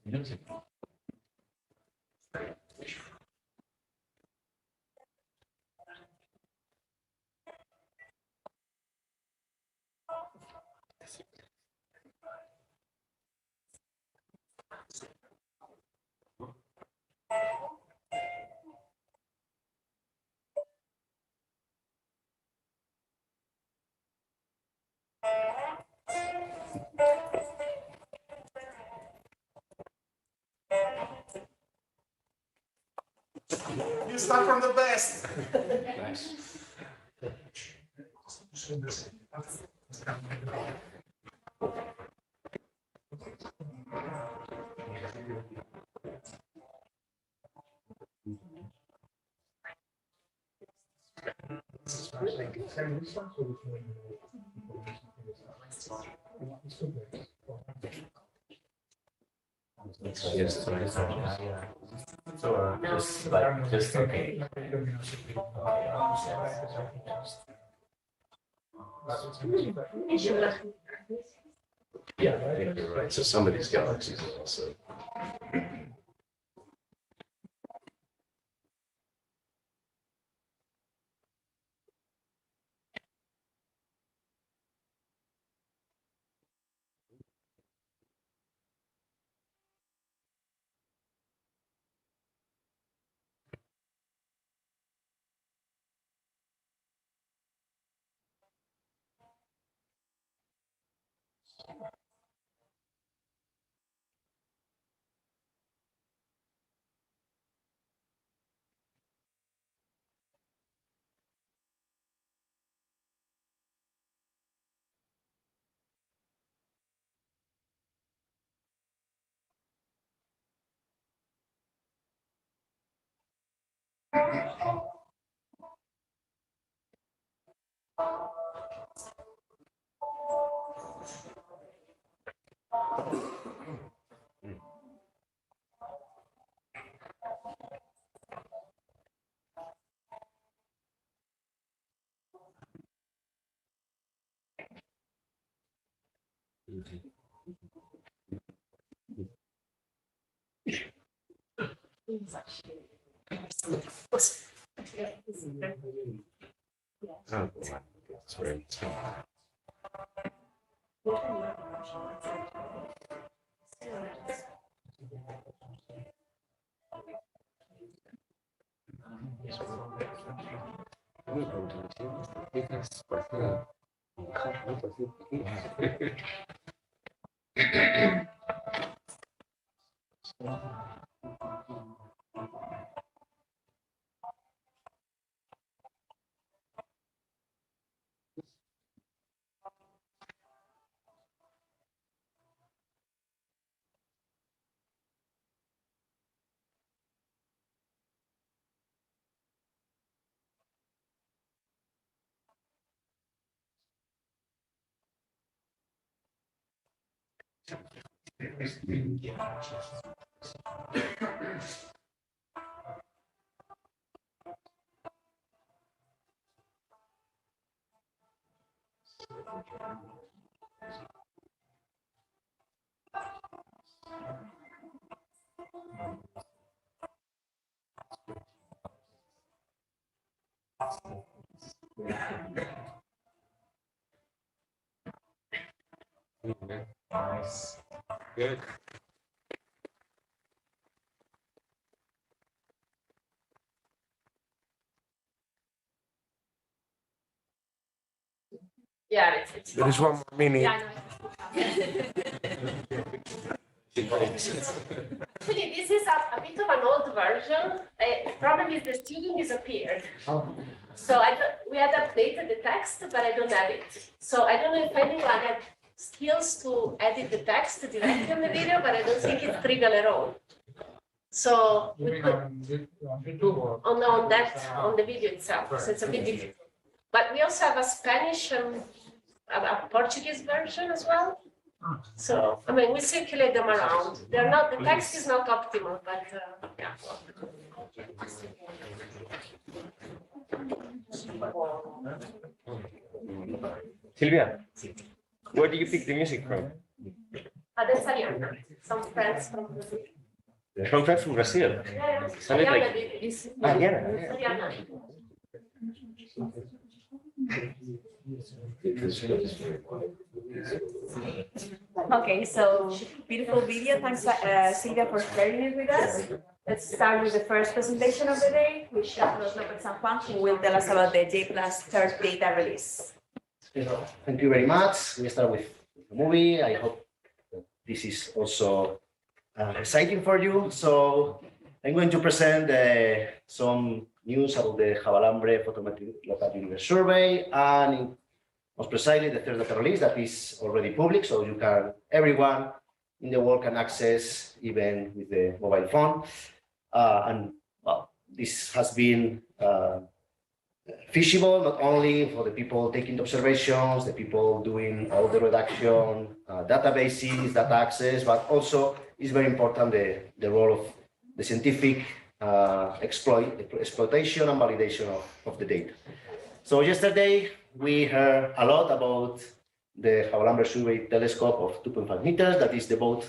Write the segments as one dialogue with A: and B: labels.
A: You start from the best.
B: Nice. Yes, so just okay. Yeah, I think you're right. So some of these galaxies are also. Oh, that's very nice. Good.
C: Yeah,
A: There is one more mini.
C: Yeah, actually, this is a bit of an old version. The problem is the student disappeared. So we had updated the text, but I don't have it. So I don't know if anyone had skills to edit the text directly on the video, but I don't think it's trivial at all. So we could on the video itself. So it's a bit difficult. But we also have a Spanish and a Portuguese version as well. So I mean, we circulate them around. They're not. The text is not optimal, but yeah.
B: Silvia, where do you pick the music from?
C: That's Ariana, some friends from Brazil.
B: From friends from Brazil.
C: Yeah,
B: Sounded
C: Ariana
B: like-
C: is
B: Ariana.
D: Okay, so beautiful video. Thanks, Silvia, for sharing it with us. Let's start with the first presentation of the day, with Carlos López-Sanjuan, who will tell us about the J-PLUS third data release.
E: Thank you very much. We start with the movie. I hope this is also exciting for you. So I'm going to present some news about the Javalambre Photometry Local Universe Survey, and most precisely the third data release that is already public, so you can, everyone in the world can access, even with the mobile phone. And well, this has been feasible not only for the people taking the observations, the people doing all the reduction, databases, data access, but also is very important the role of the scientific exploitation and validation of the data. So yesterday we heard a lot about the Javalambre Survey telescope of 2.5 meters, that is the boat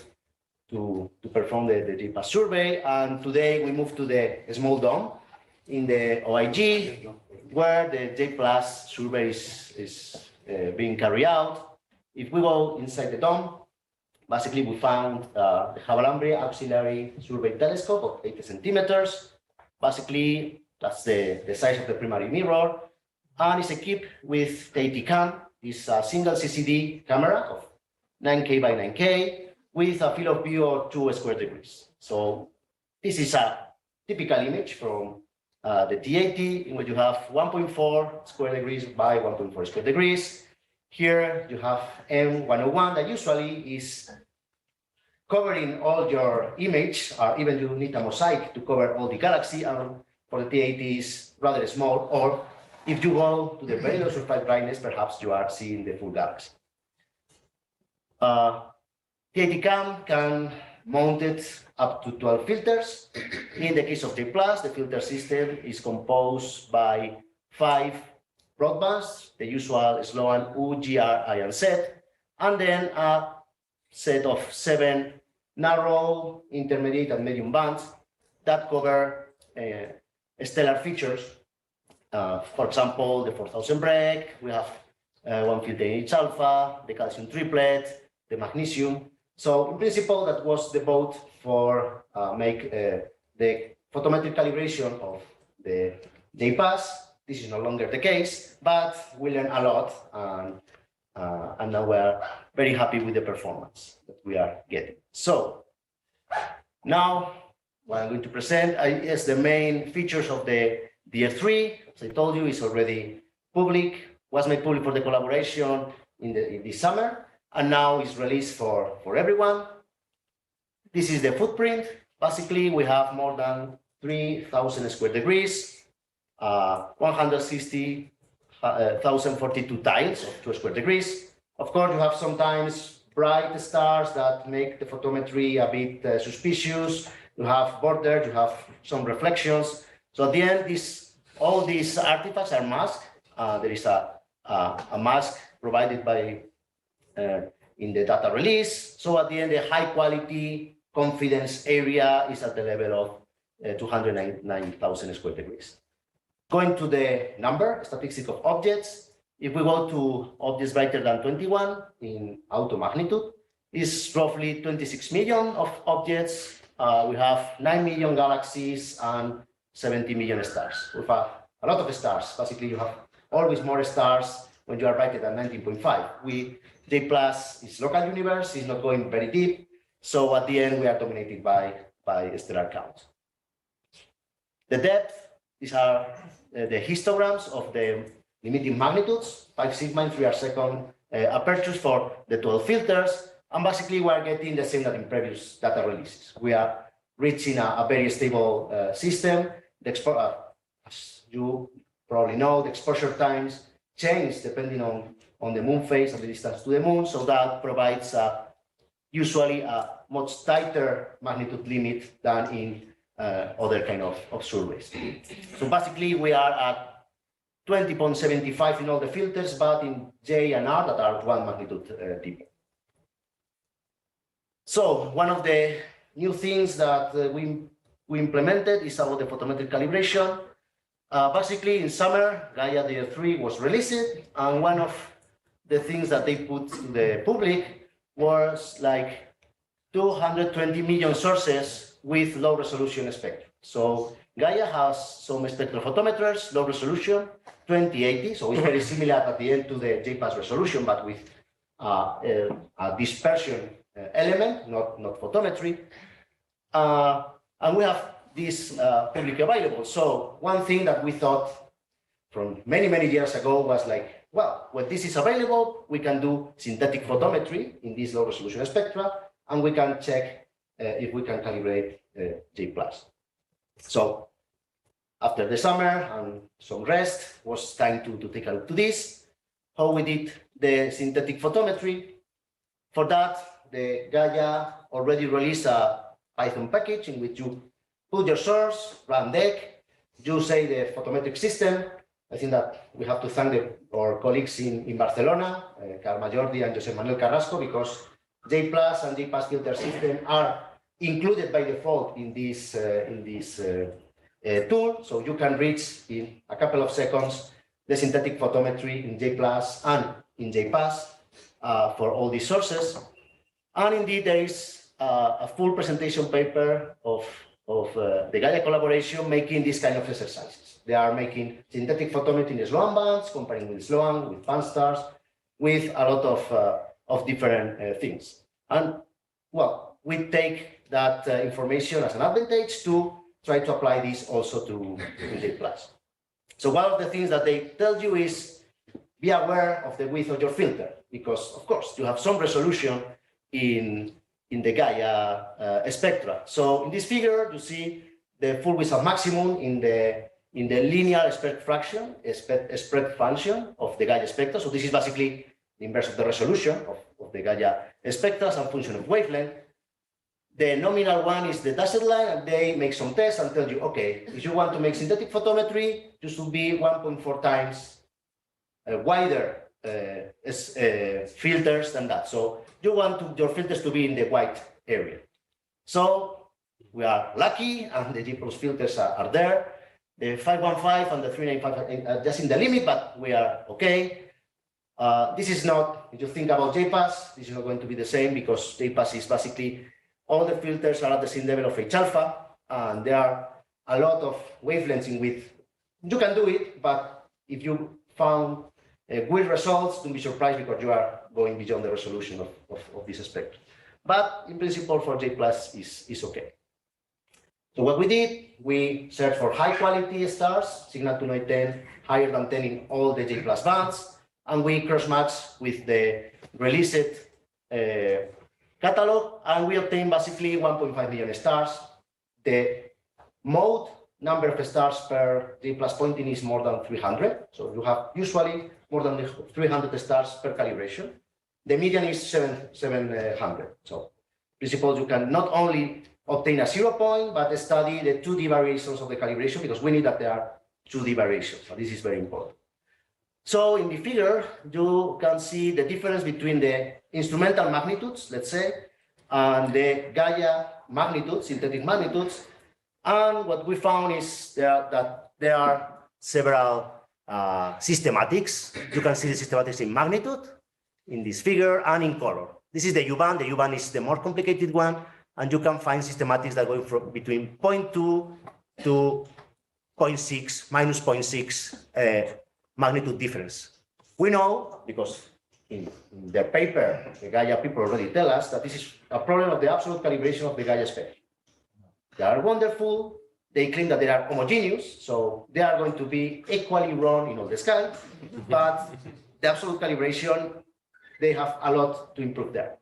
E: to perform the J-PLUS survey. And today we move to the small dome in the OIG, where the J-PLUS survey is being carried out. If we go inside the dome, basically we found the Javalambre Auxiliary Survey Telescope of 80 centimeters. Basically, that's the size of the primary mirror. And it's equipped with the AT-CAM. It's a single CCD camera of 9K by 9K with a field of view of 2 square degrees. So this is a typical image from the TAT, in which you have 1.4 square degrees by 1.4 square degrees. Here you have M101 that usually is covering all your image, or even you need a mosaic to cover all the galaxy, and for the TAT is rather small, or if you go to the very low surface brightness, perhaps you are seeing the full galaxy. TAT-CAM can mount it up to 12 filters. In the case of J-PLUS, the filter system is composed by 5 broadbands, the usual slogan U, G, R, I, and Z, and then a set of 7 narrow, intermediate, and medium bands that cover stellar features. For example, the 4000 break, we have 1 filter in each alpha, the calcium triplet, the magnesium. So in principle, that was the boat for make the photometric calibration of the J-PAS. This is no longer the case, but we learned a lot, and now we're very happy with the performance that we are getting. So now what I'm going to present is the main features of the DR3. As I told you, it's already public, was made public for the collaboration in this summer, and now it's released for everyone. This is the footprint. Basically, we have more than 3,000 square degrees, 160,042 tiles of 2 square degrees. Of course, you have sometimes bright stars that make the photometry a bit suspicious. You have borders, you have some reflections. So at the end, all these artifacts are masked. There is a mask provided by in the data release. So at the end, the high quality confidence area is at the level of 209,000 square degrees. Going to the number, statistic of objects, if we go to objects greater than 21 in auto magnitude, is roughly 26 million of objects. We have 9 million galaxies and 70 million stars. We have a lot of stars. Basically, you have always more stars when you are greater than 19.5. J-PLUS is local universe, is not going very deep. So at the end, we are dominated by stellar count. The depth, these are the histograms of the limiting magnitudes, 5 sigma in 3 arc-second apertures for the 12 filters. And basically, we are getting the same that in previous data releases. We are reaching a very stable system. As you probably know, the exposure times change depending on the moon phase and the distance to the moon. So that provides usually a much tighter magnitude limit than in other kind of surveys. So basically, we are at 20.75 in all the filters, but in J and R that are 1 magnitude deeper. So one of the new things that we implemented is about the photometric calibration. Basically, in summer, Gaia DR3 was released, and one of the things that they put to the public was like 220 million sources with low resolution spectrum. So Gaia has some spectrophotometers, low resolution, 2080, so it's very similar at the end to the J-PLUS resolution, but with a dispersion element, not photometry. And we have this publicly available. So one thing that we thought from many, many years ago was like, well, when this is available, we can do synthetic photometry in these low resolution spectra, and we can check if we can calibrate J-PLUS. So after the summer and some rest, was time to take a look to this, how we did the synthetic photometry. For that, the Gaia already released a Python package in which you put your source, run deck, you say the photometric system. I think that we have to thank our colleagues in Barcelona, Carme Jordi and Josep Manuel Carrasco, because J-PLUS and J-PAS filter system are included by default in this tool. So you can reach in a couple of seconds the synthetic photometry in J-PLUS and in J-PAS for all these sources. And indeed, there is a full presentation paper of the Gaia collaboration making this kind of exercises. They are making synthetic photometry in Sloan bands, comparing with Sloan, with band stars, with a lot of different things. And well, we take that information as an advantage to try to apply this also to J-PLUS. So one of the things that they tell you is be aware of the width of your filter, because of course you have some resolution in the Gaia spectra. So in this figure, you see the full width of maximum in the linear spread function of the Gaia spectra. So this is basically the inverse of the resolution of the Gaia spectra as a function of wavelength. The nominal one is the dashed line, and they make some tests and tell you, okay, if you want to make synthetic photometry, you should be 1.4 times wider filters than that. So you want your filters to be in the white area. So we are lucky, and the J-PLUS filters are there. The 515 and the 395 are just in the limit, but we are okay. This is not, if you think about J-PAS, this is not going to be the same, because J-PAS is basically all the filters are at the same level of H alpha, and there are a lot of wavelengths in which you can do it, but if you found good results, don't be surprised, because you are going beyond the resolution of this spectrum. But in principle, for J-PLUS is okay. So what we did, we searched for high quality stars, signal to noise 10, higher than 10 in all the J-PLUS bands, and we cross-matched with the released catalog, and we obtained basically 1.5 million stars. The mode number of stars per J-PLUS pointing is more than 300. So you have usually more than 300 stars per calibration. The median is 700. So in principle, you can not only obtain a 0 point, but study the 2D variations of the calibration, because we need that there are 2D variations. So this is very important. So in the figure, you can see the difference between the instrumental magnitudes, let's say, and the Gaia magnitudes, synthetic magnitudes. And what we found is that there are several systematics. You can see the systematics in magnitude, in this figure, and in color. This is the U-band. The U-band is the more complicated one, and you can find systematics that go from between 0.2 to 0.6, minus 0.6 magnitude difference. We know, because in the paper, the Gaia people already tell us that this is a problem of the absolute calibration of the Gaia spectrum. They are wonderful. They claim that they are homogeneous, so they are going to be equally wrong in all the sky. But the absolute calibration, they have a lot to improve there.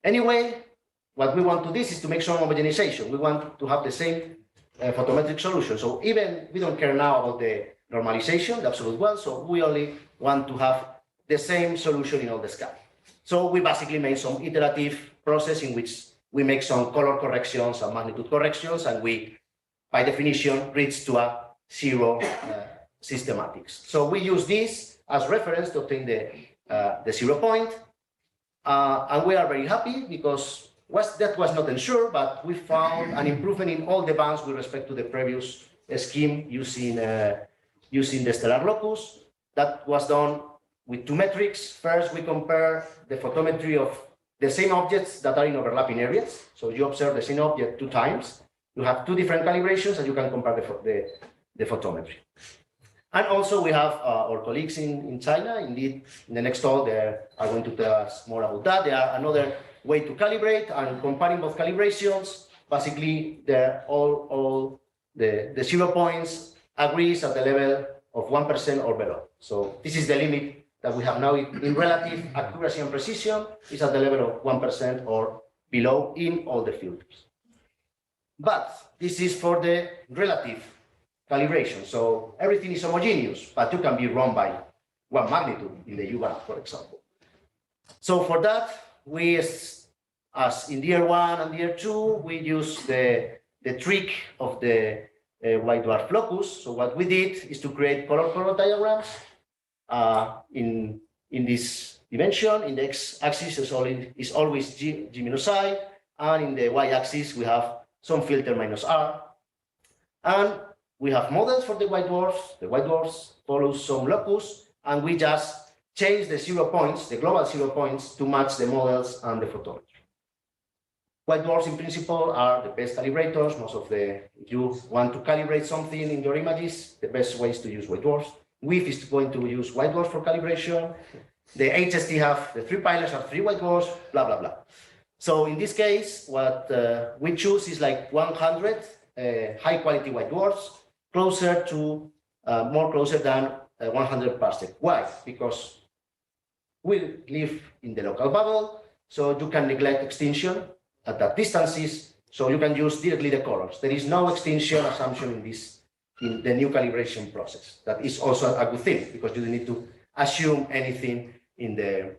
E: Anyway, what we want to do is to make some homogenization. We want to have the same photometric solution. So even we don't care now about the normalization, the absolute one. So we only want to have the same solution in all the sky. So we basically made some iterative process in which we make some color corrections and magnitude corrections, and we, by definition, reach to a 0 systematics. So we use this as reference to obtain the 0 point. And we are very happy because that was not ensured, but we found an improvement in all the bands with respect to the previous scheme using the stellar locus. That was done with two metrics. First, we compare the photometry of the same objects that are in overlapping areas. So you observe the same object 2 times. You have 2 different calibrations, and you can compare the photometry. And also we have our colleagues in China. Indeed, in the next talk, they are going to tell us more about that. They are another way to calibrate, and comparing both calibrations, basically all the 0 points agrees at the level of 1% or below. So this is the limit that we have now in relative accuracy and precision, is at the level of 1% or below in all the filters. But this is for the relative calibration. So everything is homogeneous, but you can be wrong by 1 magnitude in the U-band, for example. So for that, we, as in DR1 and DR2, we use the trick of the white dwarf locus. So what we did is to create color diagrams in this dimension. In the x-axis is always G minus I, and in the y-axis we have some filter minus R. And we have models for the white dwarfs. The white dwarfs follow some locus, and we just change the 0 points, the global 0 points, to match the models and the photometry. White dwarfs, in principle, are the best calibrators. If you want to calibrate something in your images, the best way is to use white dwarfs. WIF is going to use white dwarfs for calibration. The HST have, the 3 pilots have 3 white dwarfs, blah, blah, blah. So in this case, what we choose is like 100 high quality white dwarfs, more closer than 100 parsec. Why? Because we live in the local bubble, so you can neglect extinction at that distances, so you can use directly the colors. There is no extinction assumption in the new calibration process. That is also a good thing, because you don't need to assume anything in the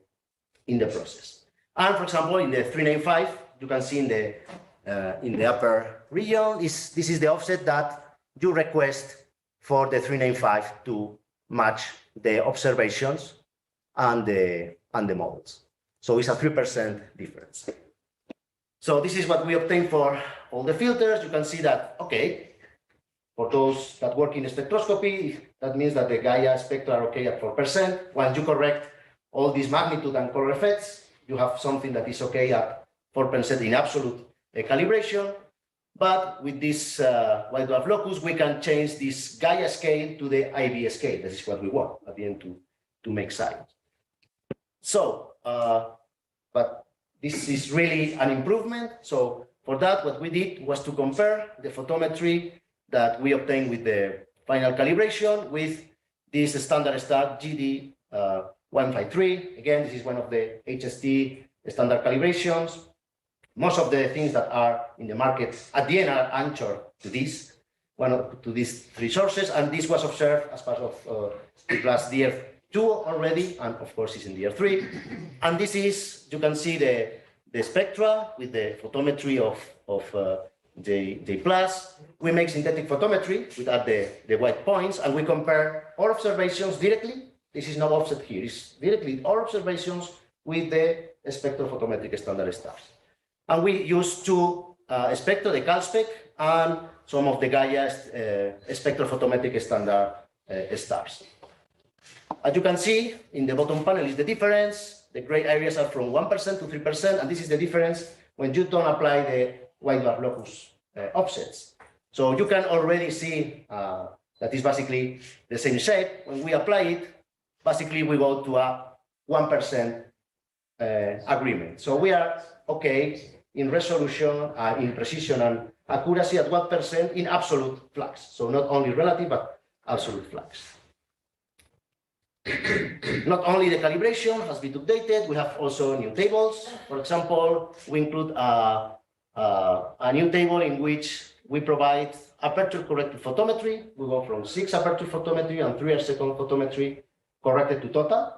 E: process. And for example, in the 395, you can see in the upper region, this is the offset that you request for the 395 to match the observations and the models. So it's a 3% difference. So this is what we obtain for all the filters. You can see that, okay, for those that work in spectroscopy, that means that the Gaia spectra are okay at 4%. Once you correct all these magnitude and color effects, you have something that is okay at 4% in absolute calibration. But with this white dwarf locus, we can change this Gaia scale to the IB scale. This is what we want at the end to make science. So, but this is really an improvement. So for that, what we did was to compare the photometry that we obtained with the final calibration with this standard star GD 153. Again, this is one of the HST standard calibrations. Most of the things that are in the market at the end are anchored to this, to these 3 sources, and this was observed as part of J-PLUS DR2 already, and of course is in DR3. And this is, you can see the spectra with the photometry of J-PLUS. We make synthetic photometry without the white points, and we compare our observations directly. This is no offset here. It's directly our observations with the spectrophotometric standard stars. And we use 2 spectra, the CalSpec, and some of the Gaia spectrophotometric standard stars. As you can see, in the bottom panel is the difference. The gray areas are from 1% to 3%, and this is the difference when you don't apply the white dwarf locus offsets. So you can already see that is basically the same shape. When we apply it, basically we go to a 1% agreement. So we are okay in resolution, in precision and accuracy at 1% in absolute flux. So not only relative, but absolute flux. Not only the calibration has been updated, we have also new tables. For example, we include a new table in which we provide aperture corrected photometry. We go from 6 aperture photometry and 3 arc-second photometry corrected to total.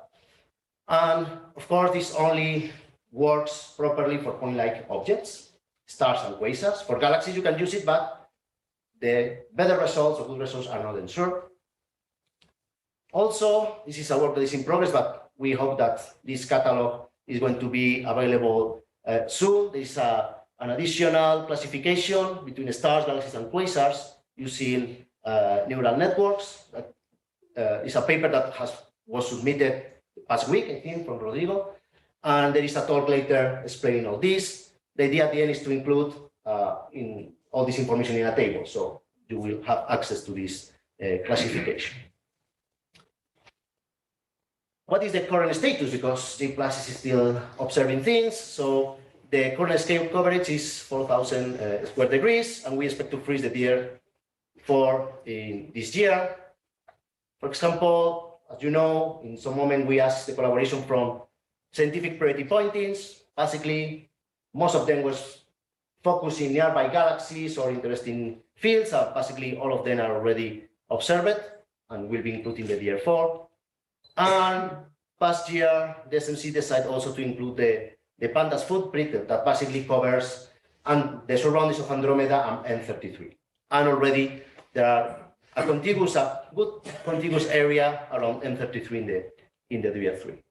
E: And of course, this only works properly for point-like objects, stars and quasars. For galaxies, you can use it, but the better results or good results are not ensured. Also, this is a work that is in progress, but we hope that this catalog is going to be available soon. There is an additional classification between stars, galaxies, and quasars using neural networks. That is a paper that was submitted last week, I think, from Rodrigo. And there is a talk later explaining all this. The idea at the end is to include in all this information in a table, so you will have access to this classification. What is the current status? Because J-PLUS is still observing things. So the current scale coverage is 4,000 square degrees, and we expect to freeze the DR4 in this year. For example, as you know, in some moment we asked the collaboration from scientific priority pointings. Basically, most of them was focusing nearby galaxies or interesting fields. Basically, all of them are already observed and will be included in the DR4. And past year, the SMC decided also to include the Pandas footprint that basically covers and the surroundings of Andromeda and M33. And already there are a good contiguous area around M33 in the DR3.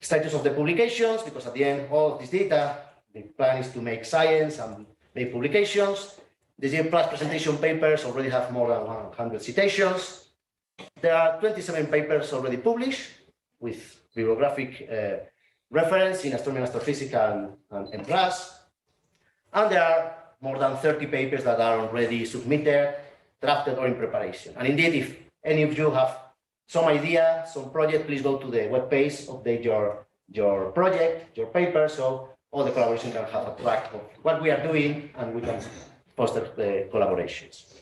E: Status of the publications, because at the end, all of this data, the plan is to make science and make publications. The J-PLUS presentation papers already have more than 100 citations. There are 27 papers already published with bibliographic reference in astronomy and astrophysics and M+. And there are more than 30 papers that are already submitted, drafted, or in preparation. And indeed, if any of you have some idea, some project, please go to the webpage, update your project, your paper, so all the collaboration can have a track of what we are doing, and we can foster the collaborations.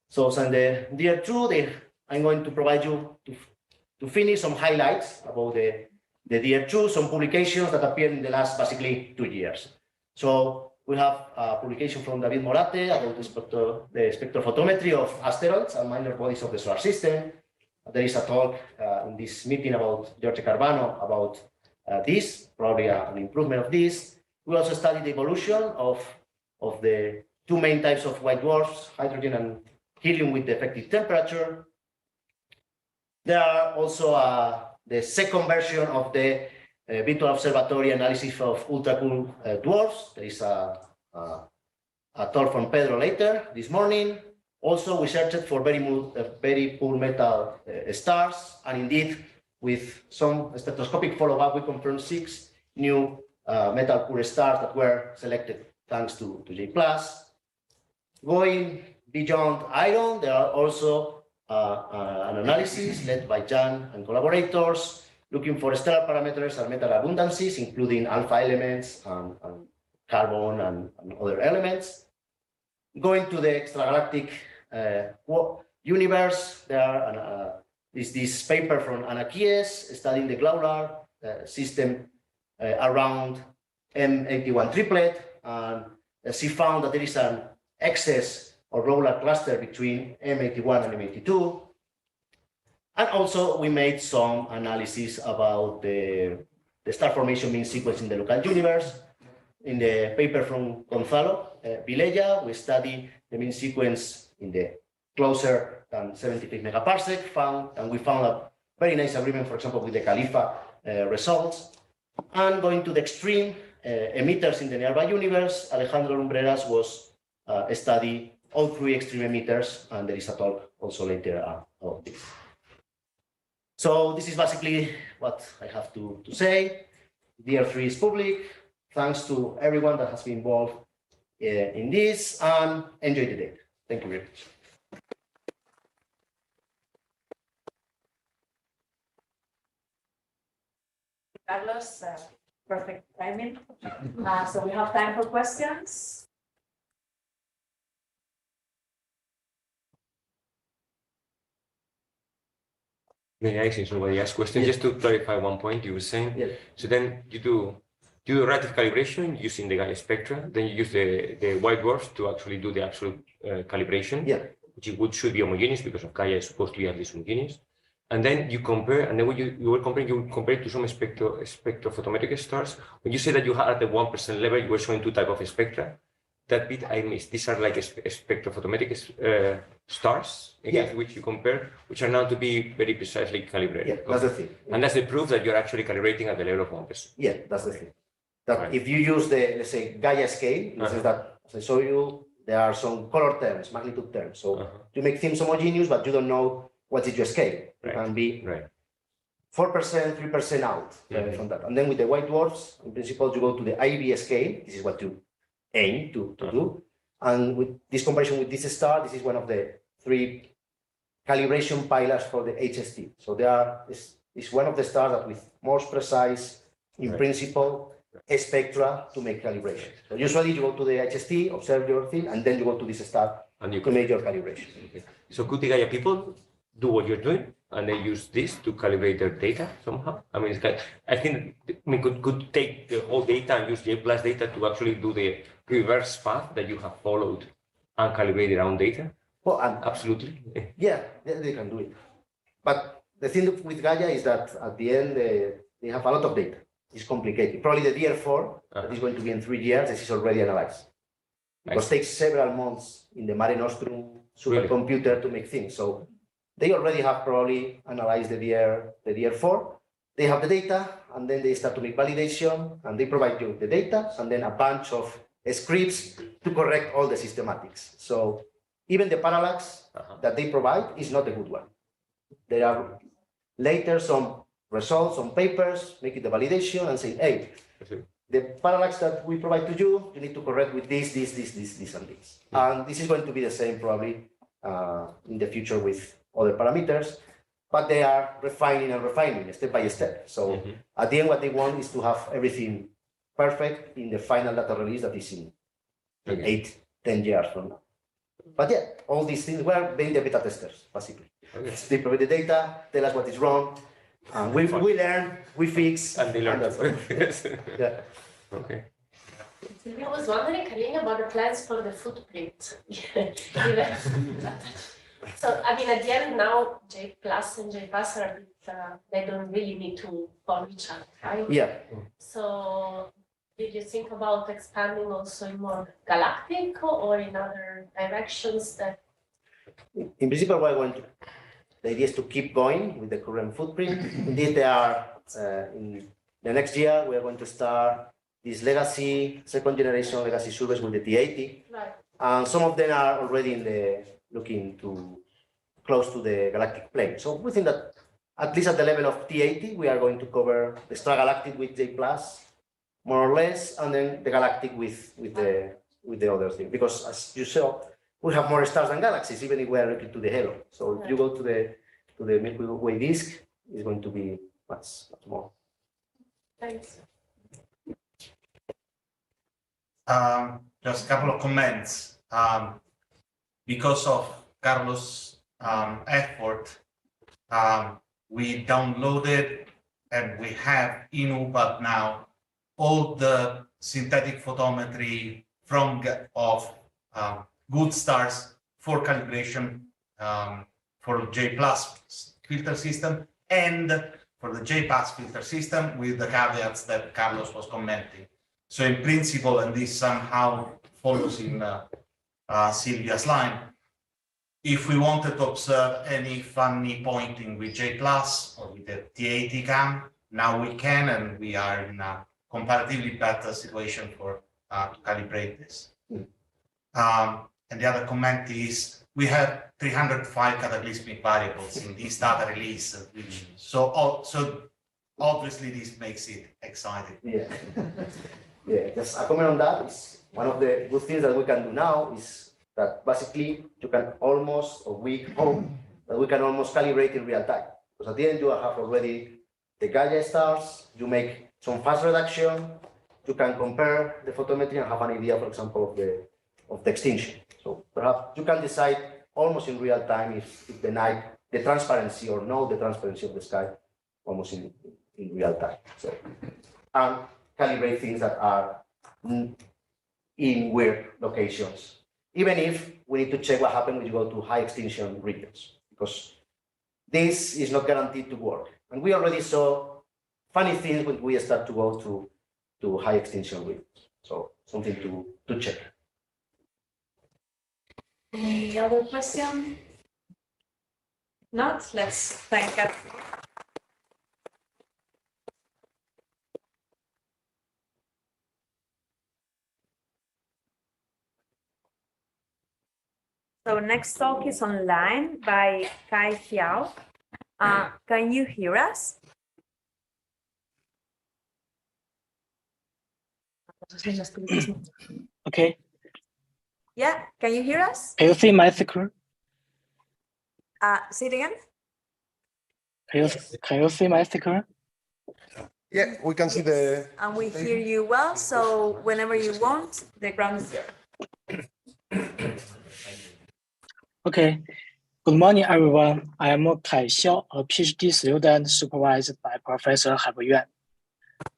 E: So in the DR2, I'm going to provide you to finish some highlights about the DR2, some publications that appeared in the last basically 2 years. So we have a publication from David Morate about the spectrophotometry of asteroids and minor bodies of the solar system. There is a talk in this meeting about Jorge Carbano about this, probably an improvement of this. We also studied the evolution of the two main types of white dwarfs, hydrogen and helium with the effective temperature. There are also the second version of the Virtual Observatory analysis of ultracool dwarfs. There is a talk from Pedro later this morning. Also, we searched for very poor metal stars, and indeed, with some spectroscopic follow-up, we confirmed 6 new metal poor stars that were selected thanks to J-PLUS. Going beyond iron, there are also an analysis led by Jan and collaborators, looking for stellar parameters and metal abundances, including alpha elements and carbon and other elements. Going to the extragalactic universe, there is this paper from Anakies studying the globular system around M81 triplet, and she found that there is an excess or globular cluster between M81 and M82. And also we made some analysis about the star formation mean sequence in the local universe. In the paper from Gonzalo Vilella, we study the mean sequence in the closer than 75 megaparsec and we found a very nice agreement, for example, with the Khalifa results. And going to the extreme emitters in the nearby universe, Alejandro Lumbreras was study all 3 extreme emitters, and there is a talk also later about this. So this is basically what I have to say. DR3 is public. Thanks to everyone that has been involved in this, and enjoy the day. Thank you very much.
D: Carlos, perfect timing. So we have time for questions.
F: May I, since nobody asked questions, just to clarify one point you were saying.
E: Yes.
F: So then you do relative calibration using the Gaia spectra, then you use the white dwarfs to actually do the absolute calibration,
E: Yeah.
F: which should be homogeneous because of Gaia is supposed to be at least homogeneous. And then you compare, and then when you were comparing, you compare it to some spectrophotometric stars. When you say that you had at the 1% level, you were showing 2 types of spectra. That bit I missed. These are like spectrophotometric stars against which you compare, which are now to be very precisely calibrated.
E: Yeah, that's the thing.
F: And that's the proof that you're actually calibrating at the level of 1%.
E: Yeah, that's the thing. That
F: Right.
E: if you use the, let's say, Gaia scale, in the sense that, as I show you, there are some color terms, magnitude terms. So you make things homogeneous, but you don't know what is your scale. It
F: Right.
E: can be
F: Right.
E: 4%, 3% out from that. And then with the white dwarfs, in principle, you go to the IB scale. This is what you aim to do. And with this comparison with this star, this is one of the 3 calibration pillars for the HST. So it's one of the stars that with most precise, in
F: Right.
E: principle, spectra to make calibration. So usually you go to the HST, observe your thing, and then you go to this star
F: And you
E: to make your calibration.
F: So could the Gaia people do what you're doing and they use this to calibrate their data somehow? I mean, I think could take the whole data and use J-PLUS data to actually do the reverse path that you have followed and calibrate their own data?
E: Well, and
F: Absolutely.
E: yeah, they can do it. But the thing with Gaia is that at the end, they have a lot of data. It's complicated. Probably the DR4 that is going to be in 3 years, this is already analyzed. Because it takes several months in the Mare Nostrum supercomputer to make things. So they already have probably analyzed the DR4. They have the data, and then they start to make validation, and they provide you the data, and then a bunch of scripts to correct all the systematics. So even the parallax that they provide is not a good one. There are later some results, some papers, making the validation and saying, hey, the parallax that we provide to you, you need to correct with this, and this. And this is going to be the same probably in the future with other parameters, but they are refining and refining step by step. So at the end, what they want is to have everything perfect in the final data release that is in 8-10 years from now. But yeah, all these things, we're being the beta testers, basically. They provide the data, tell us what is wrong, and we learn, we fix.
F: And they learn.
E: Yeah.
F: Okay.
C: I was wondering, Helena, about the plans for the footprint. So, I mean, at the end now, J-PLUS and J-PAS are a bit, they don't really need to follow each other, right?
E: Yeah.
C: So, did you think about expanding also in more galactic or in other directions that?
E: In principle, the idea is to keep going with the current footprint. Indeed, there are, in the next year, we are going to start this legacy, second generation legacy surveys with the T80.
C: Right.
E: And some of them are already looking to close to the galactic plane. So we think that at least at the level of T80, we are going to cover the extragalactic with J-PLUS, more or less, and then the galactic with the other thing. Because as you saw, we have more stars than galaxies, even if we are looking to the halo. So if you go to the Milky Way disk, it's going to be much more.
C: Thanks.
A: Just a couple of comments. Because of Carlos' effort, we downloaded and we have in UPAT now all the synthetic photometry of good stars for calibration for J-PLUS filter system and for the J-PAS filter system with the caveats that Carlos was commenting. So in principle, and this somehow follows in Silvia's line, if we wanted to observe any funny pointing with J-PLUS or with the T80 cam, now we can, and we are in a comparatively better situation to calibrate this. And the other comment is we have 305 cataclysmic variables in this data release, so obviously this makes it exciting.
E: Yeah. Yeah, just a comment on that is one of the good things that we can do now is that basically you can almost, or we hope that we can almost calibrate in real time. Because at the end you have already the Gaia stars, you make some fast reduction, you can compare the photometry and have an idea, for example, of the extinction. So perhaps you can decide almost in real time if the night, the transparency or no, the transparency of the sky, almost in real time. So, and calibrate things that are in weird locations, even if we need to check what happens when you go to high extinction regions, because this is not guaranteed to work. And we already saw funny things when we start to go to high extinction regions. So something to check.
D: Any other question? Not, let's thank God. So next talk is online by Xiao. Can you hear us?
G: Okay,
D: Yeah, can you hear us?
G: can you see my screen?
D: Say it again.
G: Can you see my screen?
H: Yeah, we can see the.
D: And we hear you well, so whenever you want, the ground is there.
G: Okay, good morning, everyone. I am Kai Xiao, a PhD student supervised by Professor Haibo Yuan.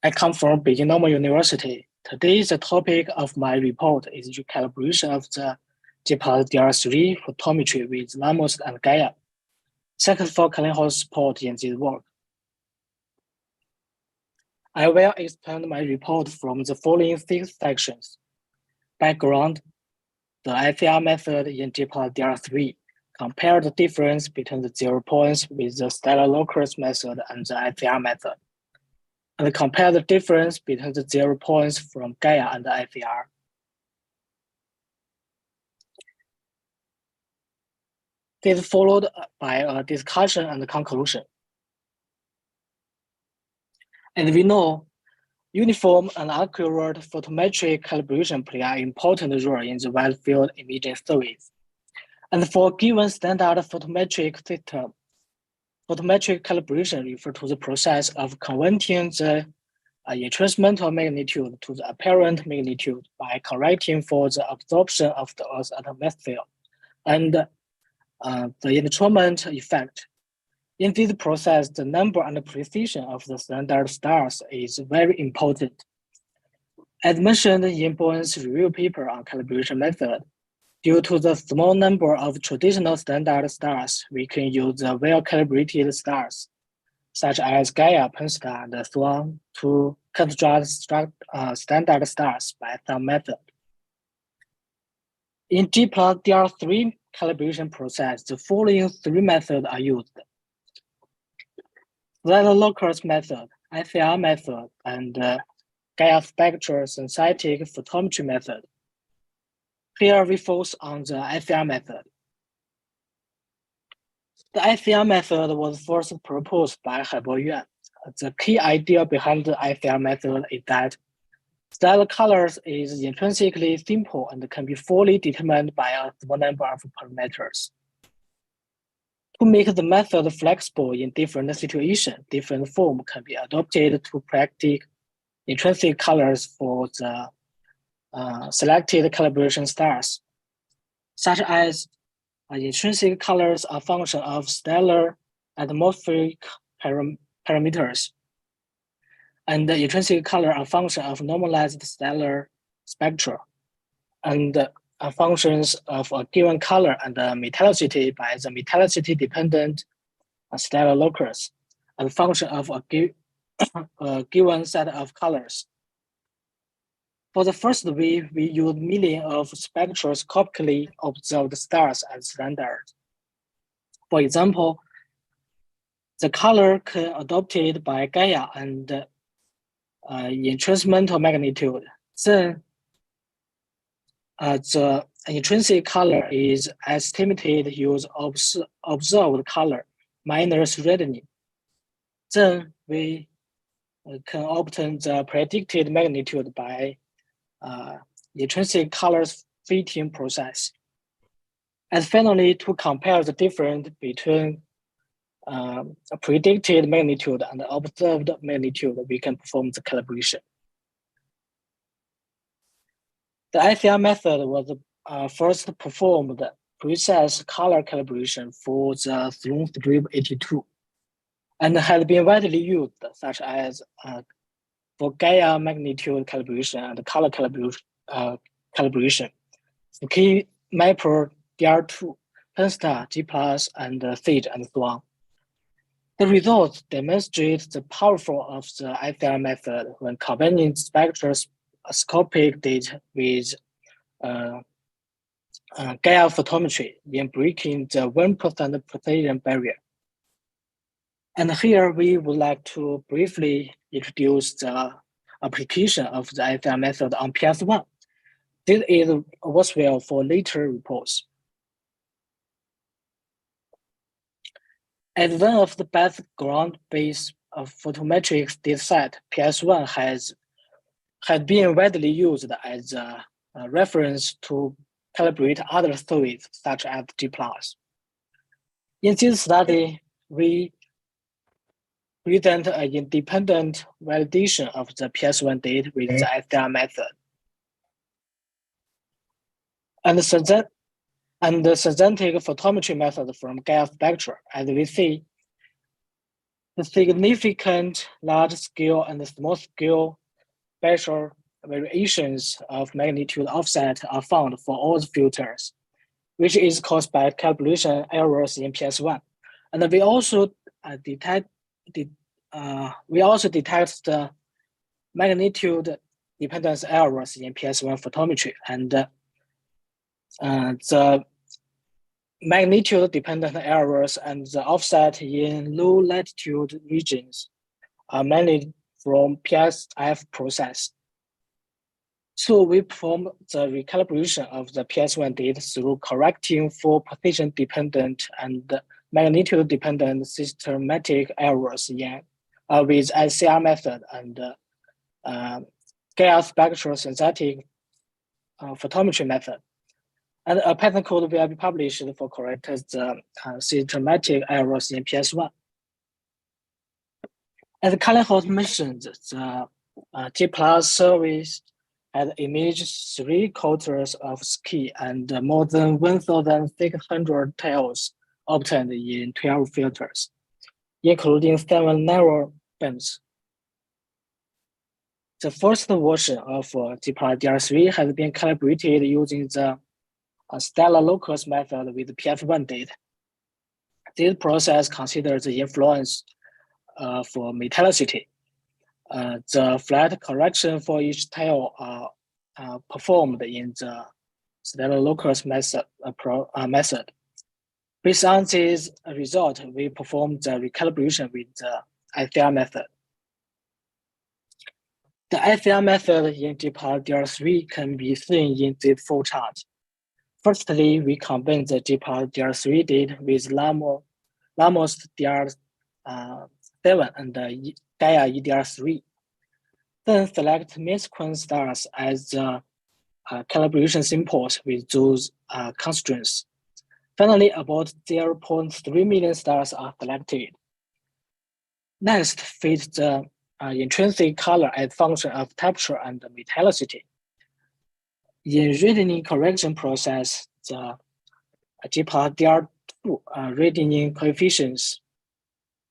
G: I come from Beijing Normal University. Today, the topic of my report is recalibration of the J-PLUS DR3 photometry with LAMOST and Gaia. Thanks for Helen's support in this work. I will expand my report from the following 6 sections. Background, the ICR method in J-PLUS DR3, compare the difference between the 0 points with the stellar locus method and the ICR method, and compare the difference between the 0 points from Gaia and the ICR. This is followed by a discussion and conclusion. As we know, uniform and accurate photometric calibration play an important role in the wide field imaging service. And for a given standard photometric system, photometric calibration refers to the process of converting the instrumental magnitude to the apparent magnitude by correcting for the absorption of the Earth's atmosphere and the instrument effect. In this process, the number and precision of the standard stars is very important. As mentioned in Bowen's review paper on calibration method, due to the small number of traditional standard stars, we can use the well-calibrated stars, such as Gaia, Penstar, and so on, to construct standard stars by some method. In J-PLUS DR3 calibration process, the following 3 methods are used. Stellar locus method, ICR method, and Gaia spectral synthetic photometry method. Here we focus on the ICR method. The ICR method was first proposed by Haibo Yuan. The key idea behind the ICR method is that stellar colors is intrinsically simple and can be fully determined by a small number of parameters. To make the method flexible in different situations, different forms can be adopted to predict intrinsic colors for the selected calibration stars, such as intrinsic colors are function of stellar atmospheric parameters, and the intrinsic color are function of normalized stellar spectra, and functions of a given color and metallicity by the metallicity-dependent stellar locus, and function of a given set of colors. For the first way, we use millions of spectroscopically observed stars as standard. For example, the color adopted by Gaia and instrumental magnitude, then the intrinsic color is estimated use observed color minus reddening. Then we can obtain the predicted magnitude by intrinsic colors fitting process. And finally, to compare the difference between a predicted magnitude and observed magnitude, we can perform the calibration. The ICR method was first performed precise color calibration for the Sloan strip 82 and has been widely used, such as for Gaia magnitude calibration and color calibration, for key mapper DR2, Penstar, J-PLUS, and Sage, and so on. The results demonstrate the powerful of the ICR method when combining spectroscopic data with Gaia photometry in breaking the 1% precision barrier. And here we would like to briefly introduce the application of the IFR method on PS1. This is worthwhile for later reports. As one of the best ground-based photometrics dataset, PS1 has been widely used as a reference to calibrate other surveys such as J-PLUS. In this study, we present an independent validation of the PS1 data with the SDR method. And the synthetic photometry method from Gaia spectra, as we see, the significant large-scale and small-scale spatial variations of magnitude offset are found for all the filters, which is caused by calibration errors in PS1. And we also detect the magnitude dependence errors in PS1 photometry, and the magnitude dependent errors and the offset in low latitude regions are mainly from PSF process. So we perform the recalibration of the PS1 data through correcting for position dependent and magnitude dependent systematic errors with SCR method and Gaia spectral synthetic photometry method. And a patent code will be published for correct the systematic errors in PS1. As Calenhouse mentioned, the J-PLUS service had imaged 3/4 of ski and more than 1,600 tiles obtained in 12 filters, including 7 narrow bands. The first version of J-PLUS DR3 has been calibrated using the stellar locus method with PS1 data. This process considers the influence for metallicity. The flat correction for each tile are performed in the stellar locus method. Based on this result, we performed the recalibration with the ICR method. The ICR method in J-PLUS DR3 can be seen in this flow chart. Firstly, we combine the J-PLUS DR3 data with LAMOST DR7 and Gaia EDR3. Then select mean-sequence stars as calibration samples with those constraints. Finally, about 0.3 million stars are selected. Next, fit the intrinsic color as function of temperature and metallicity. In reading correction process, the J-PLUS DR2 reading coefficients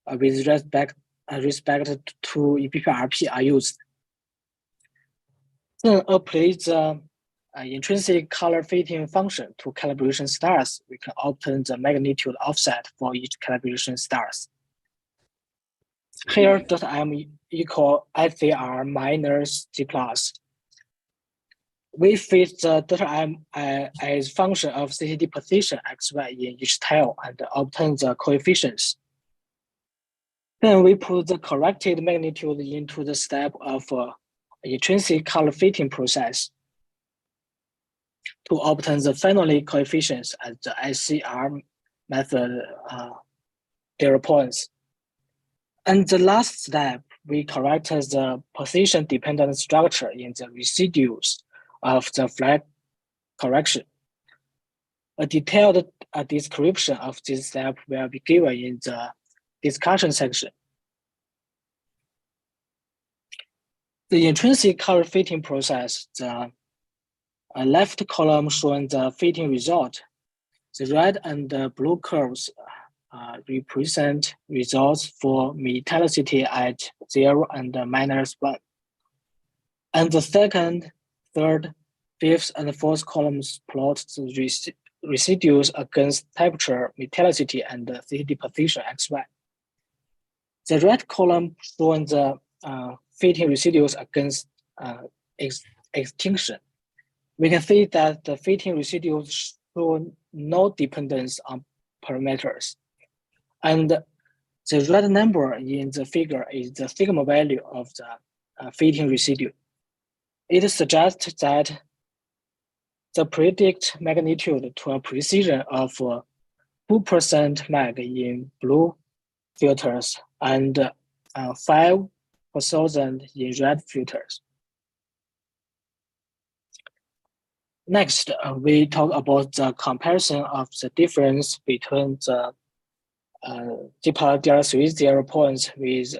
G: with respect to EPP-RP are used. Then apply the intrinsic color fitting function to calibration stars. We can obtain the magnitude offset for each calibration stars. Here, .m equal ICR minus J-PLUS. We fit the .m as function of CCD position XY in each tile and obtain the coefficients. Then we put the corrected magnitude into the step of intrinsic color fitting process to obtain the finally coefficients at the SCR method 0 points. And the last step, we correct the position-dependent structure in the residues of the flat correction. A detailed description of this step will be given in the discussion section. The intrinsic color fitting process, the left column showing the fitting result. The red and the blue curves represent results for metallicity at 0 and -1. And the second, third, fifth, and fourth columns plot the residues against temperature, metallicity, and CCD position XY. The red column showing the fitting residues against extinction. We can see that the fitting residues show no dependence on parameters. And the red number in the figure is the sigma value of the fitting residue. It suggests that the predict magnitude to a precision of 2% mag in blue filters and 5 per thousand in red filters. Next, we talk about the comparison of the difference between the J-PLUS DR3 0 points with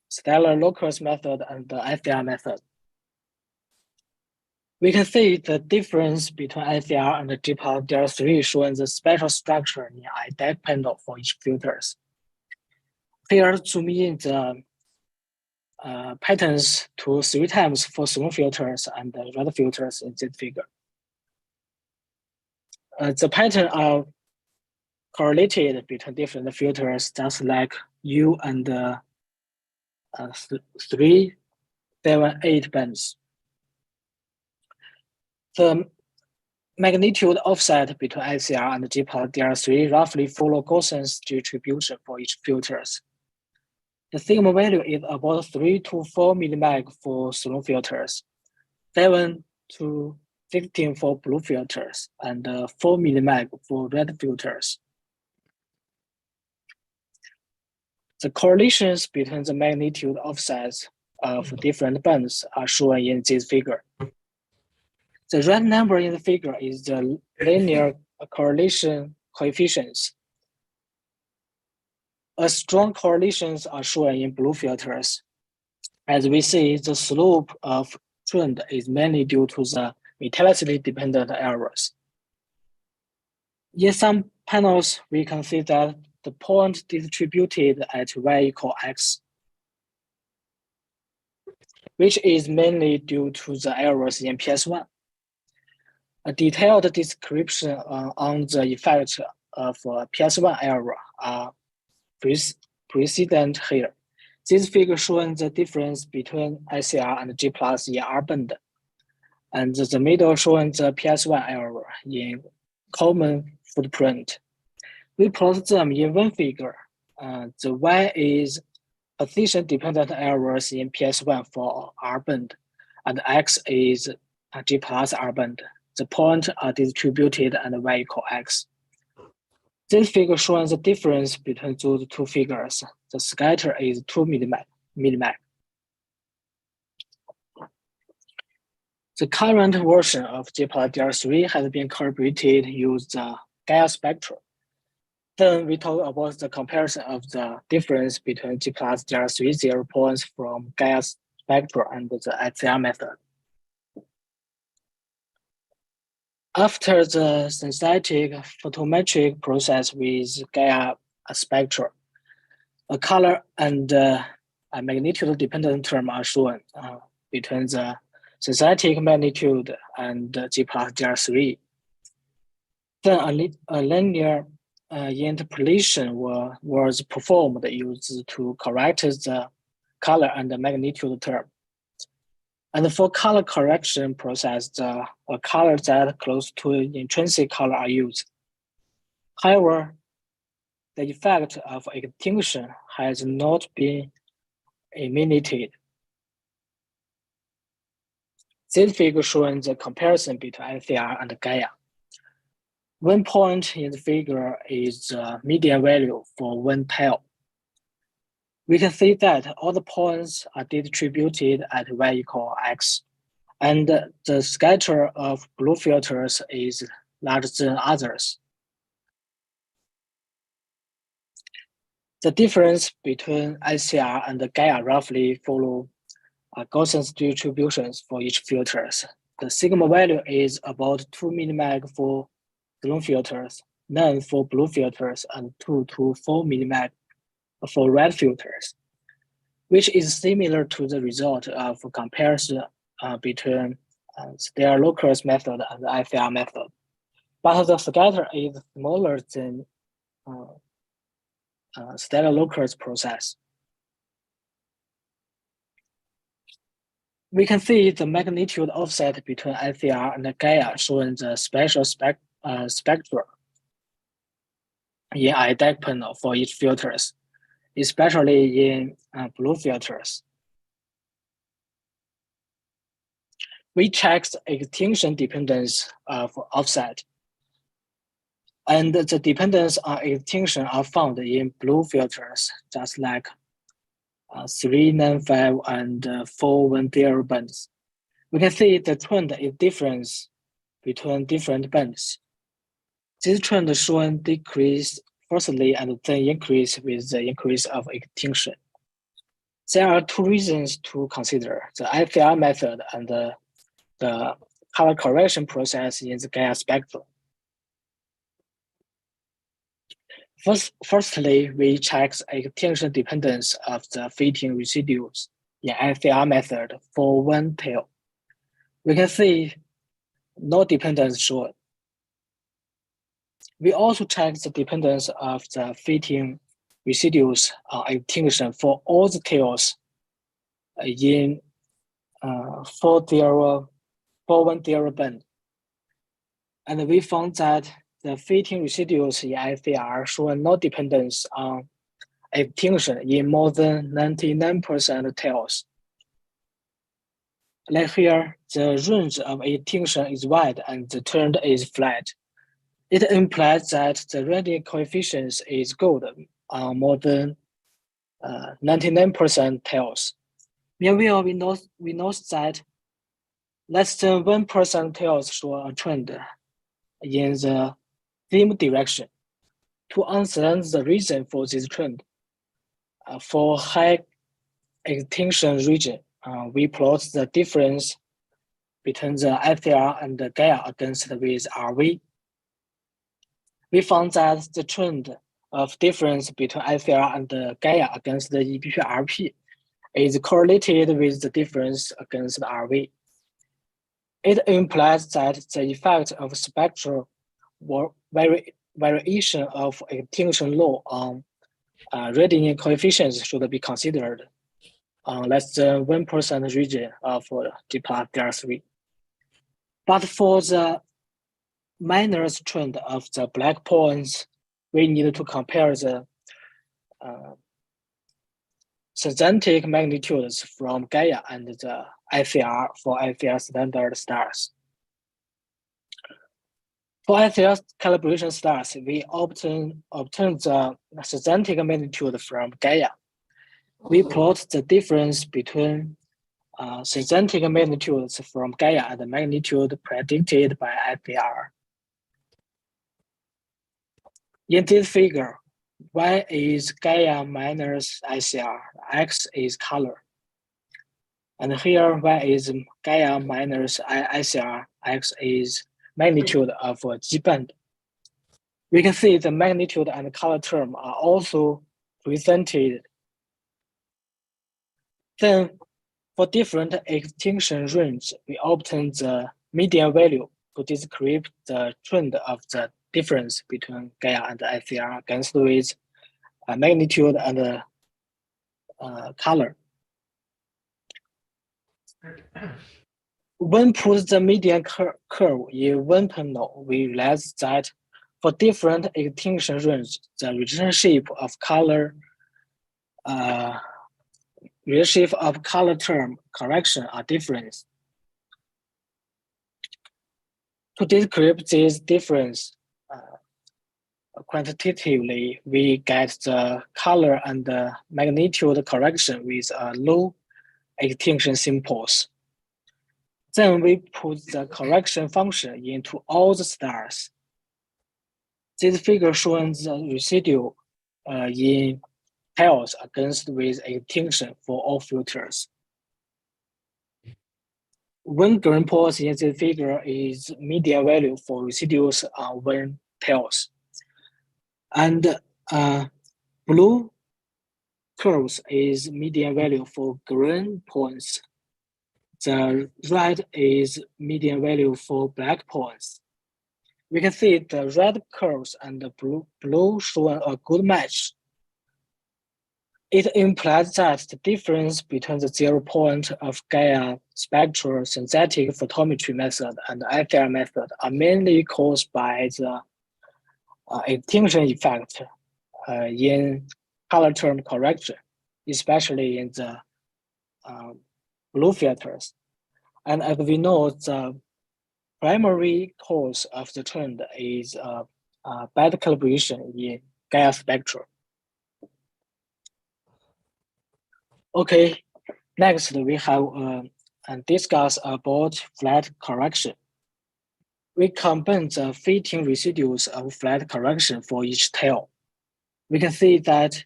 G: stellar locus method and the ICR method. We can see the difference between ICR and the J-PLUS DR3 showing the spectral structure in a deck panel for each filters. Here, zoom in the patterns to 3 times for saloon filters and the red filters in this figure. The patterns are correlated between different filters, just like U and 3, 7, 8 bands. The magnitude offset between ICR and J-PLUS DR3 roughly follow Gaussian's distribution for each filters. The sigma value is about 3 to 4 millimag for saloon filters, 7 to 15 for blue filters, and 4 millimag for red filters. The correlations between the magnitude offsets of different bands are shown in this figure. The red number in the figure is the linear correlation coefficients. A strong correlations are shown in blue filters. As we see, the slope of trend is mainly due to the metallicity dependent errors. In some panels, we can see that the point distributed at y equal x, which is mainly due to the errors in PS1. A detailed description on the effect of PS1 error are precedent here. This figure showing the difference between ICR and J-PLUS in R band, and the middle showing the PS1 error in common footprint. We plot them in one figure. The Y is position-dependent errors in PS1 for R band, and X is J-PLUS R band. The points are distributed and Y equal X. This figure shows the difference between those two figures. The scatter is 2 millimag. The current version of J-PLUS DR3 has been calibrated using the Gaia spectrum. Then we talk about the comparison of the difference between J-PLUS DR3 0 points from Gaia spectrum and the ICR method. After the synthetic photometric process with Gaia spectrum, a color and a magnitude dependent term are shown between the synthetic magnitude and J-PLUS DR3. Then a linear interpolation was performed used to correct the color and the magnitude term. And for color correction process, a color that close to intrinsic color are used. However, the effect of extinction has not been eliminated. This figure showing the comparison between ICR and Gaia. One point in the figure is the median value for one tile. We can see that all the points are distributed at y equal x, and the scatter of blue filters is larger than others. The difference between ICR and Gaia roughly follow Gaussian distributions for each filters. The sigma value is about 2 millimag for saloon filters, none for blue filters, and 2 to 4 millimag for red filters, which is similar to the result of comparison between stellar locus method and the ICR method. But the scatter is smaller than stellar locus process. We can see the magnitude offset between ICR and Gaia showing the spatial spectra in IDEC panel for each filters, especially in blue filters. We checked extinction dependence of offset, and the dependence on extinction are found in blue filters, just like 395 and 410 bands. We can see the trend is different between different bands. This trend shown decrease firstly and then increase with the increase of extinction. There are two reasons to consider: the ICR method and the color correction process in the Gaia spectrum. Firstly, we check extinction dependence of the fitting residues in ICR method for one tail. We can see no dependence shown. We also check the dependence of the fitting residues on extinction for all the tails in 410 band. And we found that the fitting residues in ICR show no dependence on extinction in more than 99% of tails. Like here, the range of extinction is wide and the trend is flat. It implies that the radiant coefficient is good on more than 99% tails. Meanwhile, we note that less than 1% tails show a trend in the same direction. To understand the reason for this trend, for high extinction region, we plot the difference between the ICR and the Gaia against with RV. We found that the trend of difference between ICR and the Gaia against the EBP-RP is correlated with the difference against the RV. It implies that the effect of spectral variation of extinction law on radiant coefficients should be considered on less than 1% region of J-PLUS DR3. But for the minus trend of the black points, we need to compare the synthetic magnitudes from Gaia and the ICR for ICR standard stars. For ICR calibration stars, we obtain the synthetic magnitude from Gaia. We plot the difference between synthetic magnitudes from Gaia and the magnitude predicted by ICR. In this figure, Y is Gaia minus ICR, X is color. And here, Y is Gaia minus ICR, X is magnitude of G-band. We can see the magnitude and color term are also presented. Then, for different extinction range, we obtain the median value to describe the trend of the difference between Gaia and ICR against with magnitude and color. When put the median curve in one panel, we realize that for different extinction range, the relationship of color term correction are different. To describe this difference quantitatively, we get the color and the magnitude correction with a low extinction simples. Then we put the correction function into all the stars. This figure shows the residue in tails against with extinction for all filters. One green pulse in this figure is median value for residues on one tails. And blue curves is median value for green points. The red is median value for black points. We can see the red curves and the blue show a good match. It implies that the difference between the 0 point of Gaia spectral synthetic photometry method and the IFR method are mainly caused by the extinction effect in color term correction, especially in the blue filters. And as we know, the primary cause of the trend is bad calibration in Gaia spectrum. Okay, next we have discuss about flat correction. We combine the fitting residues of flat correction for each tail. We can see that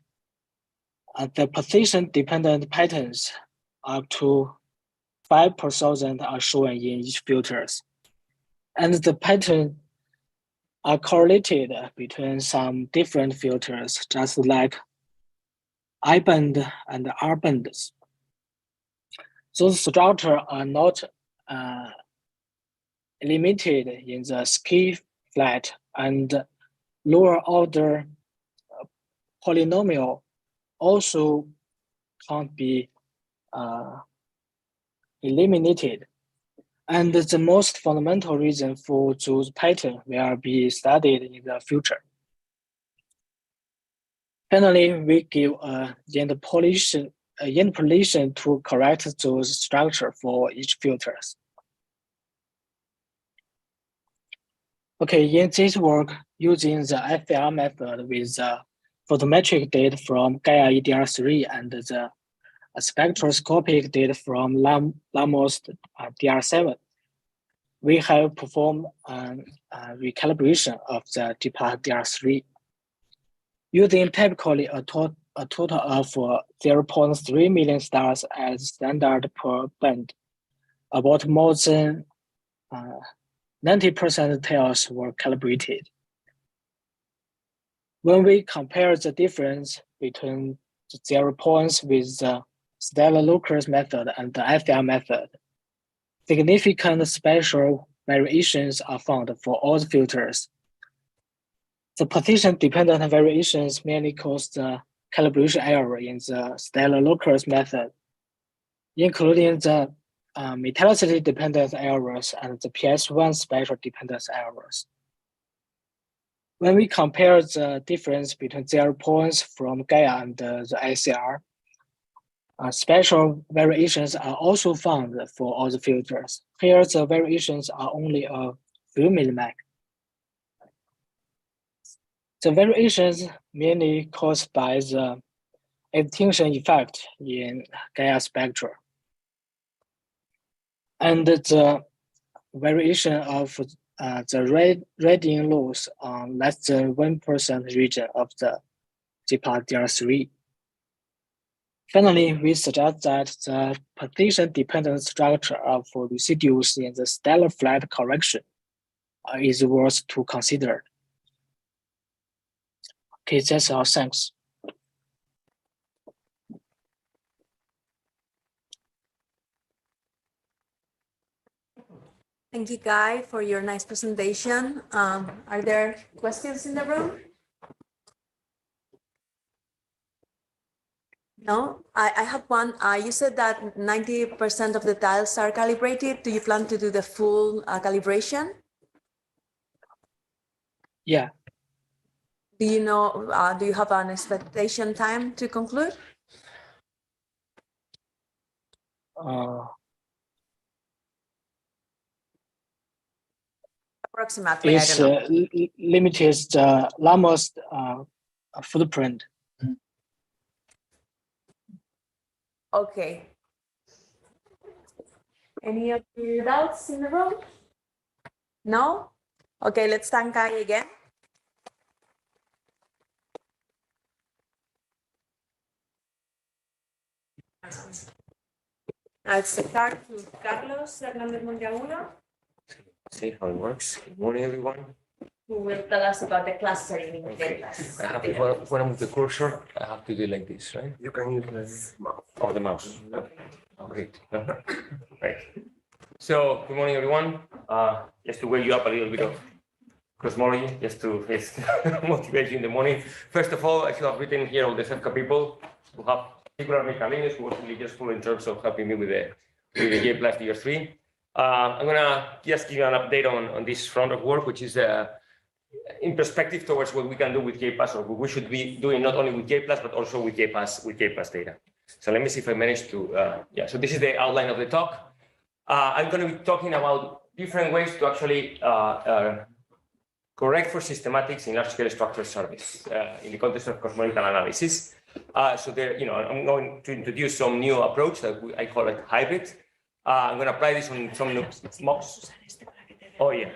G: the position-dependent patterns up to 5% are shown in each filters. And the pattern are correlated between some different filters, just like I-band and R-bands. Those structures are not limited in the ski flat, and lower order polynomial also can't be eliminated. And the most fundamental reason for those patterns will be studied in the future. Finally, we give interpolation to correct those structure for each filters. Okay, in this work, using the FVR method with the photometric data from Gaia DR3 and the spectroscopic data from LAMOST DR7, we have performed a recalibration of the J-PLUS DR3. Using typically a total of 0.3 million stars as standard per band, about more than 90% tails were calibrated. When we compare the difference between the 0 points with the Stellar-Lucas method and the FR method, significant spatial variations are found for all the filters. The position-dependent variations mainly cause the calibration error in the Stellar-Lucas method, including the metallicity-dependent errors and the PS1 spatial dependence errors. When we compare the difference between 0 points from Gaia and the ICR, spatial variations are also found for all the filters. Here, the variations are only a few millimetres. The variations mainly caused by the extinction effect in Gaia spectra. And the variation of the radian loss on less than 1% region of the J-PLUS DR3. Finally, we suggest that the position-dependent structure of residues in the stellar flat correction is worth to consider. Okay, that's all. Thanks.
D: Thank you, Guy, for your nice presentation. Are there questions in the room? No, I have one. You said that 90% of the tiles are calibrated. Do you plan to do the full calibration?
G: Yeah.
D: Do you know, do you have an expectation time to conclude? Approximately,
G: It's
D: I don't know.
G: limited the LAMOST footprint.
D: Okay. Any other doubts in the room? No? Okay, let's thank Guy again. Let's start with Carlos Hernández Monteagudo,
F: See how it works. Good morning, everyone.
D: who will tell us about the clustering in J-PLUS.
F: I have to, when I move the cursor, I have to do it like this, right?
H: You can use the mouse.
F: Oh, the mouse. Great. Right. So, good morning, everyone. Just to wake you up a little bit of cosmology, just to motivate you in the morning. First of all, I should have written here all the Sefka people who have particularly Kalines, who was really useful in terms of helping me with the J-PLUS DR3. I'm gonna just give you an update on this front of work, which is in perspective towards what we can do with J-PLUS, or what we should be doing not only with J-PLUS, but also with J-PLUS data. So let me see if I manage to, so this is the outline of the talk. I'm going to be talking about different ways to actually correct for systematics in large-scale structure service in the context of cosmological analysis. So there, I'm going to introduce some new approach that I call it hybrid. I'm going to apply this on some mocks. Oh yeah,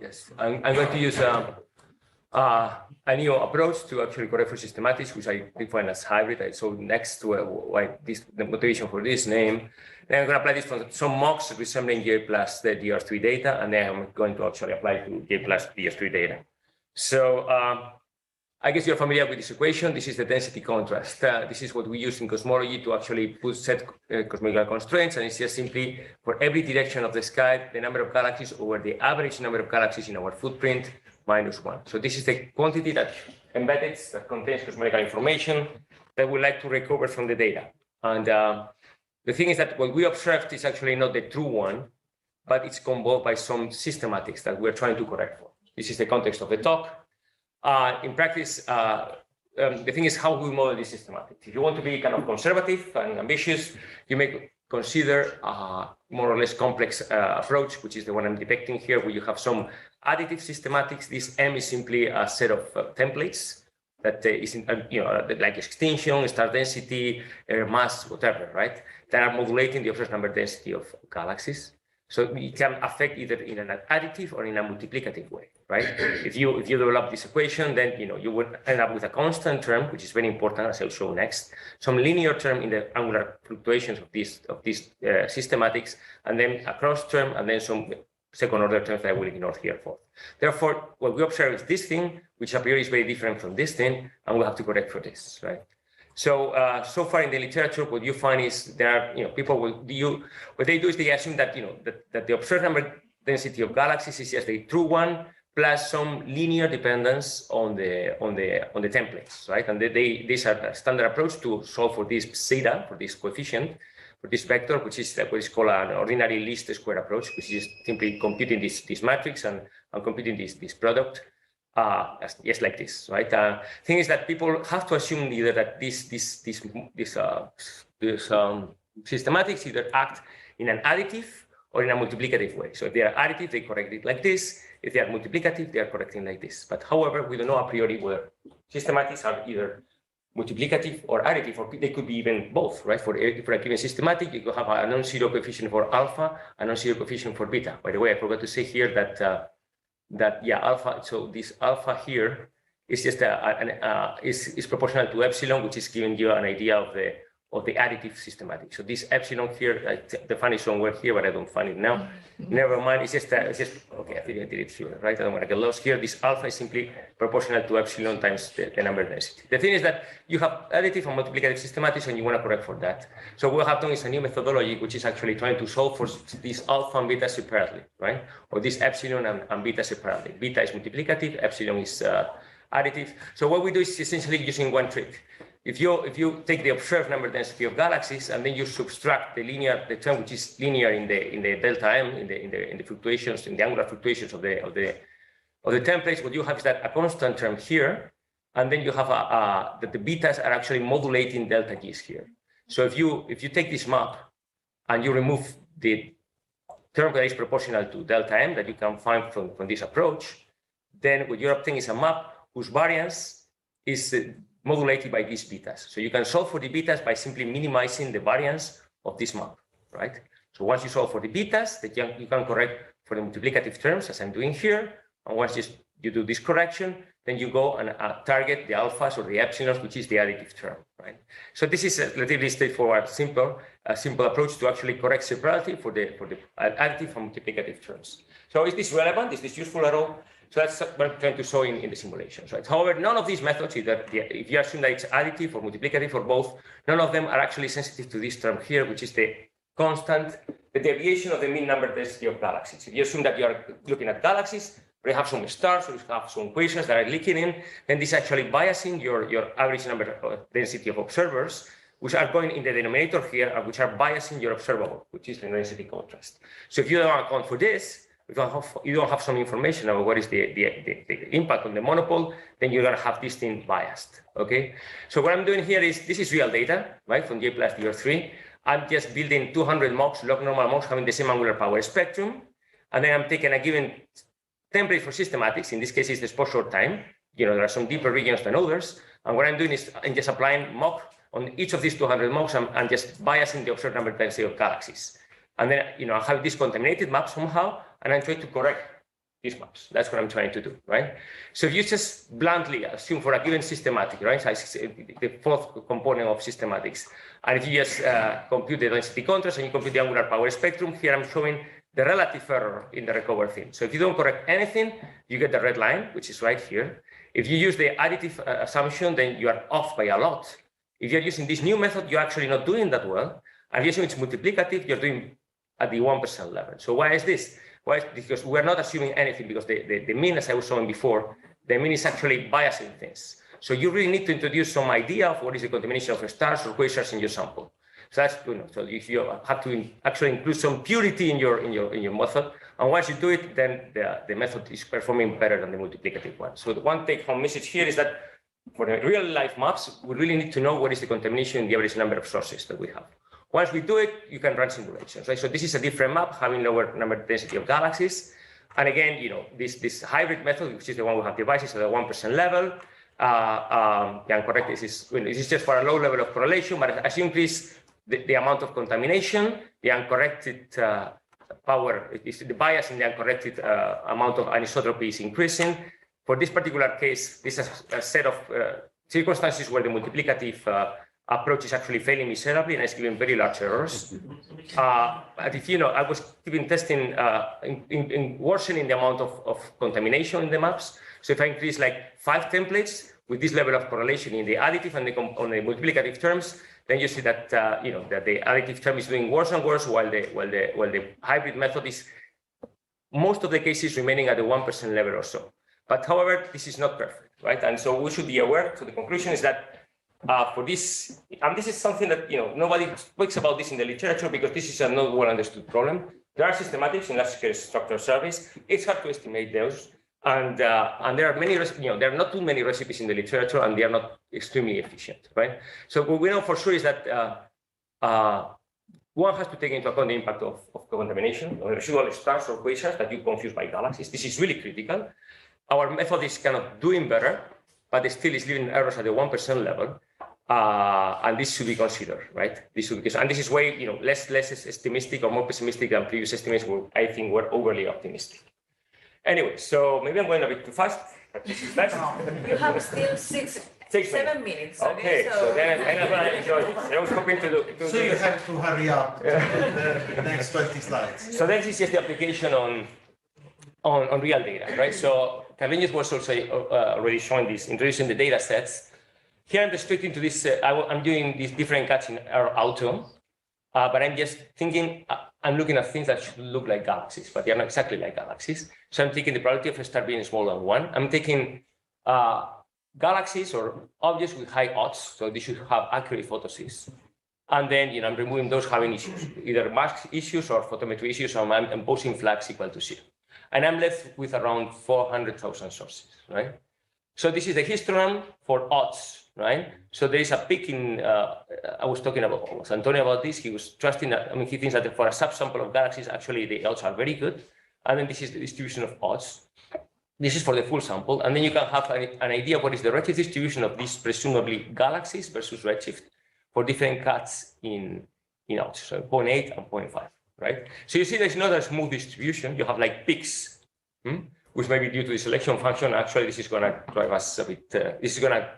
F: yes. I'm going to use a new approach to actually correct for systematics, which I define as hybrid. So next to why the motivation for this name. Then I'm going to apply this for some mocks resembling J-PLUS DR3 data, and then I'm going to actually apply to J-PLUS DR3 data. So I guess you're familiar with this equation. This is the density contrast. This is what we use in cosmology to actually set cosmological constraints, and it's just simply for every direction of the sky, the number of galaxies over the average number of galaxies in our footprint -1. So this is the quantity that contains cosmological information that we like to recover from the data. And the thing is that what we observed is actually not the true one, but it's composed by some systematics that we're trying to correct for. This is the context of the talk. In practice, the thing is how we model these systematics. If you want to be kind of conservative and ambitious, you may consider a more or less complex approach, which is the one I'm depicting here, where you have some additive systematics. This M is simply a set of templates that is, like extinction, star density, mass, whatever, right? That are modulating the observed number density of galaxies. So it can affect either in an additive or in a multiplicative way, right? If you develop this equation, then you would end up with a constant term, which is very important, as I'll show next. Some linear term in the angular fluctuations of these systematics, and then a cross term, and then some second order terms that I will ignore here for. Therefore, what we observe is this thing, which a priori is very different from this thing, and we'll have to correct for this, right? So, so far in the literature, what you find is there are, people what they do is they assume that, that the observed number density of galaxies is just the true one, plus some linear dependence on the templates, right? And these are a standard approach to solve for this zeta, for this coefficient, for this vector, which is what is called an ordinary least square approach, which is simply computing this matrix and computing this product. Yes, like this, right? Thing is that people have to assume either that these systematics either act in an additive or in a multiplicative way. So if they are additive, they correct it like this. If they are multiplicative, they are correcting like this. But however, we don't know a priori whether systematics are either multiplicative or additive, or they could be even both, right? For a given systematic, you could have a non-zero coefficient for alpha, a non-zero coefficient for beta. By the way, I forgot to say here that alpha. So this alpha here is just is proportional to epsilon, which is giving you an idea of the additive systematic. So this epsilon here, I define it somewhere here, but I don't find it now. Never mind. It's just okay. I think I did it here, right? I don't want to get lost here. This alpha is simply proportional to epsilon times the number density. The thing is that you have additive and multiplicative systematics, and you want to correct for that. So what we have done is a new methodology, which is actually trying to solve for this alpha and beta separately, right? Or this epsilon and beta separately. Beta is multiplicative, epsilon is additive. So what we do is essentially using one trick. If you take the observed number density of galaxies and then you subtract the term which is linear in the delta m in the fluctuations, in the angular fluctuations of the templates, what you have is that a constant term here, and then you have that the betas are actually modulating delta g's here. So if you take this map and you remove the term that is proportional to delta m that you can find from this approach, then what you're obtaining is a map whose variance is modulated by these betas. So you can solve for the betas by simply minimizing the variance of this map, right? So once you solve for the betas, you can correct for the multiplicative terms, as I'm doing here. And once you do this correction, then you go and target the alphas or the epsilons, which is the additive term, right? So this is a relatively straightforward, simple approach to actually correct separately for the additive and multiplicative terms. So is this relevant? Is this useful at all? So that's what I'm trying to show in the simulations, right? However, none of these methods, either if you assume that it's additive or multiplicative or both, none of them are actually sensitive to this term here, which is the constant, the deviation of the mean number density of galaxies. If you assume that you are looking at galaxies, or you have some stars, or you have some quasars that are leaking in, then this is actually biasing your average number of density of observers, which are going in the denominator here, which are biasing your observable, which is the density contrast. So if you don't account for this, if you don't have some information about what is the impact on the monopole, then you're going to have this thing biased, okay? So what I'm doing here is, this is real data, right, from J-PLUS DR3. I'm just building 200 MOCs, log normal MOCs, having the same angular power spectrum. And then I'm taking a given template for systematics. In this case, it's the exposure time. You know, there are some deeper regions than others. And what I'm doing is I'm just applying MOC on each of these 200 MOCs and just biasing the observed number density of galaxies. And then, you know, I have this contaminated map somehow, and I'm trying to correct these maps. That's what I'm trying to do, right? So if you just bluntly assume for a given systematic, right, so the fourth component of systematics, and if you just compute the density contrast and you compute the angular power spectrum, here I'm showing the relative error in the recovered thing. So if you don't correct anything, you get the red line, which is right here. If you use the additive assumption, then you are off by a lot. If you're using this new method, you're actually not doing that well. And if you're using it's multiplicative, you're doing at the 1% level. So why is this? Why? Because we're not assuming anything, because the mean, as I was showing before, the mean is actually biasing things. So you really need to introduce some idea of what is the contamination of stars or quasars in your sample. So that's, you know, so if you have to actually include some purity in your method, and once you do it, then the method is performing better than the multiplicative one. So the one take-home message here is that for the real life maps, we really need to know what is the contamination in the average number of sources that we have. Once we do it, you can run simulations, right? So this is a different map having lower number density of galaxies. And again, you know, this hybrid method, which is the one we have devices at the 1% level, the uncorrect this is just for a low level of correlation, but as you increase the amount of contamination, the uncorrected power, the bias in the uncorrected amount of anisotropy is increasing. For this particular case, this is a set of circumstances where the multiplicative approach is actually failing miserably and it's giving very large errors. But if you know, I was even testing in worsening the amount of contamination in the maps. So if I increase like 5 templates with this level of correlation in the additive and on the multiplicative terms, then you see that you know that the additive term is doing worse and worse, while the hybrid method is most of the cases remaining at the 1% level or so. But however, this is not perfect, right? And so we should be aware. So the conclusion is that for this, and this is something that, you know, nobody speaks about this in the literature because this is a not well understood problem. There are systematics in large-scale structural surveys. It's hard to estimate those, and there are many, you know, there are not too many recipes in the literature, and they are not extremely efficient, right? So what we know for sure is that one has to take into account the impact of contamination, or residual stars or quasars that you confuse by galaxies. This is really critical. Our method is kind of doing better, but it still is leaving errors at the 1% level. And this should be considered, right? This should be, and this is way, you know, less optimistic or more pessimistic than previous estimates were, I think, were overly optimistic. Anyway, so maybe I'm going a bit too fast, but this is nice.
D: You have still 7 minutes.
F: Okay, so then I'm going to enjoy this. I was hoping to do
A: So you have to hurry up the next 20 slides.
F: So this is just the application on real data, right? So Carlinhos was also already showing this, introducing the data sets. Here I'm restricting to this, I'm doing these different cuts in auto, but I'm just thinking, I'm looking at things that should look like galaxies, but they're not exactly like galaxies. So I'm taking the probability of a star being smaller than 1. I'm taking galaxies or objects with high odds, so they should have accurate photosys. And then, you know, I'm removing those having issues, either mask issues or photometry issues, or I'm imposing flags equal to 0. And I'm left with around 400,000 sources, right? So this is the histogram for odds, right? So there is a peak in, I was talking about Antonio about this. He was trusting that, I mean, he thinks that for a subsample of galaxies, actually the odds are very good. And then this is the distribution of odds. This is for the full sample. And then you can have an idea what is the redshift distribution of these presumably galaxies versus redshift for different cuts in odds, so 0.8 and 0.5. Right? So you see there's not a smooth distribution. You have like peaks, which may be due to the selection function. Actually, this is going to drive us a bit, this is going to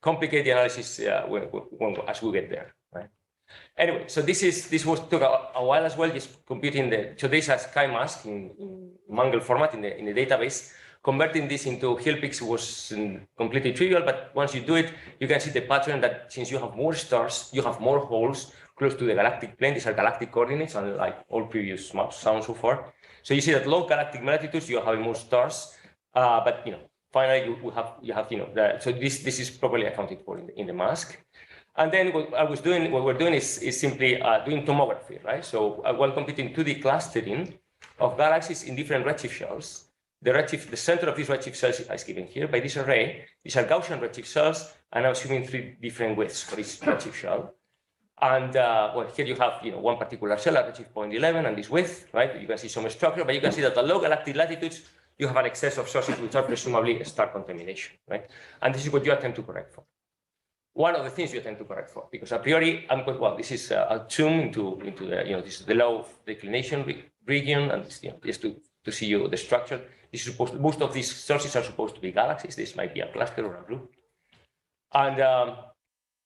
F: complicate the analysis as we get there, right? Anyway, so this took a while as well, just computing so this has chi-mask in Mangle format in the database. Converting this into Hill peaks was completely trivial, but once you do it, you can see the pattern that since you have more stars, you have more holes close to the galactic plane. These are galactic coordinates, and like all previous maps, so on and so forth. So you see that low galactic latitudes, you're having more stars, But finally you have so this is properly accounted for in the mask. And then what we're doing is simply doing tomography, right? So while computing 2D clustering of galaxies in different redshift shells, the center of these redshift shells is given here by this array. These are Gaussian redshift shells, and I'm assuming 3 different widths for each redshift shell. And well, here you have one particular cell at redshift 0.11 and this width, right? You can see some structure, but you can see that at low galactic latitudes, you have an excess of sources which are presumably star contamination, right? And this is what you attempt to correct for. One of the things you attempt to correct for, because a priori, this is a zoom into the this is the low declination region, and just to see the structure. This is most of these sources are supposed to be galaxies. This might be a cluster or a group, and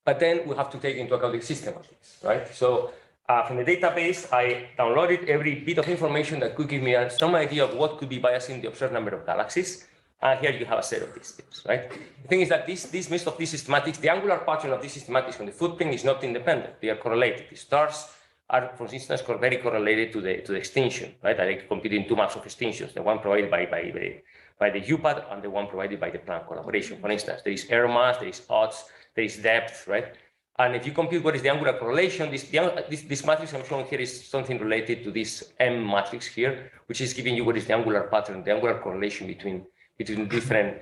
F: but then we have to take into account the system of this, right? So from the database, I downloaded every bit of information that could give me some idea of what could be biasing the observed number of galaxies. And here you have a set of these things, right? The thing is that most of these systematics, the angular pattern of these systematics from the footprint is not independent. They are correlated. The stars are, for instance, very correlated to the extinction, right? I compute in 2 maps of extinctions, the one provided by the UPAD and the one provided by the Planck collaboration. For instance, there is air mass, there is odds, there is depth, right? And if you compute what is the angular correlation, this matrix I'm showing here is something related to this M matrix here, which is giving you what is the angular pattern, the angular correlation between different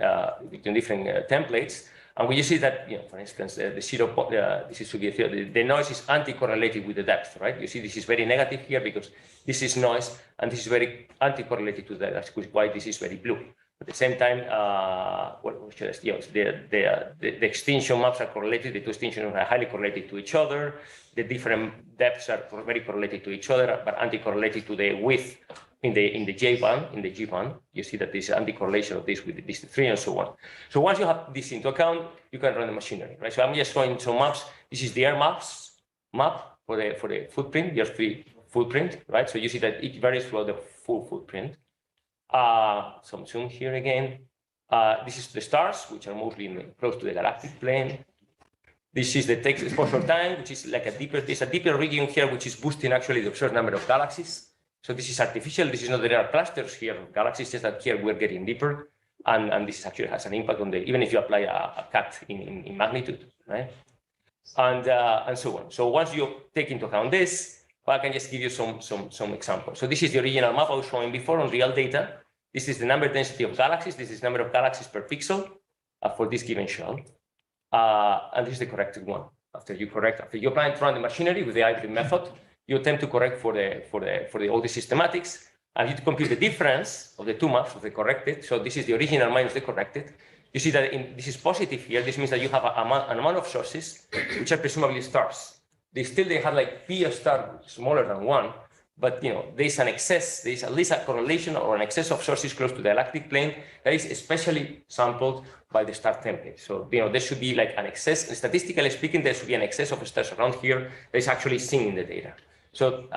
F: templates. And when you see that, for instance, the noise is anti-correlated with the depth, right? You see this is very negative here because this is noise, and this is very anti-correlated to that. That's why this is very blue. At the same time, the extinction maps are correlated. The 2 extinctions are highly correlated to each other. The different depths are very correlated to each other, but anti-correlated to the width in the J-band. You see that there's anti-correlation of this with this 3 and so on. So once you have this into account, you can run the machinery, right? So I'm just showing some maps. This is the air maps map for the footprint, the Earth-free footprint, right? So you see that it varies throughout the full footprint. Some zoom here again. This is the stars, which are mostly close to the galactic plane. This is the text exposure time, which is like there's a deeper region here, which is boosting actually the observed number of galaxies. So this is artificial. This is not, there are clusters here of galaxies, just that here we're getting deeper. And this actually has an impact on even if you apply a cut in magnitude, right? And so on. So once you take into account this, well, I can just give you some examples. So this is the original map I was showing before on real data. This is the number density of galaxies. This is the number of galaxies per pixel for this given shell. And this is the corrected one. After you apply and run the machinery with the hybrid method, you attempt to correct for all the systematics, and you compute the difference of the 2 maps of the corrected. So this is the original minus the corrected. You see that this is positive here. This means that you have an amount of sources which are presumably stars. They have like P of star smaller than 1, but there's an excess. There's at least a correlation or an excess of sources close to the galactic plane that is especially sampled by the star template. So there should be like an excess. Statistically speaking, there should be an excess of stars around here that is actually seen in the data. So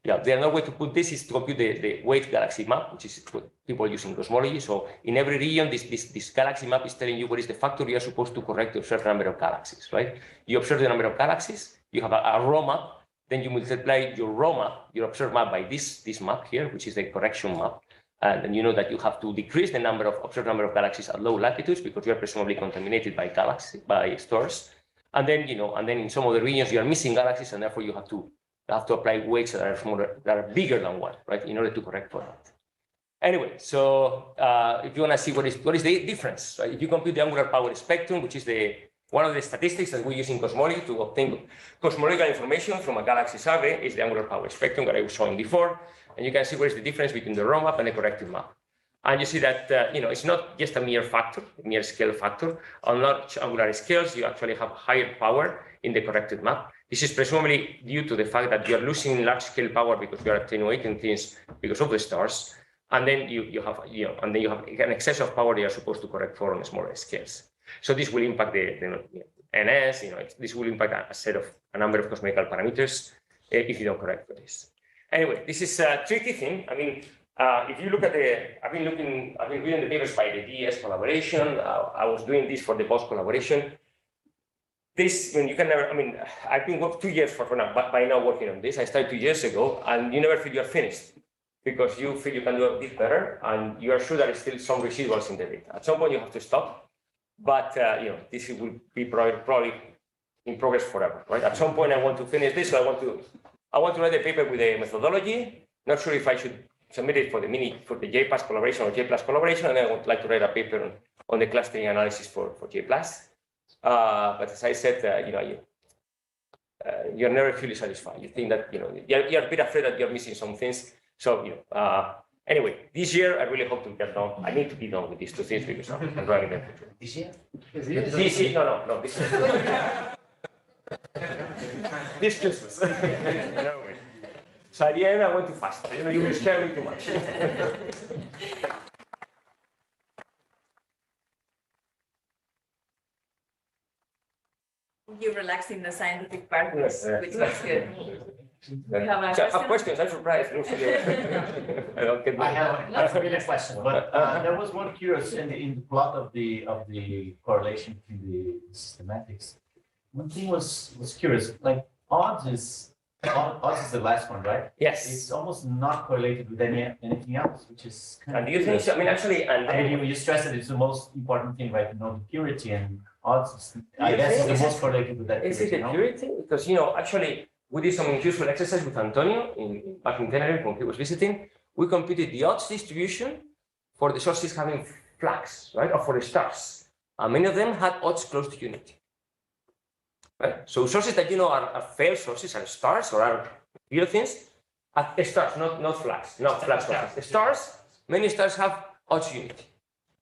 F: the other way to put this is to compute the weight galaxy map, which is what people use in cosmology. So in every region, this galaxy map is telling you what is the factor you are supposed to correct to observe the number of galaxies, right? You observe the number of galaxies, you have a raw map, then you multiply your raw map, your observed map by this map here, which is the correction map. And then you know that you have to decrease the observed number of galaxies at low latitudes because you are presumably contaminated by stars. And then in some of the regions you are missing galaxies, and therefore you have to apply weights that are smaller, that are bigger than 1, right, in order to correct for that. Anyway, so if you want to see what is the difference, right? If you compute the angular power spectrum, which is one of the statistics that we use in cosmology to obtain cosmological information from a galaxy survey, is the angular power spectrum that I was showing before, and you can see what is the difference between the raw map and the corrected map. And you see that it's not just a mere scale factor. On large angular scales, you actually have higher power in the corrected map. This is presumably due to the fact that you are losing large scale power because you are attenuating things because of the stars, and then you have an excess of power you are supposed to correct for on smaller scales. So this will impact the NS. This will impact a number of cosmological parameters if you don't correct for this. Anyway, this is a tricky thing. I mean, if you look at I've been reading the papers by the DS collaboration. I was doing this for the post collaboration. I've been 2 years by now working on this. I started 2 years ago, and you never feel you're finished. because you feel you can do this better, and you are sure there is still some residuals in the data. At some point, you have to stop, but this will be probably in progress forever, right? At some point, I want to finish this, so I want to write a paper with a methodology. Not sure if I should submit it for the J-PAS collaboration or J-PLUS collaboration, and I would like to write a paper on the clustering analysis for J-PLUS. But as I said, you're never fully satisfied. You think that you're a bit afraid that you're missing some things. So anyway, this year I really hope to get done. I need to be done with these two things because I'm driving them.
E: This year?
F: This year? No. This year. This Christmas. No way. So at the end, I went too fast. You will scare me too much.
D: You relaxed in the scientific part, which was good.
F: I have questions. I'm surprised. I don't get
I: I have a question, but there was one curious in the plot of the correlation between the systematics. One thing was curious, like odds is the last one, right?
F: Yes.
I: It's almost not correlated with anything else, which is kind
F: And
I: of
F: do you think so? I mean, actually,
I: you stress that it's the most important thing, right? To know the purity, and odds, I guess, is the most correlated with that.
F: Is it the purity? Because actually, we did some useful exercise with Antonio back in Tenerife when he was visiting. We computed the odds distribution for the sources having flags, right, or for the stars. And many of them had odds close to unity. Right? So sources that are failed sources are stars or are real things. Stars, not flags, not flag sources. Stars, many stars have odds unity.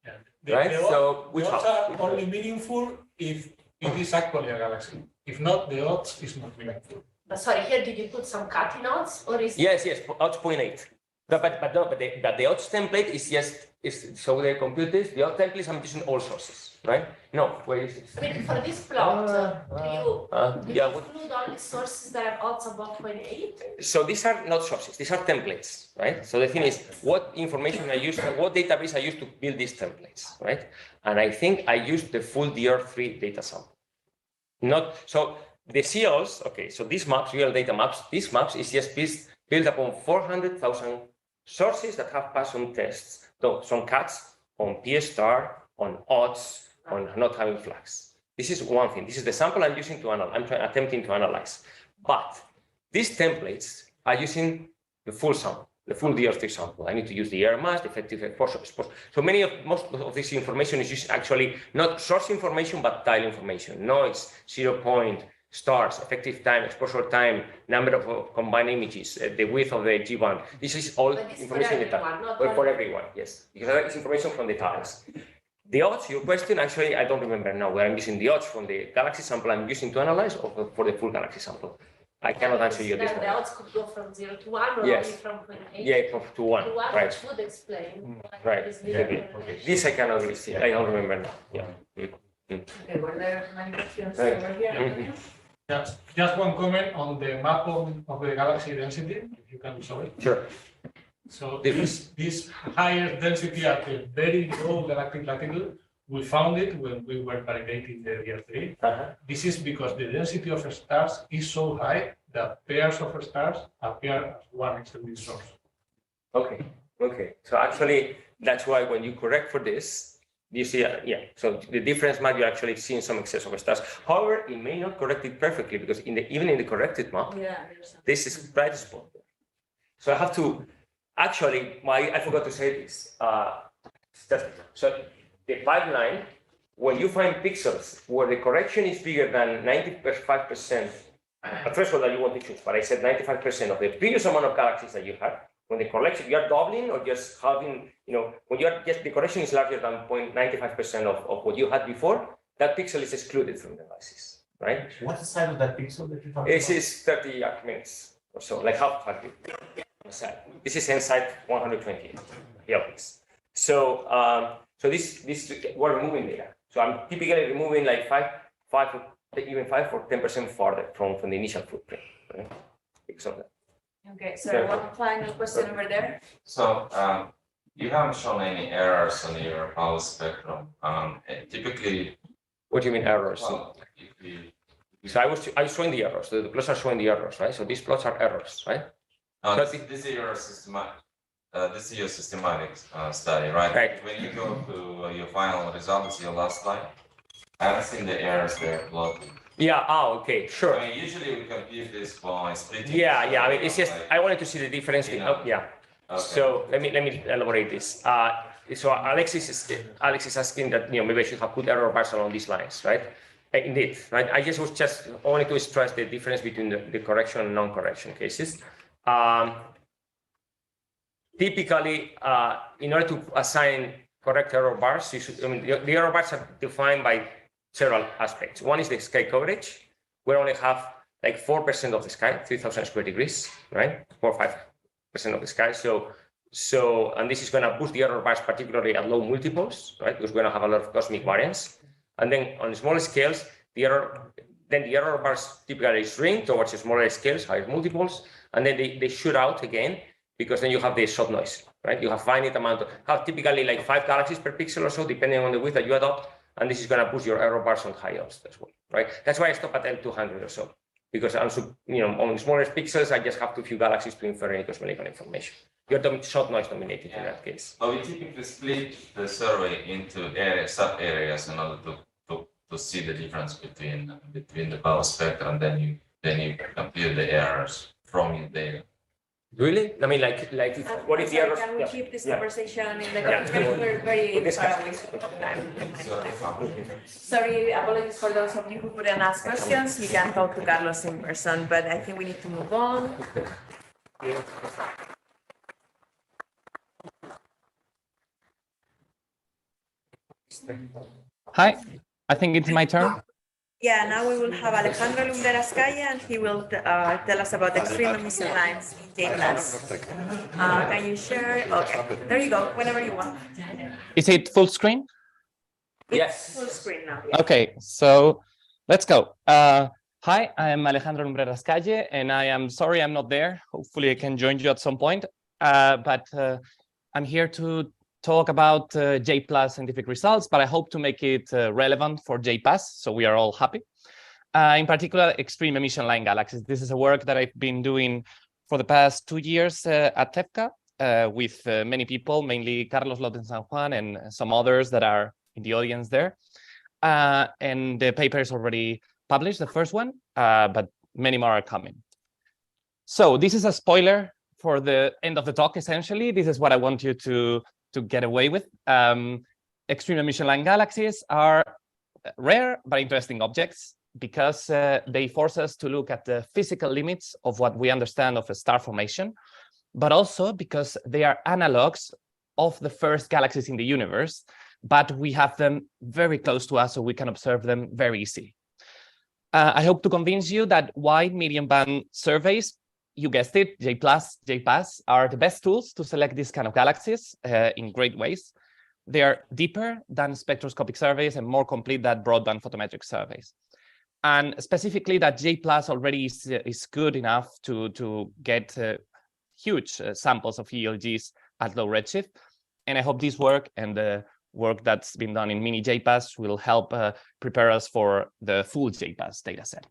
J: Yeah.
F: Right?
J: So
F: which
J: odds are only meaningful if it is actually a galaxy. If not, the odds is not meaningful.
C: Sorry, here did you put some cutting odds or is
F: Yes, odds 0.8. But the odds template is so they compute this. The odds template I'm using all sources, right? No, where is it?
C: For this plot, do you include only sources that have odds above 0.8?
F: So these are not sources, these are templates, right? So the thing is, what information I use, what database I use to build these templates, right? And I think I used the full DR3 data sample. So the CLs, okay, so these maps, real data maps, these maps is just built upon 400,000 sources that have passed some tests, some cuts on P star, on odds, on not having flags. This is one thing. This is the sample I'm using to analyze. I'm attempting to analyze. But these templates are using the full sample, the full DR3 sample. I need to use the air mass, the effective exposure. So most of this information is used actually not source information, but tile information. Noise, 0 point, stars, effective time, exposure time, number of combined images, the width of the G-band. This is all information in the tile. For everyone, yes. Because that is information from the tiles. The odds, your question, actually, I don't remember now where I'm using the odds from the galaxy sample I'm using to analyze or for the full galaxy sample. I cannot answer you this one.
C: The odds could go from 0 to 1 or
F: Yes.
C: only from 0.8?
F: Yeah, to 1, right.
C: Which would explain why
F: Right.
C: there is
F: Yeah.
C: little correlation.
F: This I cannot really see. I don't remember now. Yeah.
D: Okay, were there many questions
F: Right.
D: over here?
J: Just one comment on the map of the galaxy density, if you can show it.
F: Sure.
J: So this higher density at the very low galactic latitude, we found it when we were validating the DR3. This is because the density of stars is so high that pairs of stars appear as one extended source.
F: Okay. So actually, that's why when you correct for this, you see, so the difference map, you're actually seeing some excess of stars. However, it may not correct it perfectly because even in the corrected map, this is bright spot. So I have to, actually, I forgot to say this. So the pipeline, when you find pixels where the correction is bigger than 95%, first of all, that you want to choose, but I said 95% of the previous amount of galaxies that you had, when the correction, you are doubling or just having, when you are just, the correction is larger than 0.95% of what you had before, that pixel is excluded from the analysis, right?
I: What's the size of that pixel that you're talking about?
F: This is 30 minutes or so, like half of it. This is inside 128 helix. So this we're removing data. So I'm typically removing like 5 or 10% farther from the initial footprint. Right? Because of that.
D: Okay, so one final question over there.
K: So you haven't shown any errors on your whole spectrum. Typically,
F: what do you mean errors?
K: Well,
F: So I was showing the errors. The plots are showing the errors, right? So these plots are errors, right?
K: this is your systematic. this is your systematic study, right?
F: Right.
K: When you go to your final results, your last slide, I haven't seen the errors there plotted.
F: Yeah, okay, sure.
K: I mean, usually we compute this by splitting.
F: Yeah, I mean, it's just,
K: like,
F: I wanted to see the difference. Yeah.
K: Okay.
F: So let me elaborate this. So Alex is asking that, maybe I should have put error bars along these lines, right? Indeed, right? I wanted to stress the difference between the correction and non-correction cases. Typically, in order to assign correct error bars, the error bars are defined by several aspects. One is the sky coverage. We only have like 4% of the sky, 3,000 square degrees, right? 4 or 5% of the sky. So, and this is going to boost the error bars, particularly at low multiples, right? Because we're going to have a lot of cosmic variance. And then on smaller scales, the error bars typically shrink towards smaller scales, higher multiples, and then they shoot out again, because then you have the shot noise, right? You have finite amount of, typically like 5 galaxies per pixel or so, depending on the width that you adopt, and this is going to push your error bars on high odds as well, right? That's why I stop at L200 or so, because on smaller pixels, I just have too few galaxies to infer any cosmological information. You're shot noise dominated in that case.
K: But we typically split the survey into sub areas in order to see the difference between the power spectrum, and then you compute the errors from your data.
F: Really? I mean, like what is the error?
D: Can we keep this conversation in the
F: Yeah.
D: We're very far away from time. Sorry, apologies for those of you who couldn't ask questions. You can talk to Carlos in person, but I think we need to move on.
L: Hi, I think it's my turn.
D: Yeah, now we will have Alejandro Lumbreras-Calle, and he will tell us about extreme emission lines in J-PLUS. Can you share? Okay, there you go, whenever you want.
L: Is it full screen?
F: Yes.
D: Full screen now. Yeah.
L: Okay, so let's go. Hi, I'm Alejandro Lumbreras-Calle, and I am sorry I'm not there. Hopefully I can join you at some point. But I'm here to talk about J-PLUS scientific results, but I hope to make it relevant for J-PAS, so we are all happy. In particular, extreme emission line galaxies. This is a work that I've been doing for the past 2 years at TEFCA with many people, mainly Carlos López-Sanjuan and some others that are in the audience there. And the paper is already published, the first one, but many more are coming. So this is a spoiler for the end of the talk, essentially. This is what I want you to get away with. Extreme emission line galaxies are rare but interesting objects because they force us to look at the physical limits of what we understand of a star formation, but also because they are analogs of the first galaxies in the universe, but we have them very close to us so we can observe them very easily. I hope to convince you that wide medium band surveys, you guessed it, J-PLUS, J-PAS, are the best tools to select these kind of galaxies in great ways. They are deeper than spectroscopic surveys and more complete than broadband photometric surveys. And specifically that J-PLUS already is good enough to get huge samples of ELGs at low redshift. And I hope this work and the work that's been done in miniJPAS will help prepare us for the full J-PAS dataset.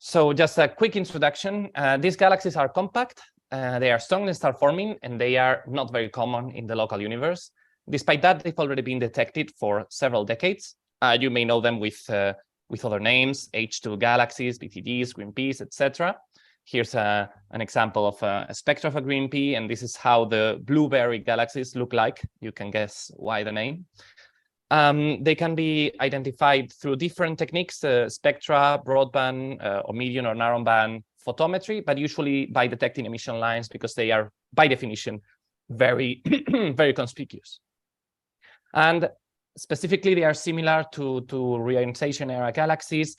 L: So just a quick introduction. These galaxies are compact, they are strongly star forming, and they are not very common in the local universe. Despite that, they've already been detected for several decades. You may know them with other names, H2 galaxies, BTGs, green peas, etc. Here's an example of a spectra of a green pea, and this is how the blueberry galaxies look like. You can guess why the name. They can be identified through different techniques, spectra, broadband, or medium or narrow band photometry, but usually by detecting emission lines because they are, by definition, very, very conspicuous. And specifically, they are similar to reionization era galaxies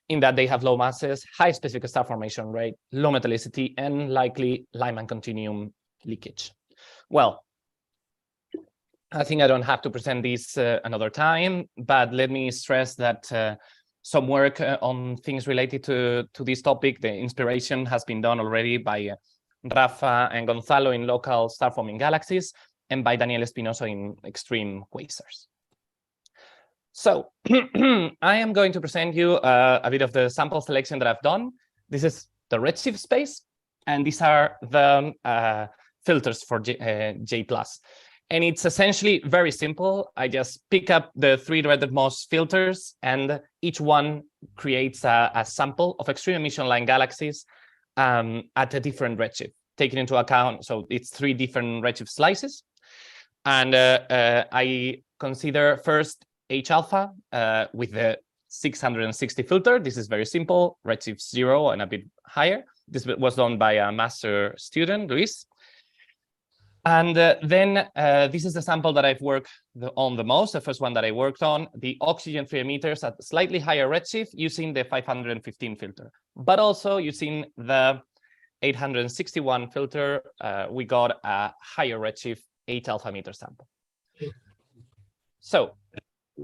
L: in that they have low masses, high specific star formation rate, low metallicity, and likely Lyman continuum leakage. Well, I think I don't have to present this another time, but let me stress that some work on things related to this topic, the inspiration has been done already by Rafa and Gonzalo in local star-forming galaxies, and by Daniel Espinoso in extreme quasars. So I am going to present you a bit of the sample selection that I've done. This is the redshift space, and these are the filters for J-PLUS. And it's essentially very simple. I just pick up the 3 red-most filters, and each one creates a sample of extreme emission line galaxies at a different redshift, taking into account, so it's 3 different redshift slices. And I consider first H alpha with the 660 filter. This is very simple, redshift 0 and a bit higher. This was done by a master student, Luis. And then this is the sample that I've worked on the most, the first one that I worked on, the oxygen 3 emitters at slightly higher redshift using the 515 filter, but also using the 861 filter, we got a higher redshift 8 alpha emitter sample. So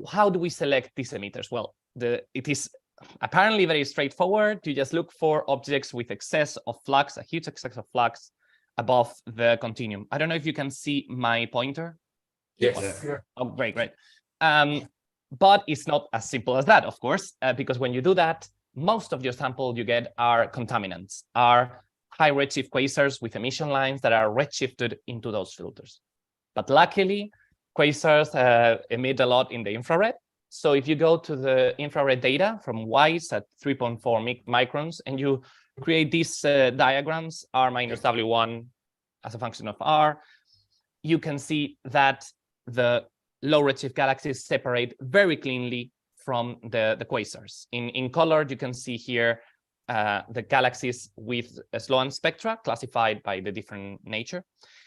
L: how do we select these emitters? Well, it is apparently very straightforward. You just look for objects with excess of flux, a huge excess of flux above the continuum. I don't know if you can see my pointer.
F: Yes.
L: Oh, great. But it's not as simple as that, of course, because when you do that, most of your sample you get are contaminants, are high redshift quasars with emission lines that are redshifted into those filters. But luckily, quasars emit a lot in the infrared. So if you go to the infrared data from WISE at 3.4 microns, and you create these diagrams, R minus W1 as a function of R, you can see that the low redshift galaxies separate very cleanly from the quasars. In color, you can see here the galaxies with a Sloan spectra classified by the different nature.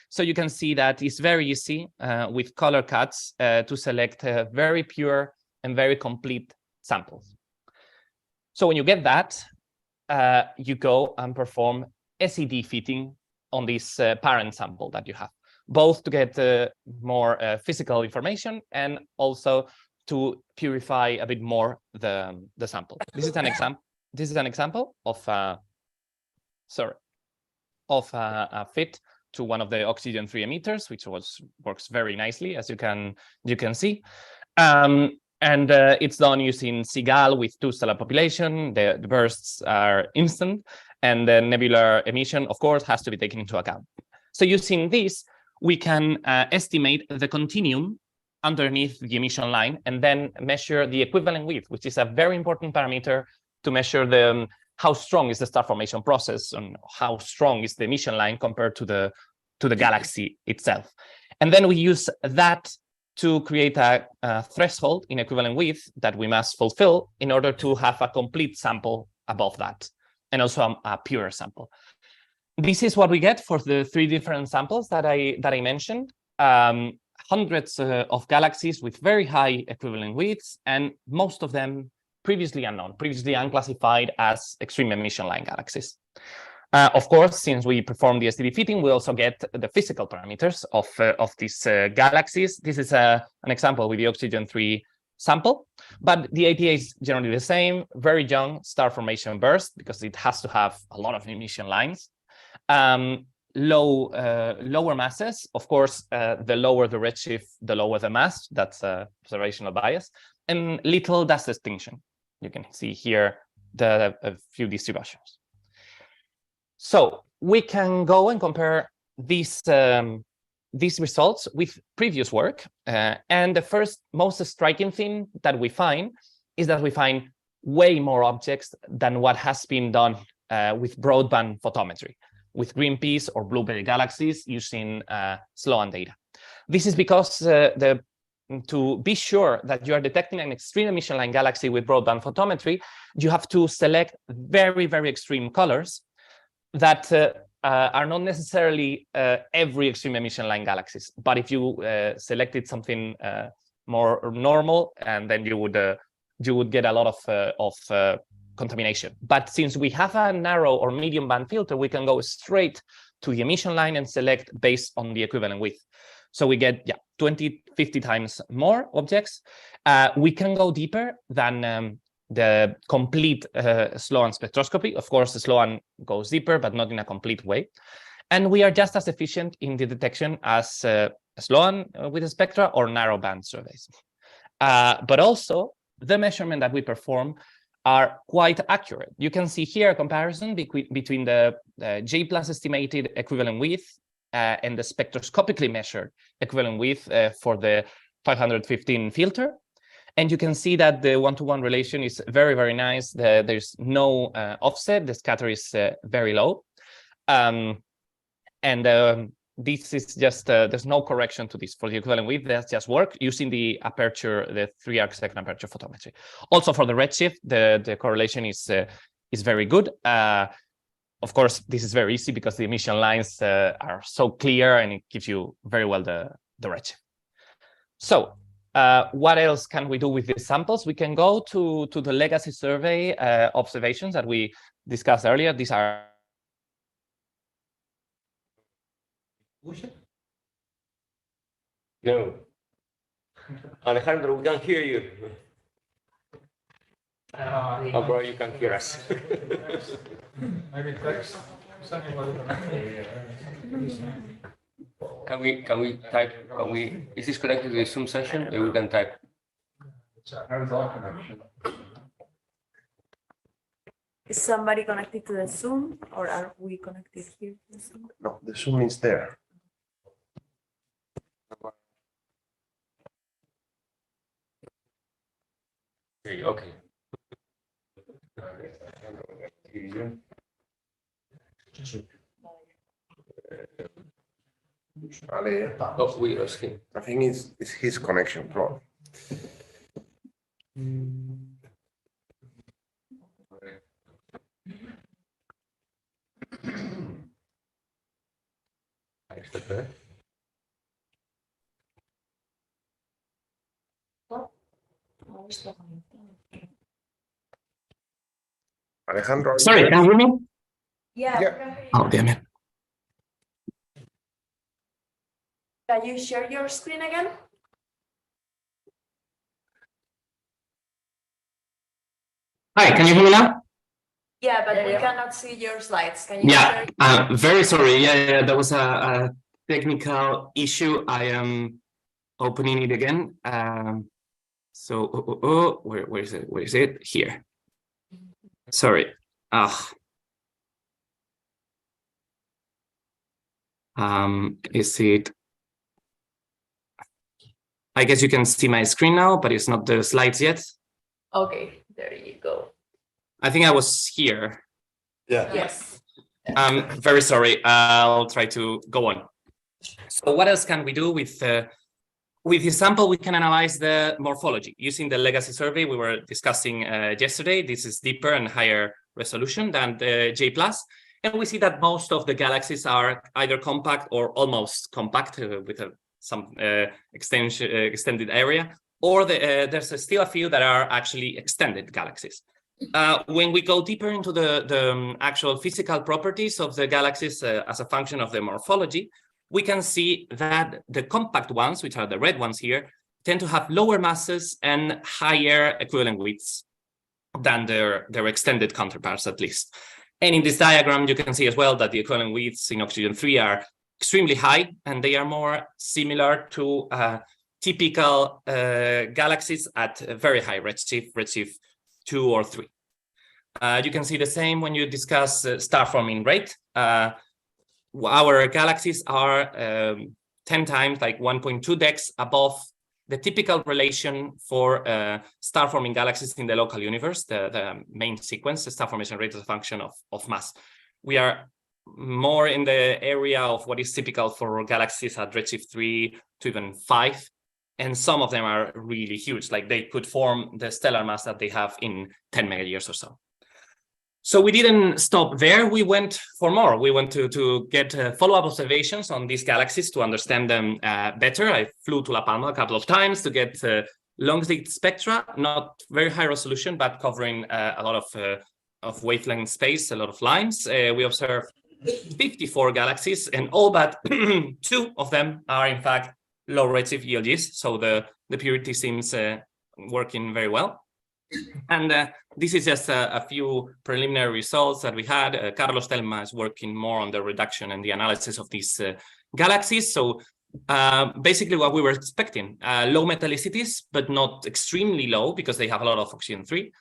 L: So you can see that it's very easy with color cuts to select very pure and very complete samples. So when you get that, you go and perform SED fitting on this parent sample that you have, both to get more physical information and also to purify a bit more the sample. This is an example. This is an example of a fit to one of the oxygen 3 emitters, which works very nicely, as you can see. And it's done using SIGAL with 2 stellar population. The bursts are instant, and the nebular emission, of course, has to be taken into account. So using this, we can estimate the continuum underneath the emission line and then measure the equivalent width, which is a very important parameter to measure how strong is the star formation process and how strong is the emission line compared to the galaxy itself. And then we use that to create a threshold in equivalent width that we must fulfill in order to have a complete sample above that, and also a pure sample. This is what we get for the 3 different samples that I mentioned. Hundreds of galaxies with very high equivalent widths, and most of them previously unknown, previously unclassified as extreme emission line galaxies. Of course, since we perform the STD fitting, we also get the physical parameters of these galaxies. This is an example with the oxygen 3 sample, but the idea is generally the same. Very young star formation burst because it has to have a lot of emission lines. Lower masses, of course, the lower the redshift, the lower the mass. That's observational bias, and little dust extinction. You can see here a few distributions. So we can go and compare these results with previous work. And the first most striking thing that we find is that we find way more objects than what has been done with broadband photometry, with Greenpeace or Blueberry galaxies using Sloan data. This is because to be sure that you are detecting an extreme emission line galaxy with broadband photometry, you have to select very, very extreme colors that are not necessarily every extreme emission line galaxies. But if you selected something more normal, and then you would get a lot of contamination. But since we have a narrow or medium band filter, we can go straight to the emission line and select based on the equivalent width. So we get 20, 50 times more objects. We can go deeper than the complete Sloan spectroscopy. Of course, the Sloan goes deeper, but not in a complete way. And we are just as efficient in the detection as Sloan with a spectra or narrowband surveys. But also, the measurement that we perform are quite accurate. You can see here a comparison between the J-PLUS estimated equivalent width and the spectroscopically measured equivalent width for the 515 filter. And you can see that the one-to-one relation is very, very nice. There's no offset. The scatter is very low. This is just, there's no correction to this for the equivalent width. That's just work using the aperture, the 3 arc-second aperture photometry. Also for the redshift, the correlation is very good. Of course, this is very easy because the emission lines are so clear and it gives you very well the redshift. So what else can we do with these samples? We can go to the legacy survey observations that we discussed earlier. These are
F: No. Alejandro, we can't hear you. Oh, bro, you can hear us. Can we type? Is this connected to the Zoom session? Maybe we can type.
D: Is somebody connected to the Zoom, or are we connected here to the Zoom?
H: No, the Zoom is there.
F: Okay.
H: Ale,
F: Oh, we lost him.
H: I think it's his connection problem. Alejandro,
L: sorry, can you hear me?
D: Yeah.
H: Yeah.
L: Oh, damn it.
D: Can you share your screen again?
L: Hi, can you hear me now?
D: Yeah, but we cannot see your slides. Can you
L: Yeah,
D: share?
L: very sorry. Yeah, that was a technical issue. I am opening it again. Where is it? Where is it? Here. Sorry. Is it? I guess you can see my screen now, but it's not the slides yet.
D: Okay, there you go.
L: I think I was here.
H: Yeah.
D: Yes.
L: Very sorry. I'll try to go on. So what else can we do with this sample? We can analyze the morphology using the legacy survey we were discussing yesterday. This is deeper and higher resolution than the J-PLUS. And we see that most of the galaxies are either compact or almost compact with some extended area, or there's still a few that are actually extended galaxies. When we go deeper into the actual physical properties of the galaxies as a function of the morphology, we can see that the compact ones, which are the red ones here, tend to have lower masses and higher equivalent widths than their extended counterparts, at least. And in this diagram, you can see as well that the equivalent widths in oxygen-3 are extremely high, and they are more similar to typical galaxies at very high redshift 2 or 3. You can see the same when you discuss star forming rate. Our galaxies are 10 times, like 1.2 decs above the typical relation for star forming galaxies in the local universe, the main sequence, the star formation rate as a function of mass. We are more in the area of what is typical for galaxies at redshift 3 to even 5. And some of them are really huge, like they could form the stellar mass that they have in 10 megayears or so. So we didn't stop there. We went for more. We went to get follow-up observations on these galaxies to understand them better. I flew to La Palma a couple of times to get long-slit spectra, not very high resolution, but covering a lot of wavelength space, a lot of lines. We observed 54 galaxies, and all but 2 of them are, in fact, low redshift ELGs. So the purity seems working very well. And this is just a few preliminary results that we had. Carlos Telma is working more on the reduction and the analysis of these galaxies. So basically what we were expecting, low metallicities, but not extremely low because they have a lot of oxygen-3,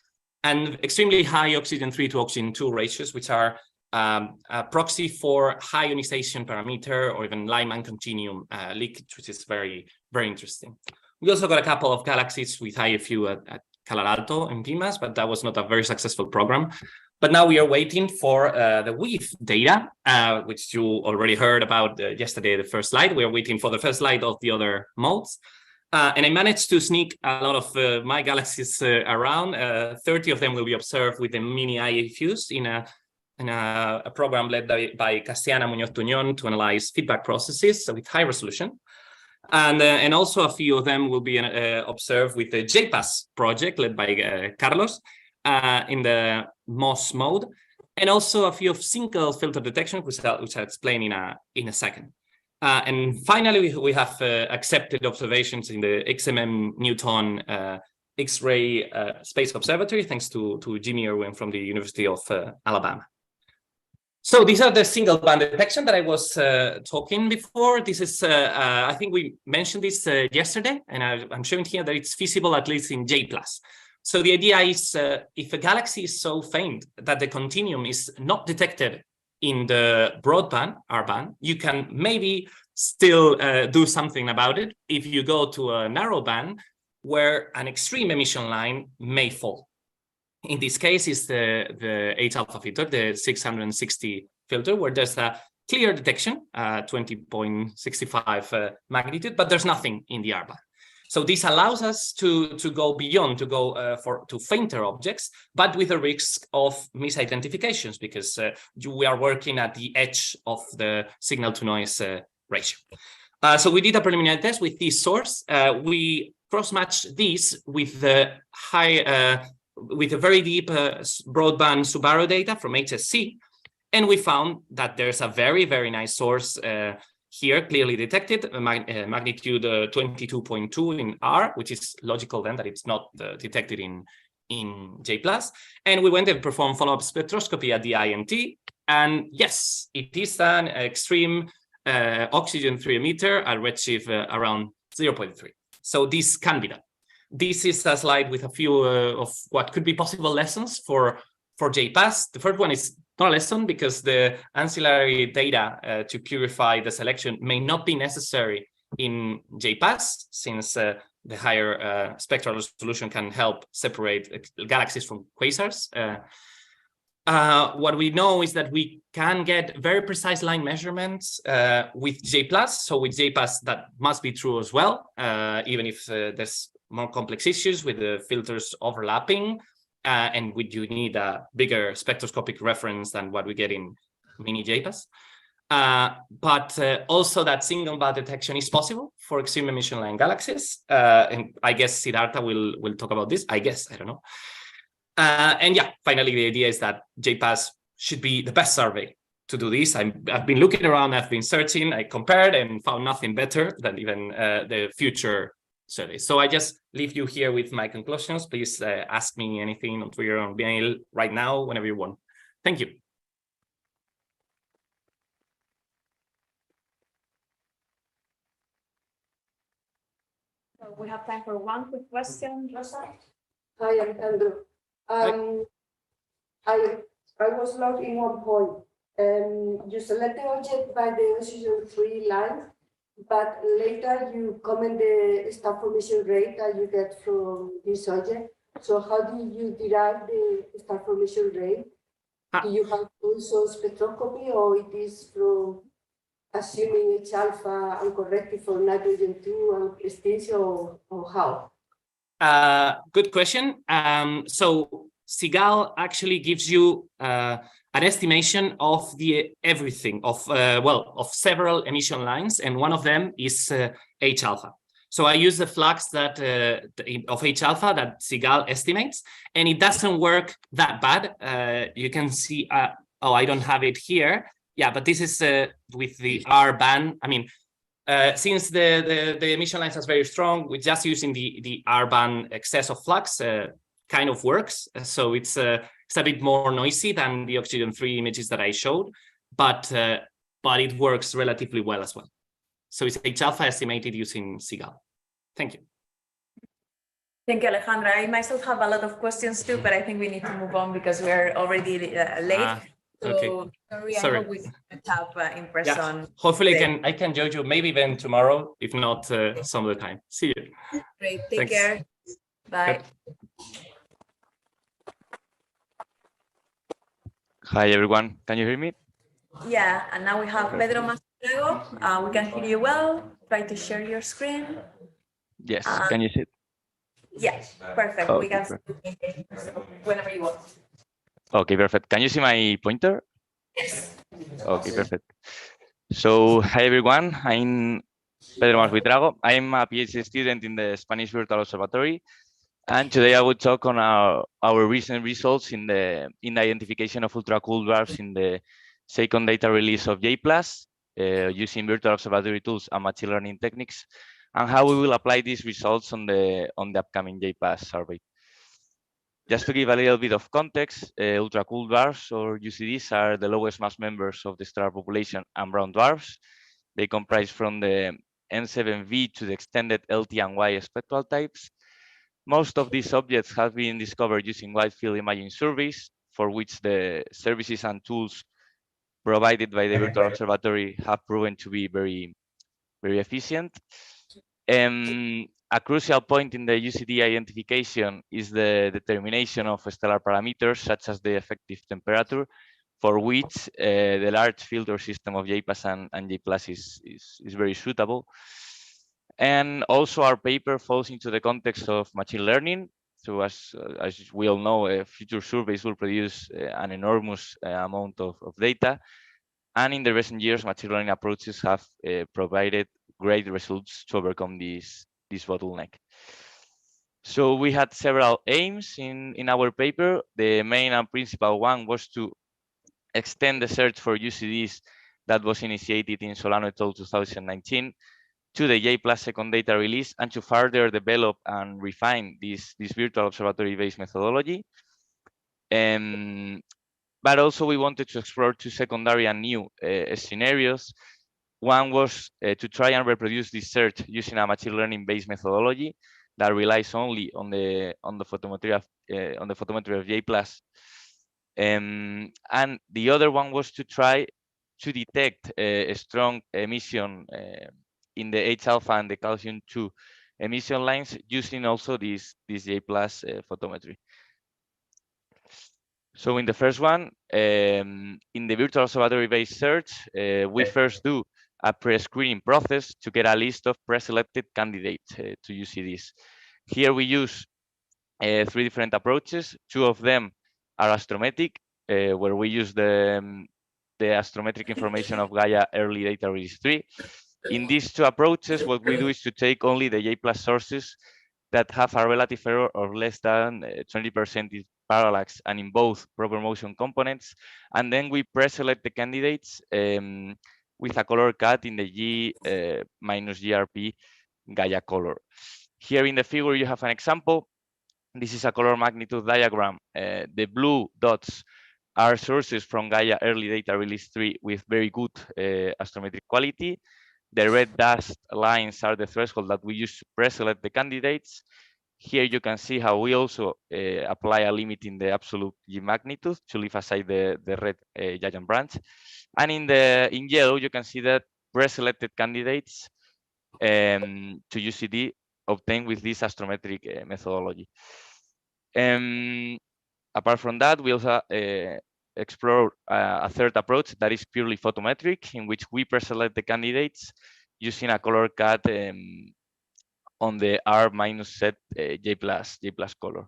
L: and extremely high oxygen-3 to oxygen-2 ratios, which are a proxy for high ionization parameter or even Lyman continuum leakage, which is very, very interesting. We also got a couple of galaxies with IFU at Calar Alto and PIMAS, but that was not a very successful program. But now we are waiting for the WIF data, which you already heard about yesterday, the first slide. We are waiting for the first slide of the other modes. And I managed to sneak a lot of my galaxies around. 30 of them will be observed with the mini IFUs in a program led by Cassiana Muñoz-Tuñón to analyze feedback processes with high resolution. And also a few of them will be observed with the J-PAS project led by Carlos in the MOS mode, and also a few of single filter detection, which I'll explain in a second. And finally, we have accepted observations in the XMM Newton X-ray Space Observatory, thanks to Jimmy Irwin from the University of Alabama. So these are the single band detection that I was talking before. This is, I think we mentioned this yesterday, and I'm showing here that it's feasible at least in J-PLUS. So the idea is if a galaxy is so faint that the continuum is not detected in the broadband, R-band, you can maybe still do something about it if you go to a narrow band where an extreme emission line may fall. In this case, it's the H-alpha filter, the 660 filter, where there's a clear detection, 20.65 magnitude, but there's nothing in the R-band. So this allows us to go beyond, to go to fainter objects, but with a risk of misidentifications, because we are working at the edge of the signal-to-noise ratio. So we did a preliminary test with this source. We cross-matched this with the with a very deep broadband Subaru data from HSC, and we found that there's a very, very nice source here, clearly detected, magnitude 22.2 in R, which is logical then that it's not detected in J-PLUS. And we went and performed follow-up spectroscopy at the IMT, and yes, it is an extreme oxygen 3 emitter at redshift around 0.3. So this can be done. This is a slide with a few of what could be possible lessons for J-PAS. The first one is not a lesson because the ancillary data to purify the selection may not be necessary in J-PAS, since the higher spectral resolution can help separate galaxies from quasars. What we know is that we can get very precise line measurements with J-PLUS. So with J-PAS, that must be true as well, even if there's more complex issues with the filters overlapping, and you need a bigger spectroscopic reference than what we get in mini-JPAS. But also that single band detection is possible for extreme emission line galaxies. And I guess Siddhartha will talk about this. I guess, I don't know. And yeah, finally, the idea is that J-PAS should be the best survey to do this. I've been looking around, I've been searching, I compared and found nothing better than even the future surveys. So I just leave you here with my conclusions. Please ask me anything on Twitter or mail right now, whenever you want. Thank you.
D: So we have time for one quick question, Rosa.
M: Hi, Alejandro. I was lost in one point. You select the object by the oxygen 3 line, but later you comment the star formation rate that you get from this object. So how do you derive the star formation rate? Do you have also spectroscopy, or it is from assuming H-alpha and corrected for nitrogen 2 and extinction, or how?
L: Good question. So Sigal actually gives you an estimation of the everything of several emission lines, and one of them is H-alpha. So I use the flux that of H-alpha that Sigal estimates, and it doesn't work that bad. You can see. Oh, I don't have it here. Yeah, but this is with the R band. I mean, since the emission lines are very strong, we're just using the R band excess of flux. Kind of works. So it's a bit more noisy than the oxygen 3 images that I showed, but it works relatively well as well. So it's H-alpha estimated using Sigal. Thank you.
D: Thank you, Alejandra. I myself have a lot of questions too, but I think we need to move on because we are already late. So
L: Okay.
D: sorry, I
L: Sorry.
D: hope we can have in person.
L: Hopefully
D: today.
L: I can join you maybe then tomorrow, if not some other time. See you.
D: Great. Take
L: Thanks.
D: care. Bye.
N: Hi everyone, can you hear me?
D: Yeah, and now we have Pedro Mas Buitrago. We can hear you well. Try to share your screen.
N: Yes, can you see it?
D: Yeah, perfect.
N: Okay,
D: We can see so whenever you want.
N: Okay, perfect. Can you see my pointer?
D: Yes.
N: Okay, perfect. So, hi everyone, I'm Pedro Mas Buitrago. I'm a PhD student in the Spanish Virtual Observatory, and today I will talk on our recent results in the identification of ultracool dwarfs in the second data release of J-PLUS using Virtual Observatory tools and machine learning techniques, and how we will apply these results on the upcoming J-PAS survey. Just to give a little bit of context, ultracool dwarfs or UCDs are the lowest mass members of the star population and brown dwarfs. They comprise from the N7V to the extended LT and Y spectral types. Most of these objects have been discovered using wide field imaging surveys, for which the services and tools provided by the Virtual Observatory have proven to be very, very efficient. A crucial point in the UCD identification is the determination of stellar parameters, such as the effective temperature, for which the large filter system of J-PAS and J-PLUS is very suitable. And also our paper falls into the context of machine learning. So as we all know, future surveys will produce an enormous amount of data. And in the recent years, machine learning approaches have provided great results to overcome this bottleneck. So we had several aims in our paper. The main and principal one was to extend the search for UCDs that was initiated in Solano et al. 2019 to the J-PLUS second data release, and to further develop and refine this virtual observatory-based methodology. But also we wanted to explore two secondary and new scenarios. One was to try and reproduce this search using a machine learning-based methodology that relies only on the photometry of J-PLUS. And the other one was to try to detect a strong emission in the H-alpha and the calcium-2 emission lines using also this J-PLUS photometry. So in the first one, in the virtual observatory-based search, we first do a pre-screening process to get a list of pre-selected candidates to UCDs. Here we use 3 different approaches. 2 of them are astrometric, where we use the astrometric information of Gaia early data release 3. In these 2 approaches, what we do is to take only the J-PLUS sources that have a relative error of less than 20% in parallax and in both proper motion components, and then we pre-select the candidates with a color cut in the G minus GRP Gaia color. Here in the figure you have an example. This is a color magnitude diagram. The blue dots are sources from Gaia early data release 3 with very good astrometric quality. The red dashed lines are the threshold that we use to pre-select the candidates. Here you can see how we also apply a limit in the absolute G magnitude to leave aside the red giant branch. And in yellow, you can see that pre-selected candidates to UCD obtained with this astrometric methodology. Apart from that, we also explore a third approach that is purely photometric, in which we pre-select the candidates using a color cut on the R-set J-PLUS color.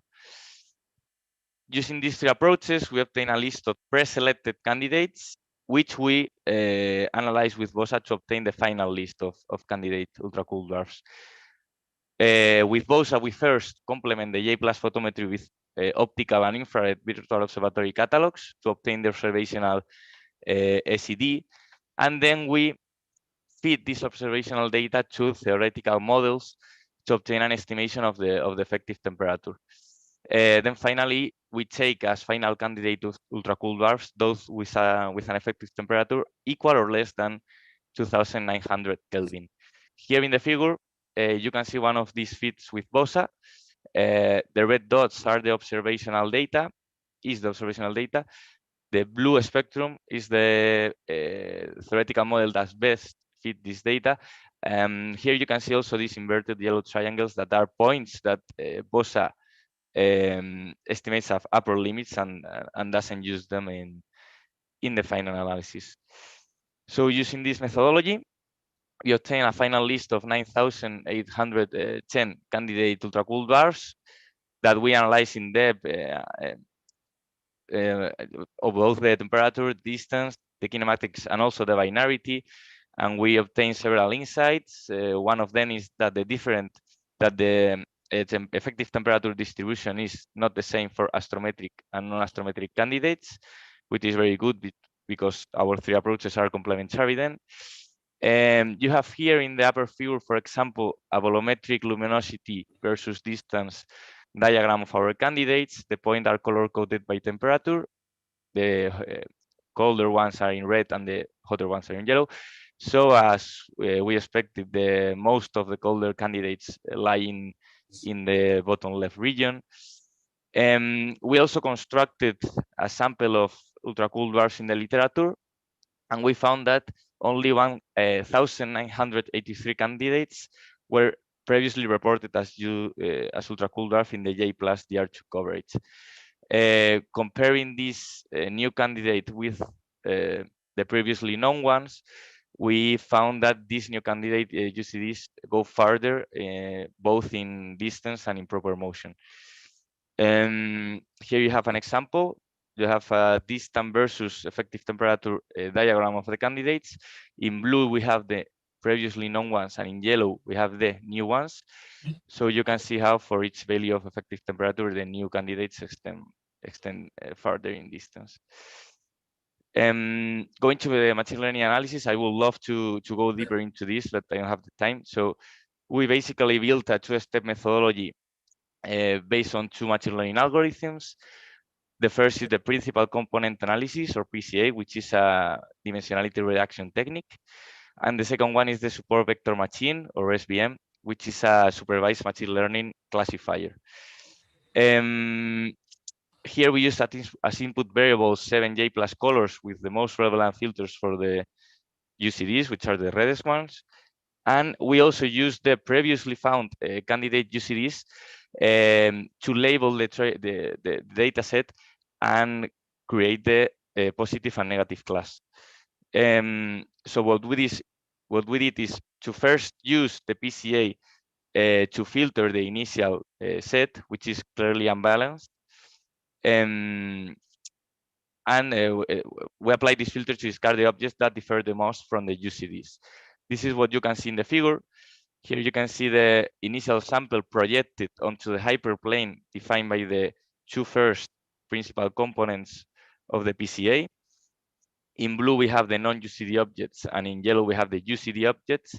N: Using these 3 approaches, we obtain a list of pre-selected candidates, which we analyze with BOSA to obtain the final list of candidate ultracool dwarfs. With BOSA, we first complement the J-PLUS photometry with optical and infrared virtual observatory catalogs to obtain the observational SED, and then we feed this observational data to theoretical models to obtain an estimation of the effective temperature. Then finally, we take as final candidate to ultracool dwarfs those with an effective temperature equal or less than 2,900 Kelvin. Here in the figure, you can see one of these feeds with BOSA. The red dots are the observational data, The blue spectrum is the theoretical model that best fit this data. Here you can see also these inverted yellow triangles that are points that BOSA estimates have upper limits and doesn't use them in the final analysis. So using this methodology, we obtain a final list of 9,810 candidate ultracool dwarfs that we analyze in depth of both the temperature, distance, the kinematics, and also the binarity. And we obtain several insights. One of them is that the effective temperature distribution is not the same for astrometric and non-astrometric candidates, which is very good because our three approaches are complementary then. You have here in the upper figure, for example, a volumetric luminosity versus distance diagram of our candidates. The points are color-coded by temperature. The colder ones are in red and the hotter ones are in yellow. So as we expected, the most of the colder candidates lie in the bottom left region. We also constructed a sample of ultracool dwarfs in the literature, and we found that only 1,983 candidates were previously reported as ultracool dwarf in the J-PLUS DR2 coverage. Comparing this new candidate with the previously known ones, we found that this new candidate UCDs go farther, both in distance and in proper motion. Here you have an example. You have a distance versus effective temperature diagram of the candidates. In blue, we have the previously known ones, and in yellow, we have the new ones. So you can see how for each value of effective temperature, the new candidates extend further in distance. Going to the machine learning analysis, I would love to go deeper into this, but I don't have the time. So we basically built a two-step methodology based on two machine learning algorithms. The first is the principal component analysis, or PCA, which is a dimensionality reduction technique. And the second one is the support vector machine, or SVM, which is a supervised machine learning classifier. Here we use as input variables 7 J-PLUS colors with the most relevant filters for the UCDs, which are the reddest ones. And we also use the previously found candidate UCDs to label the data set and create the positive and negative class. So what we did is to first use the PCA to filter the initial set, which is clearly unbalanced. And we apply this filter to discard the objects that differ the most from the UCDs. This is what you can see in the figure. Here you can see the initial sample projected onto the hyperplane defined by the two first principal components of the PCA. In blue, we have the non-UCD objects, and in yellow, we have the UCD objects.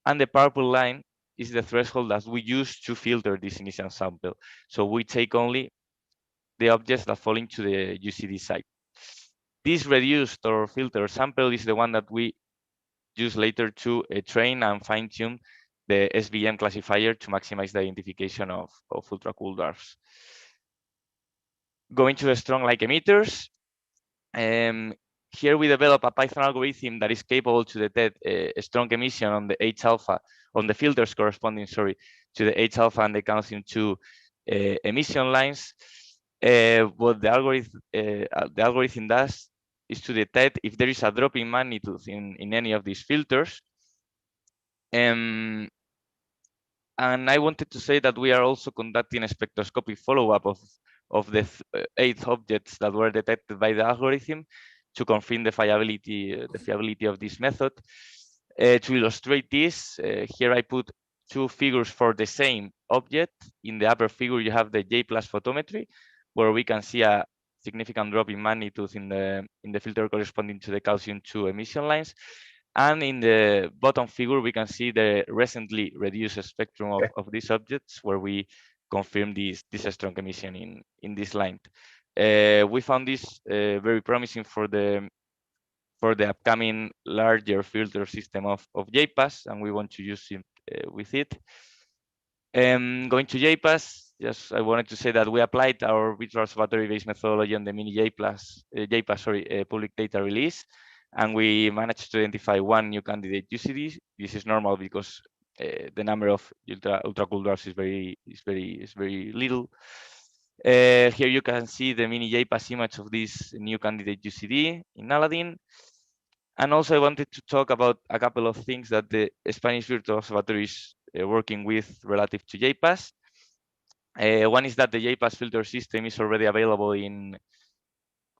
N: And the purple line is the threshold that we use to filter this initial sample. So we take only the objects that fall into the UCD site. This reduced or filtered sample is the one that we use later to train and fine-tune the SVM classifier to maximize the identification of ultracool dwarfs. Going to the strong like emitters, here we develop a Python algorithm that is capable to detect a strong emission on the H alpha, on the filters corresponding, to the H alpha and the calcium 2 emission lines. What the algorithm does is to detect if there is a drop in magnitude in any of these filters. And I wanted to say that we are also conducting a spectroscopic follow-up of the 8 objects that were detected by the algorithm to confirm the fiability of this method. To illustrate this, here I put two figures for the same object. In the upper figure, you have the J-PLUS photometry, where we can see a significant drop in magnitude in the filter corresponding to the calcium 2 emission lines. And in the bottom figure, we can see the recently reduced spectrum of these objects, where we confirm this strong emission in this line. We found this very promising for the upcoming larger filter system of J-PAS, and we want to use it with it. Going to J-PAS just I wanted to say that we applied our Virtual Observatory-based methodology on the mini-JPAS public data release, and we managed to identify one new candidate UCD. This is normal because the number of ultracool dwarfs is very little. Here you can see the mini-JPAS image of this new candidate UCD in Aladdin. And also I wanted to talk about a couple of things that the Spanish Virtual Observatory is working with relative to JPAS. One is that the JPAS filter system is already available in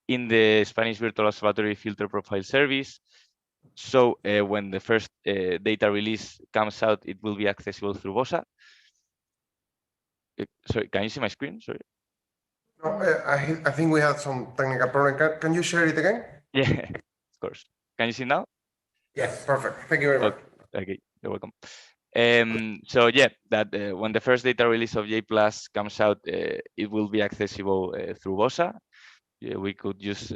N: the Spanish Virtual Observatory filter profile service. So when the first data release comes out, it will be accessible through BOSA. Sorry, can you see my screen? Sorry.
H: No, I think we had some technical problem. Can you share it again?
N: Yeah, of course. Can you see now?
H: Yes, perfect. Thank you very much.
N: Okay, you're welcome. So yeah, that when the first data release of J-PLUS comes out, it will be accessible through BOSA. We could use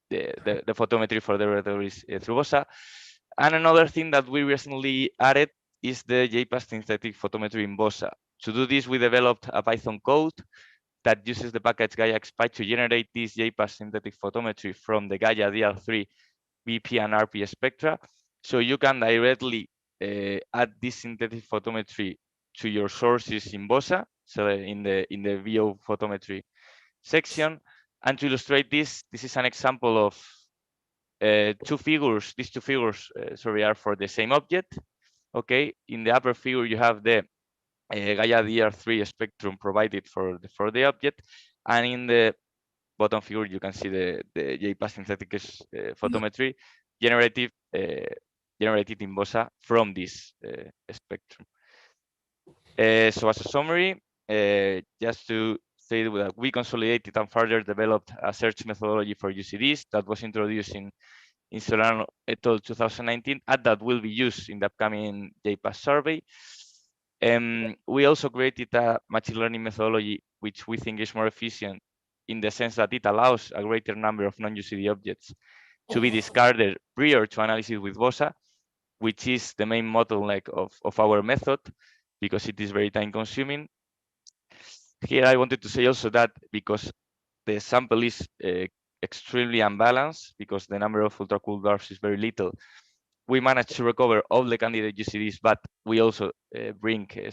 N: the photometry for the release through BOSA. And another thing that we recently added is the J-PLUS synthetic photometry in BOSA. To do this, we developed a Python code that uses the package Gaia XPy to generate this J-PLUS synthetic photometry from the Gaia DR3 BP and RP spectra. So you can directly add this synthetic photometry to your sources in BOSA, so in the VO photometry section. And to illustrate this, this is an example of two figures. These two figures, sorry, are for the same object. Okay, in the upper figure you have the Gaia DR3 spectrum provided for the object, and in the bottom figure you can see the J-PLUS synthetic photometry generated in BOSA from this spectrum. So as a summary, just to say that we consolidated and further developed a search methodology for UCDs that was introduced in Solano et al. 2019, and that will be used in the upcoming J-PAS survey. We also created a machine learning methodology which we think is more efficient in the sense that it allows a greater number of non-UCD objects to be discarded prior to analysis with BOSA, which is the main bottleneck of our method because it is very time consuming. Here I wanted to say also that because the sample is extremely unbalanced, because the number of ultracool dwarfs is very little, we managed to recover all the candidate UCDs, but we also bring a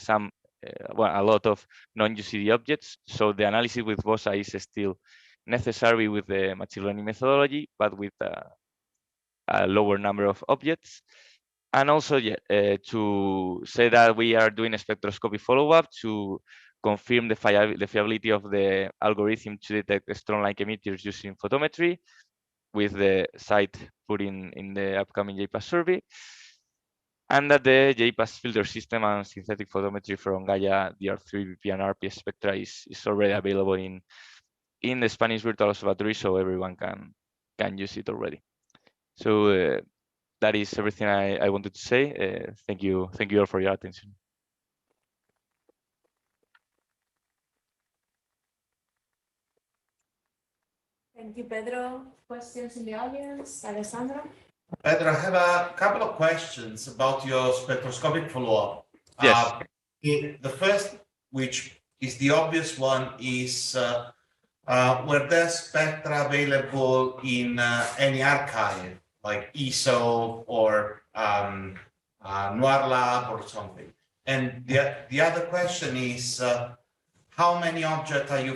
N: lot of non-UCD objects. So the analysis with BOSA is still necessary with the machine learning methodology, but with a lower number of objects. And also, to say that we are doing a spectroscopy follow-up to confirm the fiability of the algorithm to detect strong-like emitters using photometry, with the site put in the upcoming J-PAS survey, and that the J-PAS filter system and synthetic photometry from Gaia DR3 BP and RP spectra is already available in the Spanish Virtual Observatory, so everyone can use it already. So that is everything I wanted to say. Thank you all for your attention.
D: Thank you, Pedro. Questions in the audience? Alessandro?
A: Pedro, I have a couple of questions about your spectroscopic follow-up.
N: Yes.
A: The first, which is the obvious one, is were there spectra available in any archive, like ESO or Noir Lab or something? And the other question is, how many objects are you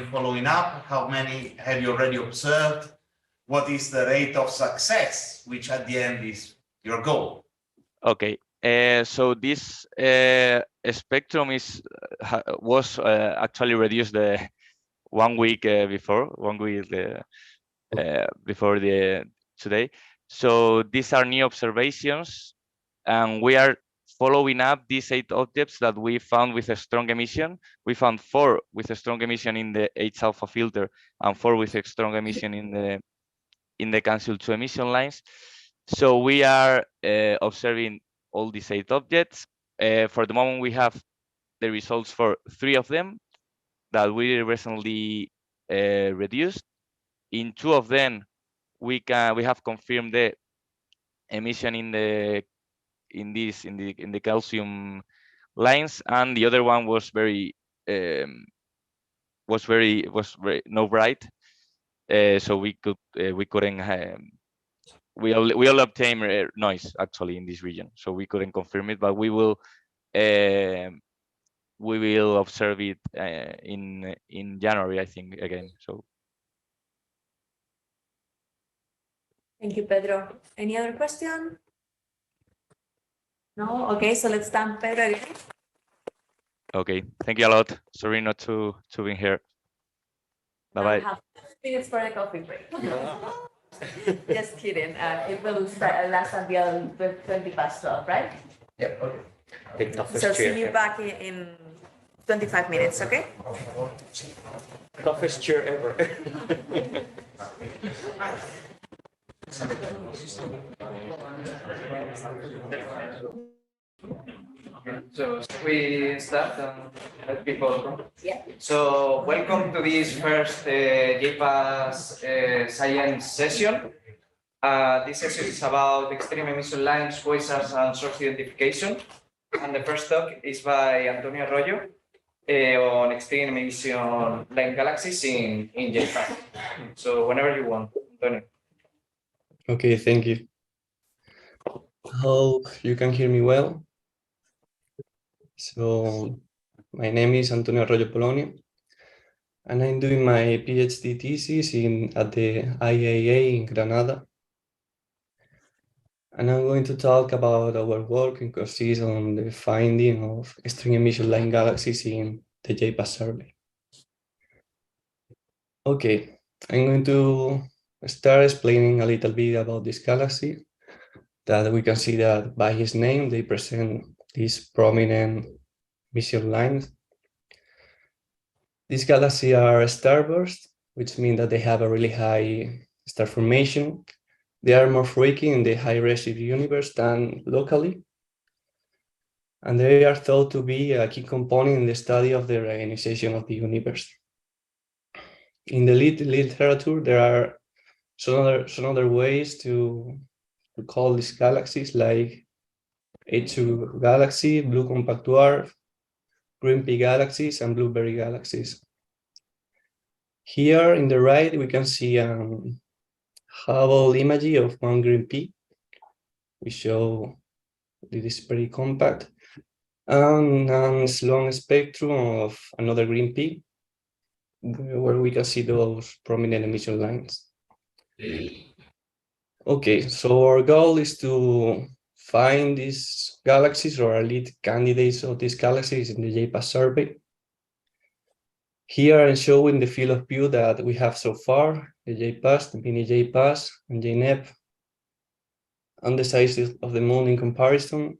A: following up? How many have you already observed? What is the rate of success, which at the end is your goal?
N: Okay. So this spectrum was actually reduced 1 week before today. So these are new observations, and we are following up these 8 objects that we found with a strong emission. We found 4 with a strong emission in the H alpha filter and 4 with a strong emission in the cancel 2 emission lines. So we are observing all these 8 objects. For the moment, we have the results for 3 of them that we recently reduced. In 2 of them, we have confirmed the emission in the calcium lines, and the other one was very no bright, so we couldn't we all obtain noise actually in this region, so we couldn't confirm it, but we will observe it in January, I think, again. So
D: Thank you, Pedro. Any other question? No? Okay, so let's thank Pedro again.
N: okay, thank you a lot. Sorry not to be here. Bye bye.
D: Have 2 minutes for a coffee break. Just kidding. It will last until 20 past 12, right?
F: Yeah, okay. Take toughest
D: So
F: chair.
D: see you back in 25 minutes, okay?
F: Toughest chair ever.
O: So we start and let people come.
D: Yeah.
O: So welcome to this first J-PLUS science session. This session is about extreme emission lines, quasars, and source identification. And the first talk is by Antonio Arroyo on extreme emission line galaxies in J-PLUS. So whenever you want, Antonio.
P: Okay, thank you. Hope you can hear me well. So my name is Antonio Arroyo Polonio, and I'm doing my PhD thesis at the IAA in Granada. And I'm going to talk about our work and consists on the finding of extreme emission line galaxies in the J-PAS survey. Okay, I'm going to start explaining a little bit about this galaxy, that we can see that by his name they present these prominent emission lines. These galaxies are starbursts, which means that they have a really high star formation. They are more frequent in the high redshift universe than locally, and they are thought to be a key component in the study of the reionization of the universe. In the literature, there are some other ways to call these galaxies, like H2 galaxy, blue compact dwarf, green pea galaxies, and blueberry galaxies. Here in the right, we can see Hubble image of one green pea. We show that it is very compact, and a long spectrum of another green pea, where we can see those prominent emission lines. Okay, so our goal is to find these galaxies, or our lead candidates of these galaxies, in the J-PAS survey. Here I'm showing the field of view that we have so far, the J-PAS, the miniJPAS, and JNEP, and the size of the moon in comparison.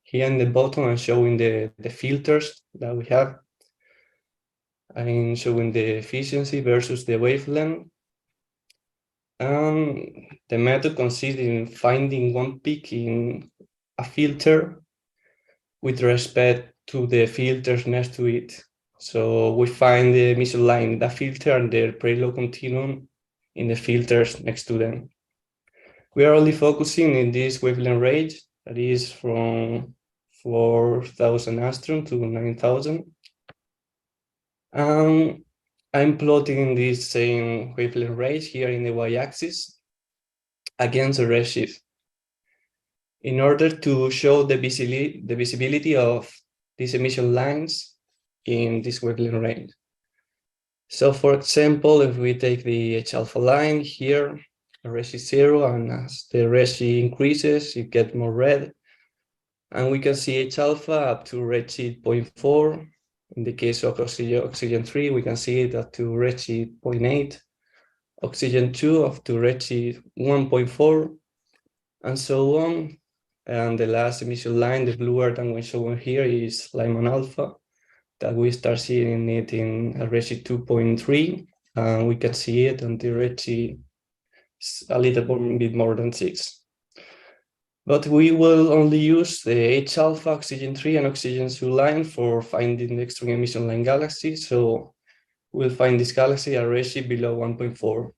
P: Here in the bottom I'm showing the filters that we have. I'm showing the efficiency versus the wavelength. The method consists in finding one peak in a filter with respect to the filters next to it. So we find the emission line in that filter and their preload continuum in the filters next to them. We are only focusing in this wavelength range, that is from 4,000 angstrom to 9,000. I'm plotting this same wavelength range here in the y-axis against the redshift in order to show the visibility of these emission lines in this wavelength range. So for example, if we take the H-alpha line here, the redshift 0, and as the redshift increases, you get more red. And we can see H-alpha up to redshift 0.4. In the case of oxygen 3, we can see it up to redshift 0.8, oxygen 2 up to redshift 1.4, and so on. And the last emission line, the bluer than one shown here, is Lyman alpha, that we start seeing it in a redshift 2.3, and we can see it until redshift a little bit more than 6. But we will only use the H-alpha, oxygen 3, and oxygen 2 line for finding the extreme emission line galaxy. So we'll find this galaxy at redshift below 1.4.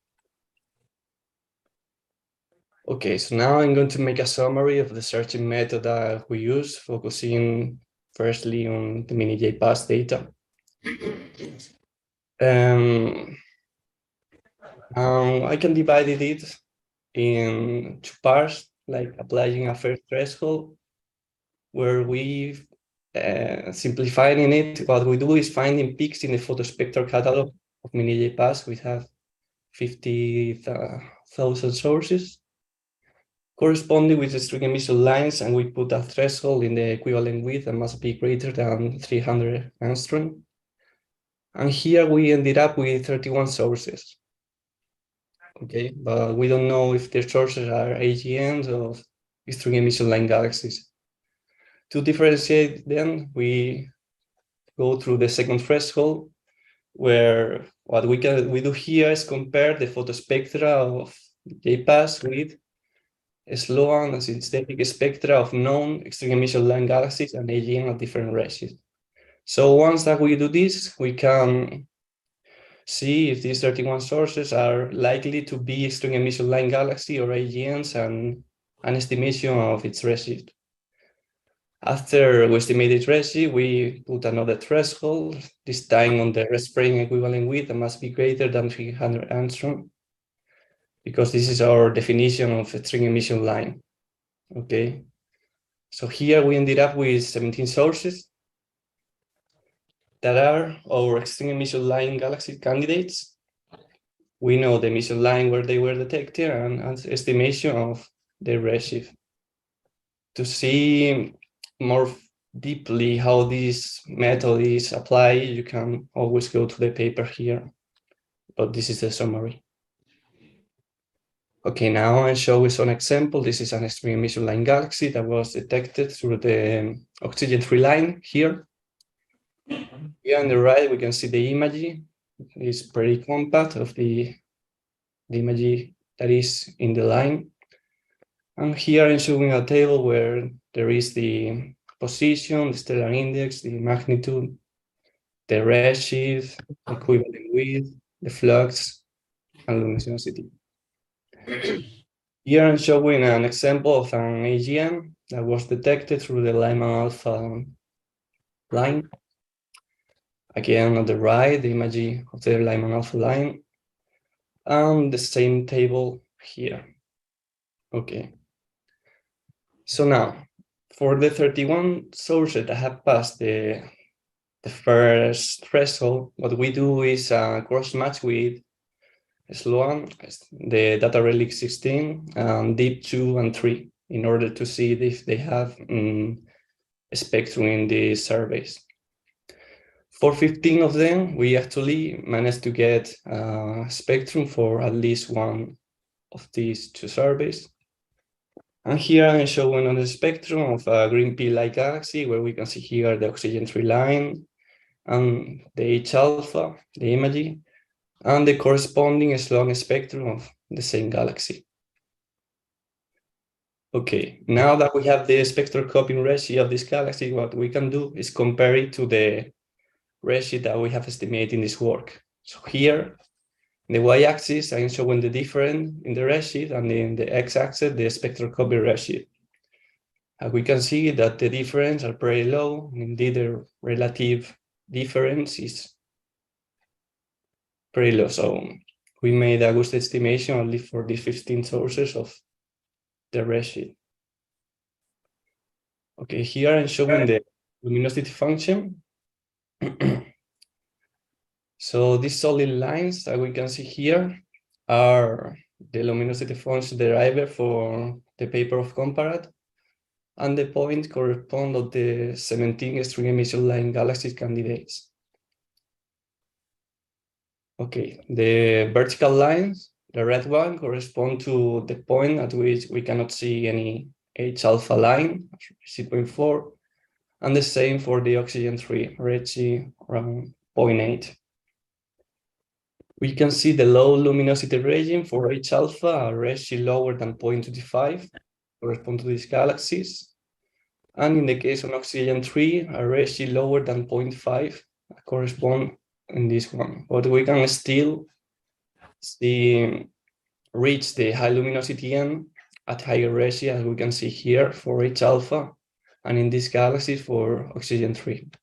P: Okay, so now I'm going to make a summary of the searching method that we use, focusing firstly on the miniJPAS data. I can divide it in two parts, like applying a first threshold, where we simplifying it, what we do is finding peaks in the photospectral catalog of miniJPAS. We have 50,000 sources corresponding with the string emission lines, and we put a threshold in the equivalent width that must be greater than 300 angstrom. And here we ended up with 31 sources. Okay, but we don't know if the sources are AGNs or string emission line galaxies. To differentiate them, we go through the second threshold, where what we do here is compare the photospectra of JPAS with slow and synthetic spectra of known extreme emission line galaxies and AGN at different ratios. So once that we do this, we can see if these 31 sources are likely to be extreme emission line galaxy or AGNs and an estimation of its redshift. After we estimate its redshift, we put another threshold, this time on the red spring equivalent width that must be greater than 300 angstrom, because this is our definition of a string emission line. Okay, so here we ended up with 17 sources that are our extreme emission line galaxy candidates. We know the emission line where they were detected and estimation of their redshift. To see more deeply how this method is applied, you can always go to the paper here, but this is the summary. Okay, now I'll show you some example. This is an extreme emission line galaxy that was detected through the oxygen-3 line here. Here on the right, we can see the image. It's pretty compact of the image that is in the line. And here I'm showing a table where there is the position, the stellar index, the magnitude, the redshift, equivalent width, the flux, and luminosity. Here I'm showing an example of an AGN that was detected through the Lyman alpha line. Again, on the right, the image of the Lyman alpha line, and the same table here. Okay. So now, for the 31 sources that have passed the first threshold, what we do is cross-match with SLOAN, the data relic 16, and deep 2 and 3, in order to see if they have a spectrum in the surveys. For 15 of them, we actually managed to get a spectrum for at least one of these two surveys. And here I'm showing on the spectrum of a green pea-like galaxy, where we can see here the oxygen-3 line and the H-alpha, the image, and the corresponding Sloan spectrum of the same galaxy. Okay, now that we have the spectral copying ratio of this galaxy, what we can do is compare it to the ratio that we have estimated in this work. So here, in the y-axis, I'm showing the difference in the redshift, and in the x-axis, the spectral copy redshift. And we can see that the difference are pretty low. Indeed, the relative difference is pretty low. So we made a good estimation only for these 15 sources of the redshift. Okay, here I'm showing the luminosity function. So these solid lines that we can see here are the luminosity function derived for the paper of Comparat, and the point correspond to the 17 extreme emission line galaxy candidates. Okay, the vertical lines, the red one, correspond to the point at which we cannot see any H-alpha line, 0.4, and the same for the oxygen-3, redshift around 0.8. We can see the low luminosity region for H-alpha, a redshift lower than 0.25, correspond to these galaxies. And in the case of oxygen-3, a redshift lower than 0.5, correspond in this one. But we can still see, reach the high luminosity end at higher redshift, as we can see here for H-alpha, and in this galaxy for oxygen-3.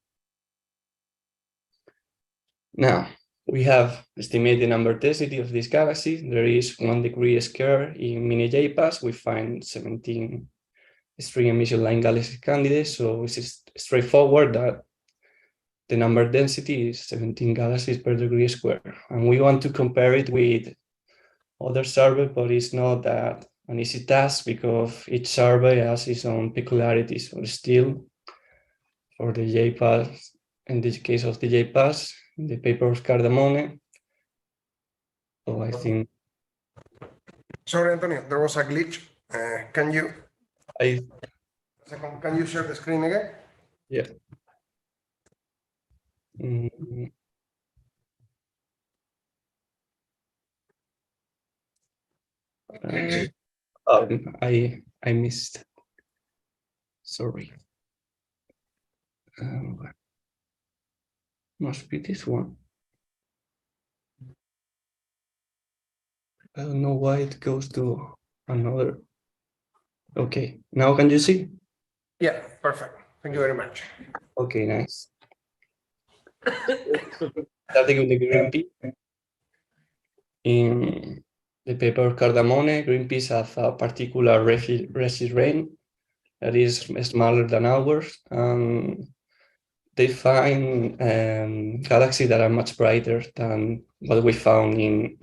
P: Now, we have estimated number density of this galaxy. There is 1 degree square in miniJPAS. We find 17 extreme emission line galaxy candidates. So it's straightforward that the number density is 17 galaxies per degree square. And we want to compare it with other surveys, but it's not that an easy task because each survey has its own peculiarities. So still, for the J-PLUS, in this case of the J-PLUS, the paper of Cardamone. So I think.
H: Sorry, Antonio, there was a glitch. Can you share the screen again?
P: Yeah. I missed. Sorry. Must be this one. I don't know why it goes to another. Okay, now can you see?
H: Yeah, perfect. Thank you very much.
P: Okay, nice. Starting with the Greenpeace. In the paper Cardamone, Greenpeace has a particular resid rain that is smaller than ours. They find galaxies that are much brighter than what we found in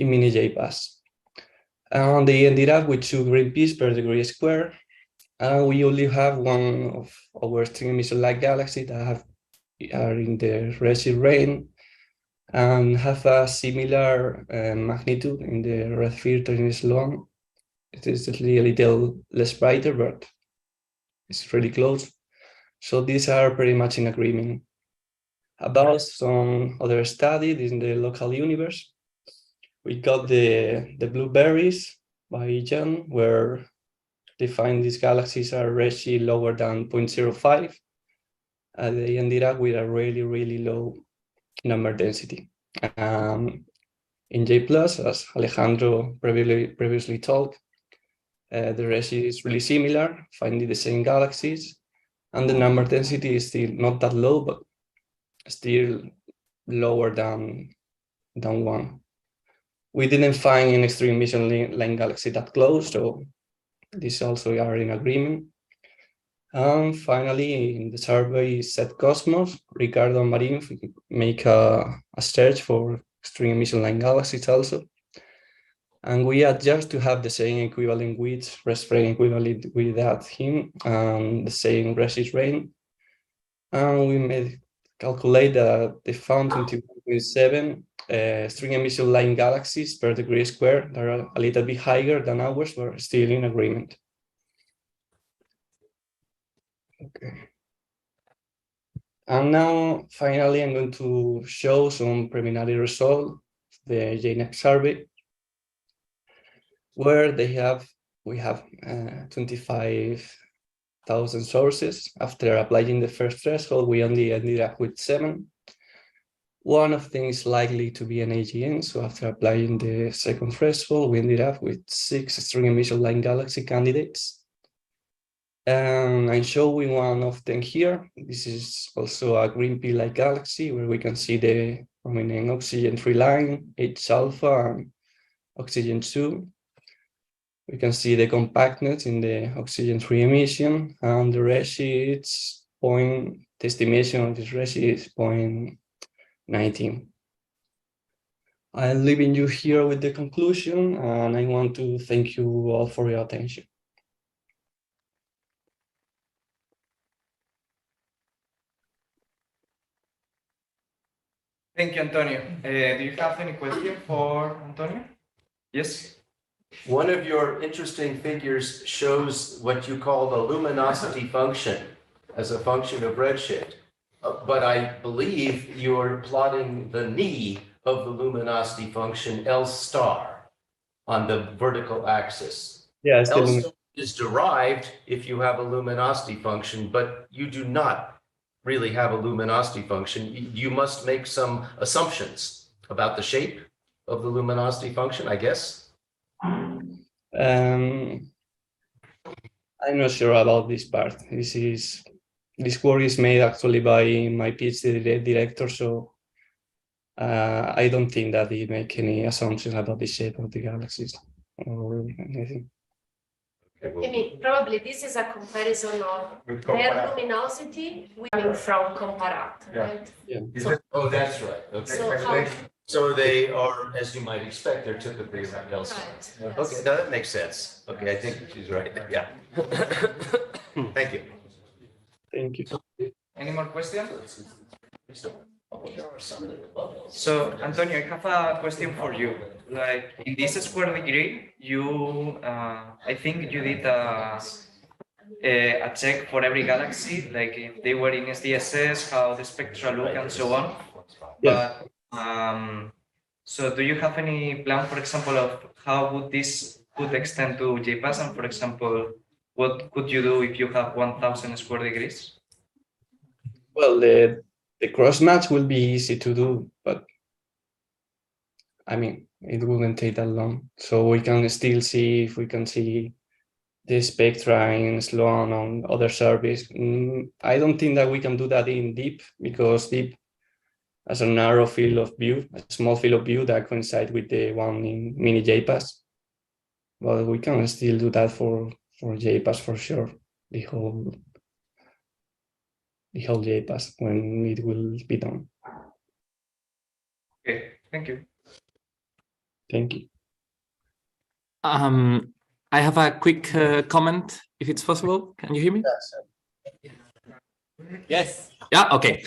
P: in miniJPAS. And they ended up with 2 Greenpeace per degree square. And we only have one of our extreme emission light galaxies that are in the resid rain and have a similar magnitude in the red filter in Sloan. It is a little less brighter, but it's really close. So these are pretty much in agreement. About some other studies in the local universe, we got the blueberries by John, where they find these galaxies are redshift lower than 0.05. They ended up with a really, really low number density. In J-PLUS, as Alejandro previously talked, the redshift is really similar, finding the same galaxies, and the number density is still not that low, but still lower than 1. We didn't find an extreme emission line galaxy that close, so these also are in agreement. And finally, in the survey Set Cosmos, Ricardo and Marin make a search for extreme emission line galaxies also. And we adjust to have the same equivalent width, rest frame equivalent with that him, and the same resid rain. And we calculate that they found 21.7 extreme emission line galaxies per degree square that are a little bit higher than ours, but still in agreement. Okay. And now, finally, I'm going to show some preliminary results of the JNEP survey, where we have 25,000 sources. After applying the first threshold, we only ended up with 7. One of them is likely to be an AGN, so after applying the second threshold, we ended up with 6 extreme emission line galaxy candidates. And I'm showing one of them here. This is also a green pea-like galaxy where we can see the prominent oxygen-3 line, H alpha and oxygen-2. We can see the compactness in the oxygen-3 emission, and the redshift the estimation of this redshift is 0.19. I'm leaving you here with the conclusion, and I want to thank you all for your attention.
O: Thank you, Antonio. Do you have any question for Antonio? Yes.
B: One of your interesting figures shows what you call the luminosity function as a function of redshift. But I believe you're plotting the knee of the luminosity function L star on the vertical axis.
P: Yeah,
B: L star is derived if you have a luminosity function, but you do not really have a luminosity function. You must make some assumptions about the shape of the luminosity function, I guess.
P: I'm not sure about this part. This work is made actually by my PhD director, so I don't think that they make any assumptions about the shape of the galaxies or anything.
C: I mean, probably this is a comparison of their luminosity from comparato, right?
B: Yeah.
C: So,
B: Oh, that's right. Okay. So they are, as you might expect, they're typically around else.
C: Right.
B: Okay, no, that makes sense. Okay, I think she's right. Yeah. Thank you.
P: Thank you.
O: Any more questions? So, Antonio, I have a question for you. Like in this square degree, you, I think you did a check for every galaxy, like if they were in SDSS, how the spectra look and so on.
P: Yeah.
O: But, so do you have any plan, for example, of how would this could extend to JPAS? And for example, what could you do if you have 1,000 square degrees?
P: Well, the cross match will be easy to do, but I mean, it wouldn't take that long. So we can still see if we can see the spectra in Sloan on other surveys. I don't think that we can do that in deep, because deep has a narrow field of view, a small field of view that coincides with the one in miniJPAS. But we can still do that for JPAS for sure. The whole JPAS when it will be done.
O: Okay, thank you.
P: Thank you.
L: I have a quick comment, if it's possible. Can you hear me?
B: Yes.
L: Yes. Yeah. Okay.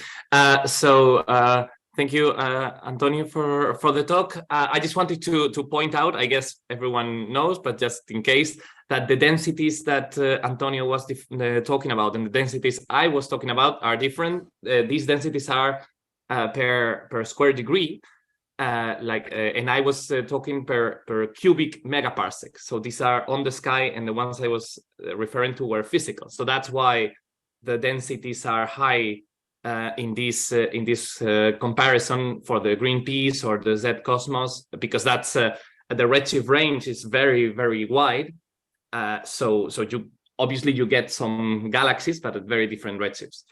L: Thank you, Antonio, for the talk. I just wanted to point out, I guess everyone knows, but just in case, that the densities that Antonio was talking about and the densities I was talking about are different. These densities are per square degree, and I was talking per cubic megaparsec. So these are on the sky, and the ones I was referring to were physical. So that's why the densities are high in this comparison for the Greenpeace or the Z Cosmos, because that's the redshift range is very, very wide. So you obviously you get some galaxies, but at very different redshifts.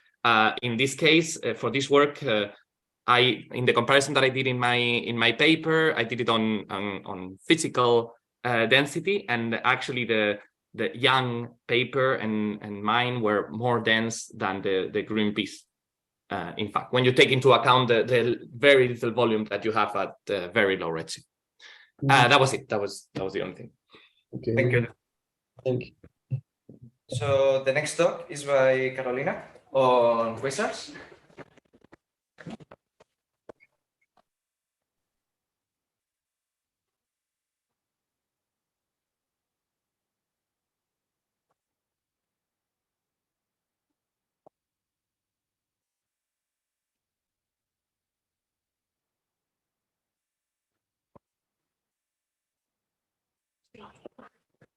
L: In this case, for this work, in the comparison that I did in my paper, I did it on physical density, and actually the Young paper and mine were more dense than the Greenpeace. In fact, when you take into account the very little volume that you have at very low redshift. That was it. That was the only thing.
P: Okay.
O: Thank you.
P: Thank you.
O: So the next talk is by Carolina on quasars.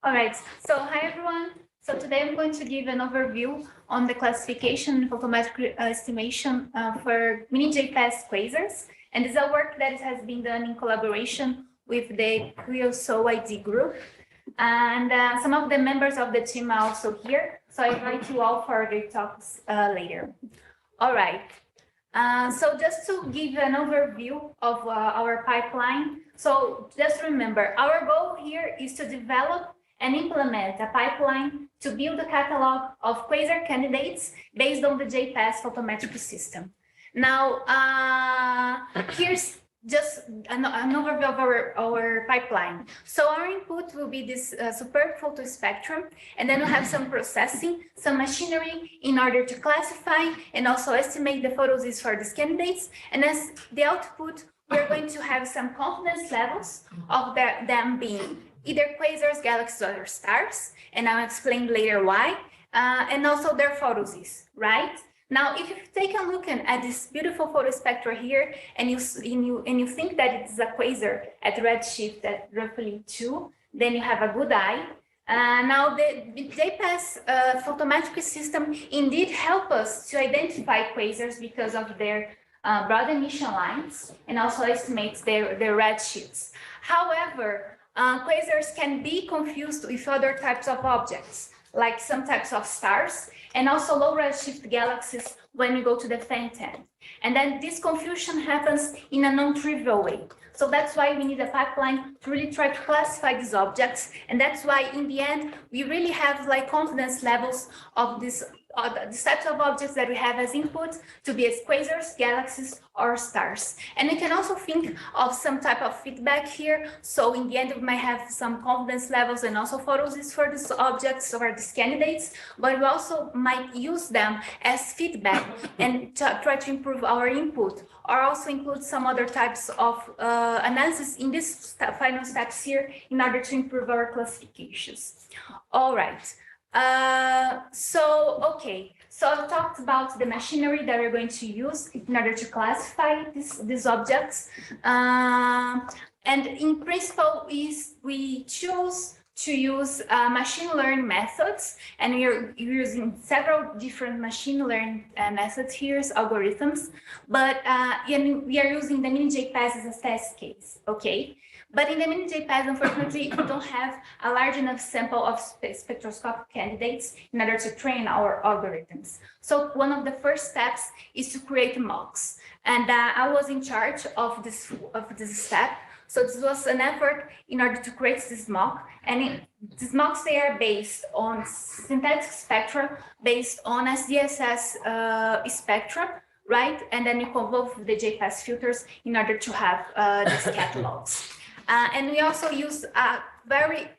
Q: All right, so hi everyone. So today I'm going to give an overview on the classification and photometric estimation for miniJPAS quasars. And this is a work that has been done in collaboration with the Queiroz ID group. And some of the members of the team are also here. So I invite you all for their talks later. All right. So just to give an overview of our pipeline. So just remember, our goal here is to develop and implement a pipeline to build a catalog of quasar candidates based on the J-PLUS photometric system. Now, here's just an overview of our pipeline. So our input will be this superb photo spectrum, and then we'll have some processing, some machinery in order to classify and also estimate the photos for these candidates. And as the output, we're going to have some confidence levels of them being either quasars, galaxies, or stars, and I'll explain later why, and also their photoses, right? Now, if you take a look at this beautiful photospectra here, and you think that it's a quasar at redshift at roughly 2, then you have a good eye. Now, the J-PLUS photometric system indeed help us to identify quasars because of their broad emission lines, and also estimates their redshifts. However, quasars can be confused with other types of objects, like some types of stars, and also low redshift galaxies when you go to the faint end. And then this confusion happens in a non-trivial way. So that's why we need a pipeline to really try to classify these objects. And that's why in the end, we really have like confidence levels of these types of objects that we have as input to be as quasars, galaxies, or stars. And we can also think of some type of feedback here. So in the end, we might have some confidence levels and also photos for these objects or these candidates, but we also might use them as feedback and try to improve our input, or also include some other types of analysis in these final steps here in order to improve our classifications. All right. So I talked about the machinery that we're going to use in order to classify these objects. And in principle, we chose to use machine learning methods, and we're using several different machine learning methods here, algorithms, but we are using the miniJPAS as a test case, okay? But in the miniJPAS, unfortunately, we don't have a large enough sample of spectroscopic candidates in order to train our algorithms. So one of the first steps is to create mocks. And I was in charge of this step. So this was an effort in order to create this mock. And these mocks, they are based on synthetic spectra, based on SDSS spectra, right? And then we convolve the JPAS filters in order to have these catalogs. And we also use a very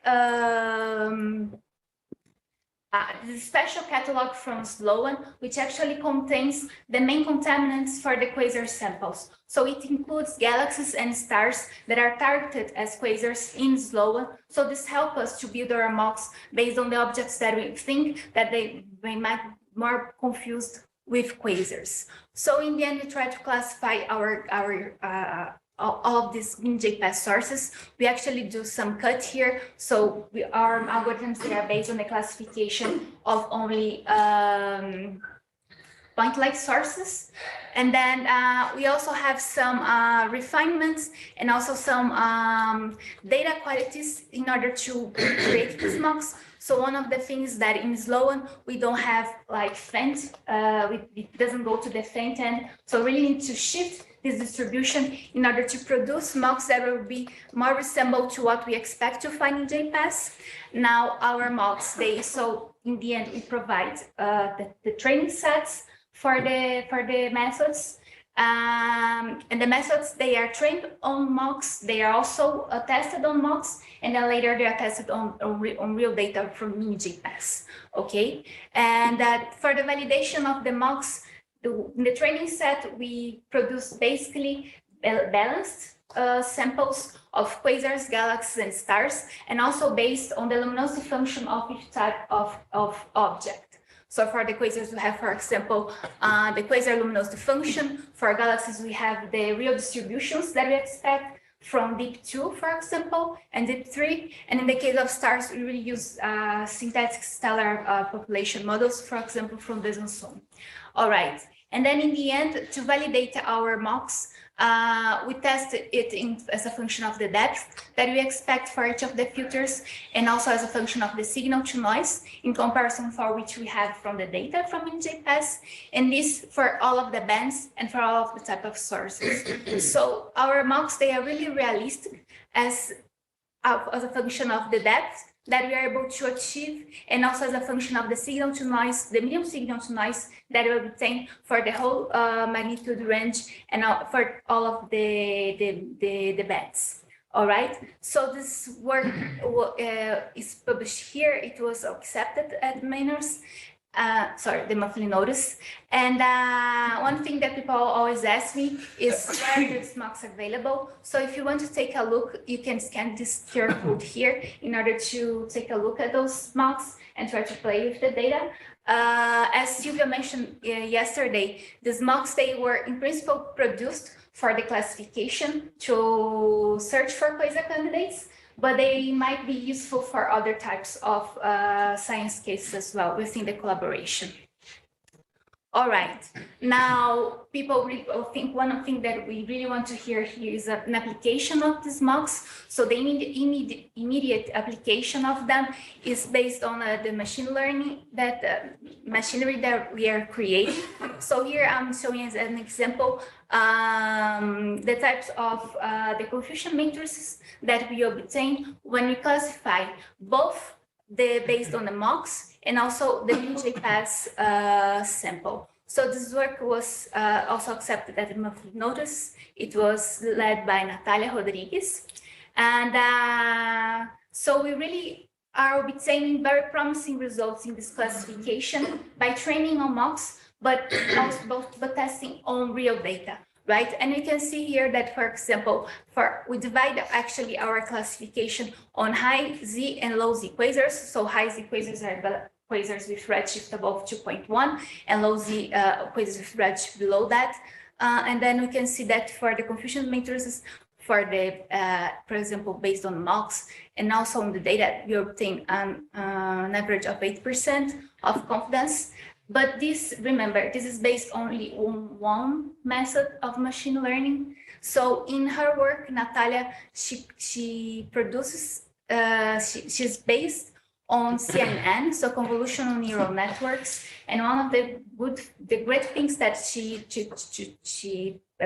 Q: special catalog from Sloan, which actually contains the main contaminants for the quasar samples. So it includes galaxies and stars that are targeted as quasars in Sloan. So this helps us to build our mocks based on the objects that we think that they might be more confused with quasars. So in the end, we try to classify all of these miniJPAS sources. We actually do some cut here. So our algorithms, they are based on the classification of only point-like sources. And then we also have some refinements and also some data qualities in order to create these mocks. So one of the things that in Sloan, we don't have like faint, it doesn't go to the faint end. So we really need to shift this distribution in order to produce mocks that will be more resemble to what we expect to find in JPAS. Now our mocks, so in the end, we provide the training sets for the methods. And the methods, they are trained on mocks. They are also tested on mocks, and then later they are tested on real data from miniJPAS, okay? And for the validation of the mocks, in the training set, we produce basically balanced samples of quasars, galaxies, and stars, and also based on the luminosity function of each type of object. So for the quasars, we have, for example, the quasar luminosity function. For galaxies, we have the real distributions that we expect from deep 2, for example, and deep 3. And in the case of stars, we really use synthetic stellar population models, for example, from Besançon. All right. And then in the end, to validate our mocks, we test it as a function of the depth that we expect for each of the filters, and also as a function of the signal to noise in comparison for which we have from the data from miniJPAS, and this for all of the bands and for all of the type of sources. So our mocks, they are really realistic as a function of the depth that we are able to achieve, and also as a function of the signal to noise, the medium signal to noise that we obtain for the whole magnitude range and for all of the bands. All right. So this work is published here. It was accepted at Mainers. The monthly notice. And one thing that people always ask me is where are these mocks available? So if you want to take a look, you can scan this QR code here in order to take a look at those mocks and try to play with the data. As Silvia mentioned yesterday, these mocks, they were in principle produced for the classification to search for quasar candidates, but they might be useful for other types of science cases as well within the collaboration. All right. Now, people think one thing that we really want to hear here is an application of these MOCs. So the immediate application of them is based on the machine learning machinery that we are creating. So here I'm showing as an example the types of the confusion matrices that we obtain when we classify both based on the MOCs and also the miniJPAS sample. So this work was also accepted at the monthly notice. It was led by Natalia Rodriguez. And so we really are obtaining very promising results in this classification by training on MOCs, but also testing on real data. Right, and you can see here that, for example, we divide actually our classification on high Z and low Z quasars. So high Z quasars are quasars with redshift above 2.1, and low Z quasars with redshift below that. And then we can see that for the confusion matrices, for the, for example, based on MOCs, and also on the data, we obtain an average of 8% of confidence. But this, remember, this is based only on one method of machine learning. So in her work, Natalia, she produces, she's based on CNN, so convolutional neural networks. And one of the great things that she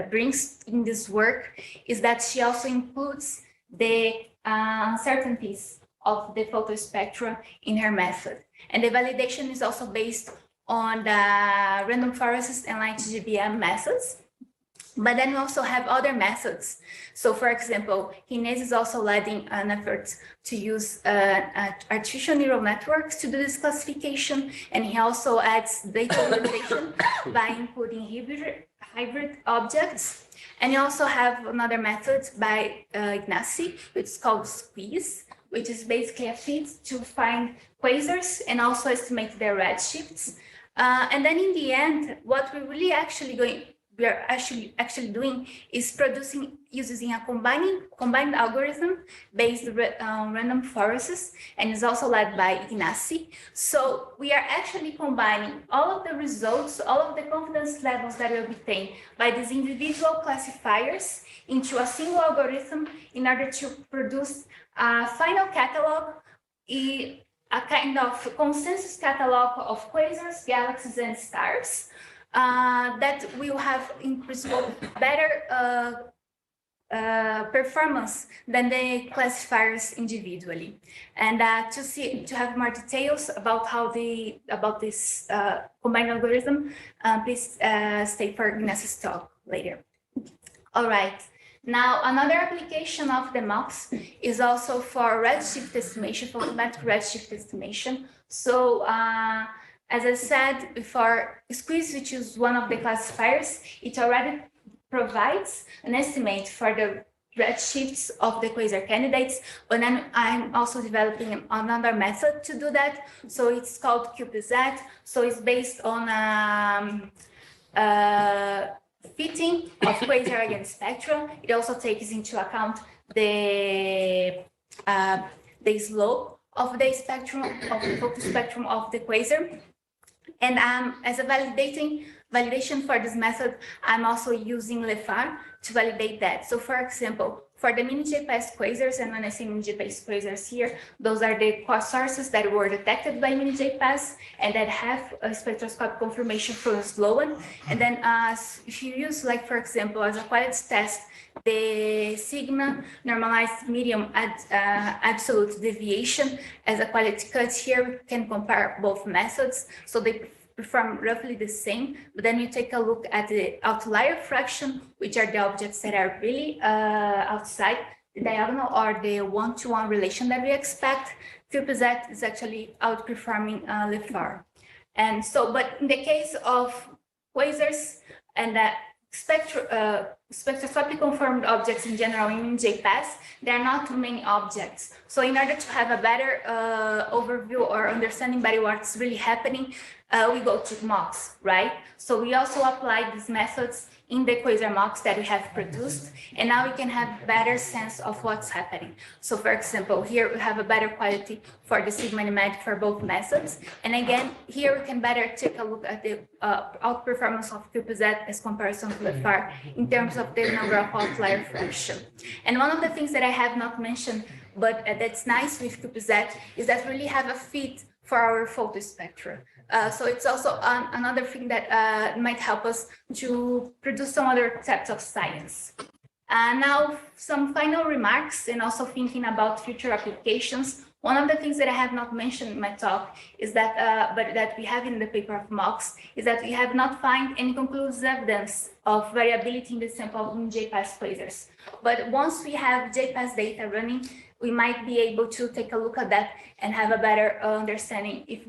Q: brings in this work is that she also includes the uncertainties of the photospectra in her method. And the validation is also based on the random forests and light GBM methods. But then we also have other methods. So for example, Ignasi is also leading an effort to use artificial neural networks to do this classification. And he also adds data validation by including hybrid objects. And you also have another method by Ignasi, which is called squeeze, which is basically a fit to find quasars and also estimate their redshifts. And then in the end, what we are actually doing is producing using a combined algorithm based on random forests, and is also led by Ignasi. So we are actually combining all of the results, all of the confidence levels that we obtain by these individual classifiers into a single algorithm in order to produce a final catalog, a kind of consensus catalog of quasars, galaxies, and stars that will have, in principle, better performance than the classifiers individually. And to have more details about this combined algorithm, please stay for Ignasi's talk later. All right. Now, another application of the MOCs is also for redshift estimation, for photometric redshift estimation. So, as I said before, Squeeze, which is one of the classifiers, it already provides an estimate for the redshifts of the quasar candidates, but then I'm also developing another method to do that. So it's called QPZ. So it's based on fitting of quasar against spectra. It also takes into account the slope of the spectrum, of the focus spectrum of the quasar. And as a validation for this method, I'm also using LEFAR to validate that. So for example, for the miniJPAS quasars, and when I say miniJPAS quasars here, those are the quasars that were detected by miniJPAS and that have a spectroscopic confirmation from Sloan. And then if you use, like, for example, as a quality test, the sigma normalized medium at absolute deviation as a quality cut, here we can compare both methods. So they perform roughly the same, but then you take a look at the outlier fraction, which are the objects that are really outside the diagonal or the one-to-one relation that we expect. QPZ is actually outperforming LEFAR. And so, but in the case of quasars and spectroscopically confirmed objects in general in J-PAS, there are not too many objects. So in order to have a better overview or understanding by what's really happening, we go to mocks, right? So we also apply these methods in the quasar mocks that we have produced, and now we can have better sense of what's happening. So for example, here we have a better quality for the sigma animatic for both methods. And again, here we can better take a look at the outperformance of QPZ as comparison to the FAR in terms of the number of outlier fraction. And one of the things that I have not mentioned, but that's nice with QPZ, is that we really have a fit for our photospectra. So it's also another thing that might help us to produce some other types of science. Now, some final remarks and also thinking about future applications. One of the things that I have not mentioned in my talk is that, but that we have in the paper of mocks, is that we have not found any conclusive evidence of variability in the sample of miniJPAS quasars. But once we have JPAS data running, we might be able to take a look at that and have a better understanding if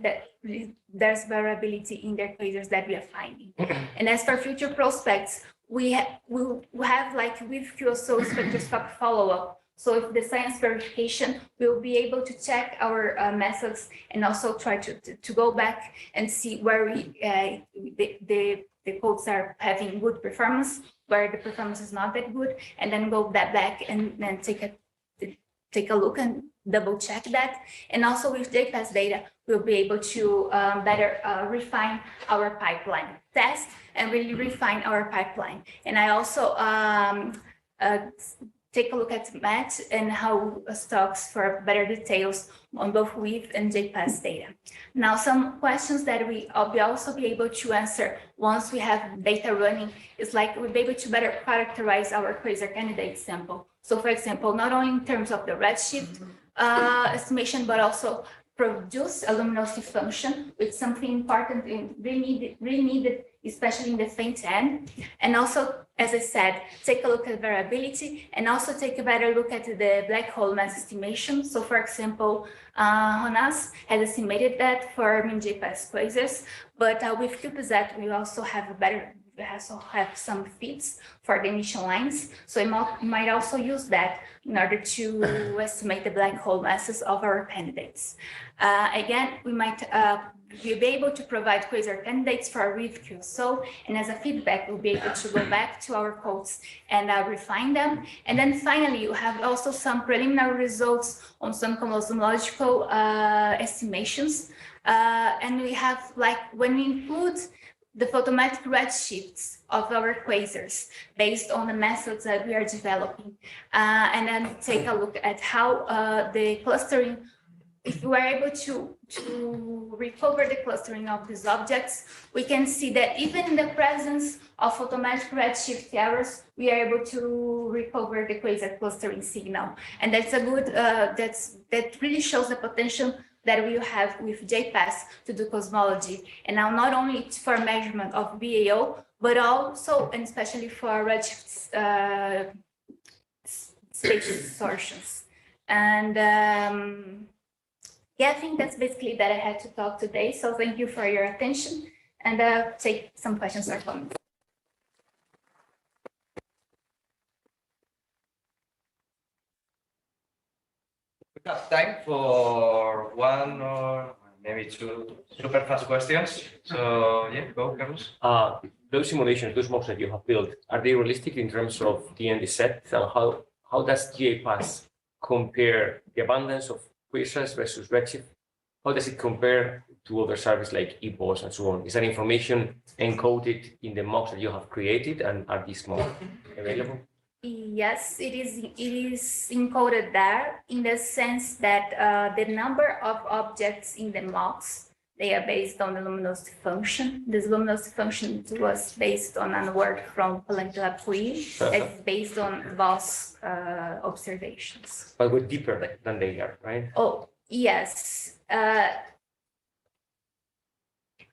Q: there's variability in their quasars that we are finding. And as for future prospects, we have like with QSO spectroscopic follow-up. So if the science verification, we'll be able to check our methods and also try to go back and see where the codes are having good performance, where the performance is not that good, and then go back and then take a look and double check that. And also with JPAS data, we'll be able to better refine our pipeline test and really refine our pipeline. And I also take a look at Matt and how stocks for better details on both WIF and JPAS data. Now, some questions that I'll also be able to answer once we have data running is like we'll be able to better characterize our quasar candidate sample. So for example, not only in terms of the redshift estimation, but also produce a luminosity function, which is something important and really needed, especially in the faint end. And also, as I said, take a look at variability and also take a better look at the black hole mass estimation. So for example, Jonas has estimated that for miniJPAS quasars, but with QPZ, we also have some fits for the emission lines. So we might also use that in order to estimate the black hole masses of our candidates. Again, we might we'll be able to provide quasar candidates for our with QSO, and as a feedback, we'll be able to go back to our codes and refine them. And then finally, you have also some preliminary results on some cosmological estimations. And we have, like, when we include the photometric redshifts of our quasars based on the methods that we are developing, and then take a look at how the clustering, if we are able to recover the clustering of these objects, we can see that even in the presence of photometric redshift errors, we are able to recover the quasar clustering signal. And that's a good, that really shows the potential that we have with JPAS to do cosmology. And now not only for measurement of BAO, but also, and especially for redshift space distortions. And yeah, I think that's basically that I had to talk today. So thank you for your attention, and take some questions or comments.
O: We have time for one or maybe two super fast questions. So yeah, go, Carlos.
F: Those simulations, those mocks that you have built, are they realistic in terms of the ND set? And how does J-PLUS compare the abundance of quasars versus redshift? How does it compare to other services like EPOS and so on? Is that information encoded in the mocks that you have created, and are these mocks available?
Q: Yes, it is encoded there in the sense that the number of objects in the mocks, they are based on the luminosity function. This luminosity function was based on a work from Palantir that's based on Voss observations.
F: But we're deeper than they are, right?
Q: Oh, yes.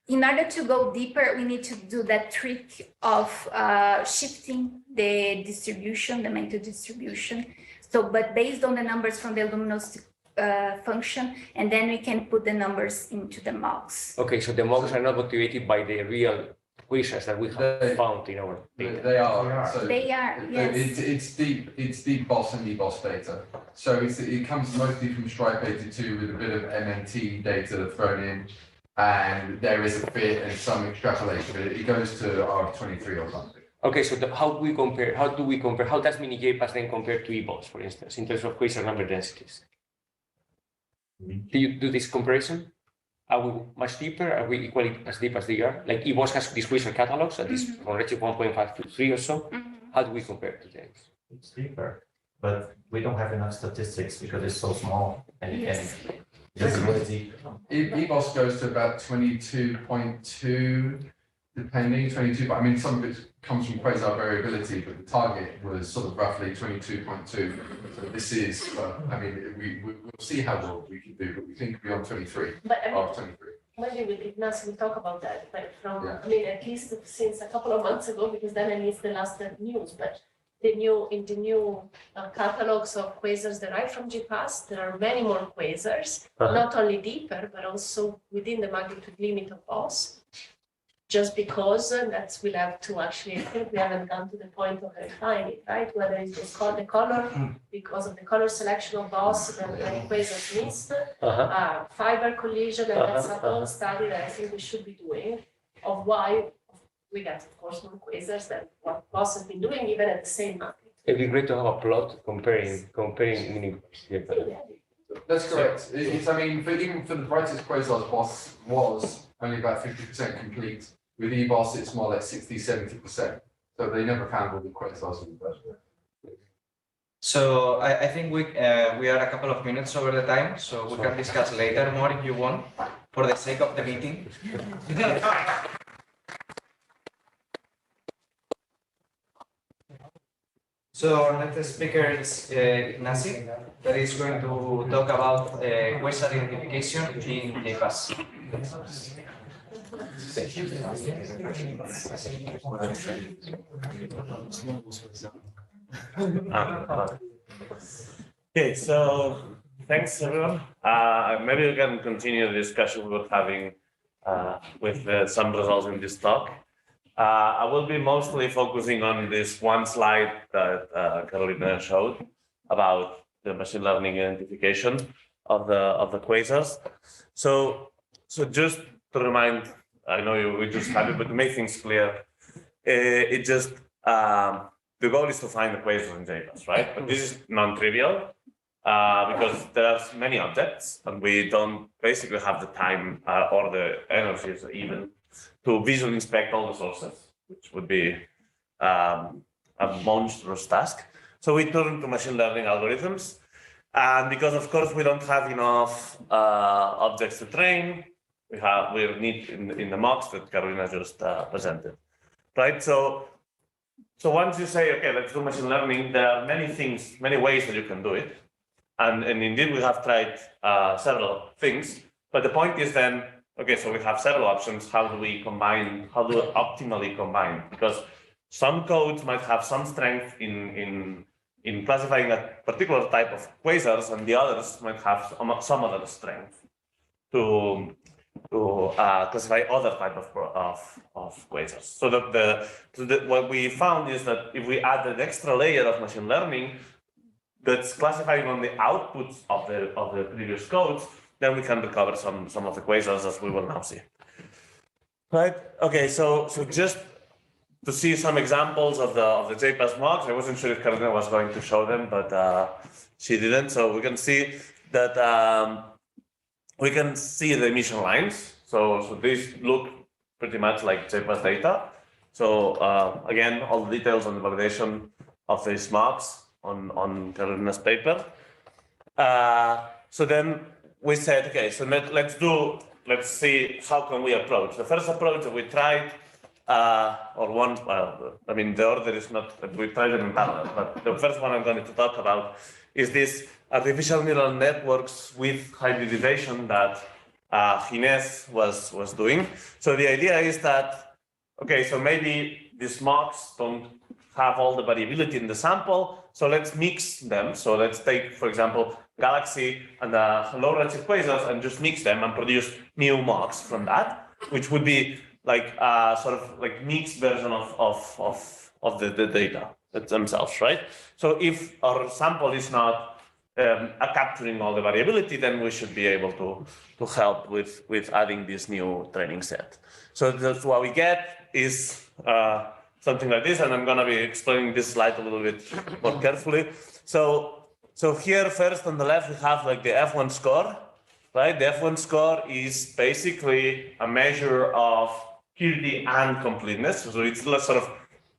Q: In order to go deeper, we need to do that trick of shifting the distribution, the magnitude distribution. So, but based on the numbers from the luminosity function, and then we can put the numbers into the mocks.
F: Okay, so the mocks are not motivated by the real quasars that we have found in our data.
R: They are. So
Q: they are, yes.
R: It's deep BOS and EBOS data. So it comes mostly from stripe data 2 with a bit of MNT data thrown in. and there is a fit and some extrapolation, but it goes to R23 or something.
F: Okay, so how do we compare? How does miniJPAS then compare to eBOS, for instance, in terms of quasar number densities? Do you do this comparison? Are we much deeper? Are we equally as deep as they are? Like eBOS has these quasar catalogs, at least from redshift 1.5 to 3 or so. How do we compare to them?
I: It's deeper, but we don't have enough statistics because it's so small and it's really deep.
R: eBOS goes to about 22.2, depending, 22, but I mean, some of it comes from quasar variability, but the target was sort of roughly 22.2. So this is, I mean, we'll see how well we can do, but we think beyond 23,
C: But I mean,
R: 23.
C: maybe with Ignasi, we talk about that, like from, I mean, at least since a couple of months ago, because then I missed the last news, but in the new catalogs of quasars derived from JPAS, there are many more quasars, not only deeper, but also within the magnitude limit of BOS. Just because that's we'll have to actually, I think we haven't gone to the point of verifying it, right? Whether it's the color, because of the color selection of BOS, then the quasars missed, fiber collision, and that's a whole study that I think we should be doing of why we got, of course, more quasars than what BOS has been doing, even at the same magnitude.
F: It'd be great to have a plot comparing miniJPAS.
R: That's correct. It's, I mean, even for the brightest quasars, BOS was only about 50% complete. With eBOS, it's more like 60–70%. So they never found all the quasars in the first place.
O: So I think we are a couple of minutes over the time, so we can discuss later more if you want, for the sake of the meeting. So our next speaker is Ignasi, that is going to talk about quasar identification in J-PLUS.
S: Okay, so thanks everyone. Maybe we can continue the discussion we were having with some results in this talk. I will be mostly focusing on this one slide that Carolina showed about the machine learning identification of the quasars. So just to remind, I know we just had it, but to make things clear, the goal is to find the quasars in J-PLUS, right? But this is non-trivial because there are many objects, and we don't basically have the time or the energies even to visually inspect all the sources, which would be a monstrous task. So we turn to machine learning algorithms, and because of course we don't have enough objects to train, we need in the mocks that Carolina just presented, right? So once you say, okay, let's do machine learning, there are many things, many ways that you can do it. And indeed, we have tried several things. But the point is then, okay, so we have several options. How do we optimally combine? Because some codes might have some strength in classifying a particular type of quasars, and the others might have some other strength to classify other type of quasars. So what we found is that if we add an extra layer of machine learning that's classifying on the outputs of the previous codes, then we can recover some of the quasars, as we will now see. Right? Okay. So just to see some examples of the J-PLUS mocks, I wasn't sure if Carolina was going to show them, but she didn't. So we can see that. We can see the emission lines. So these look pretty much like J-PLUS data. So again, all the details on the validation of these mocks on Carolina's paper. So then we said, okay, so let's see how can we approach. The first approach that we tried, the order is not, we tried it in parallel, but the first one I'm going to talk about is this artificial neural networks with hybridization that Hernández was doing. So the idea is that, okay, so maybe these mocks don't have all the variability in the sample, so let's mix them. So let's take, for example, galaxy and low redshift quasars and just mix them and produce new mocks from that, which would be like sort of like mixed version of the data themselves, right? So if our sample is not capturing all the variability, then we should be able to help with adding this new training set. So that's what we get is something like this, and I'm going to be explaining this slide a little bit more carefully. So here first on the left we have like the F1 score, right? The F1 score is basically a measure of purity and completeness. So it's sort of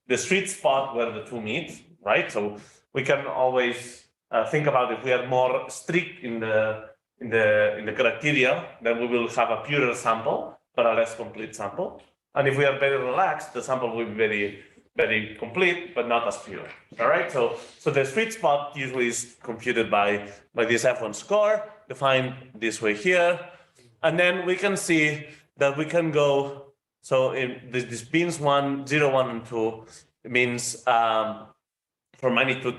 S: the sweet spot where the two meet, right? So we can always think about if we are more strict in the criteria, then we will have a purer sample, but a less complete sample. And if we are very relaxed, the sample will be very, very complete, but not as pure. All right. So the sweet spot usually is computed by this F1 score, defined this way here, and then we can see that we can go. So in this means 1, 0, 1, and 2 means from magnitude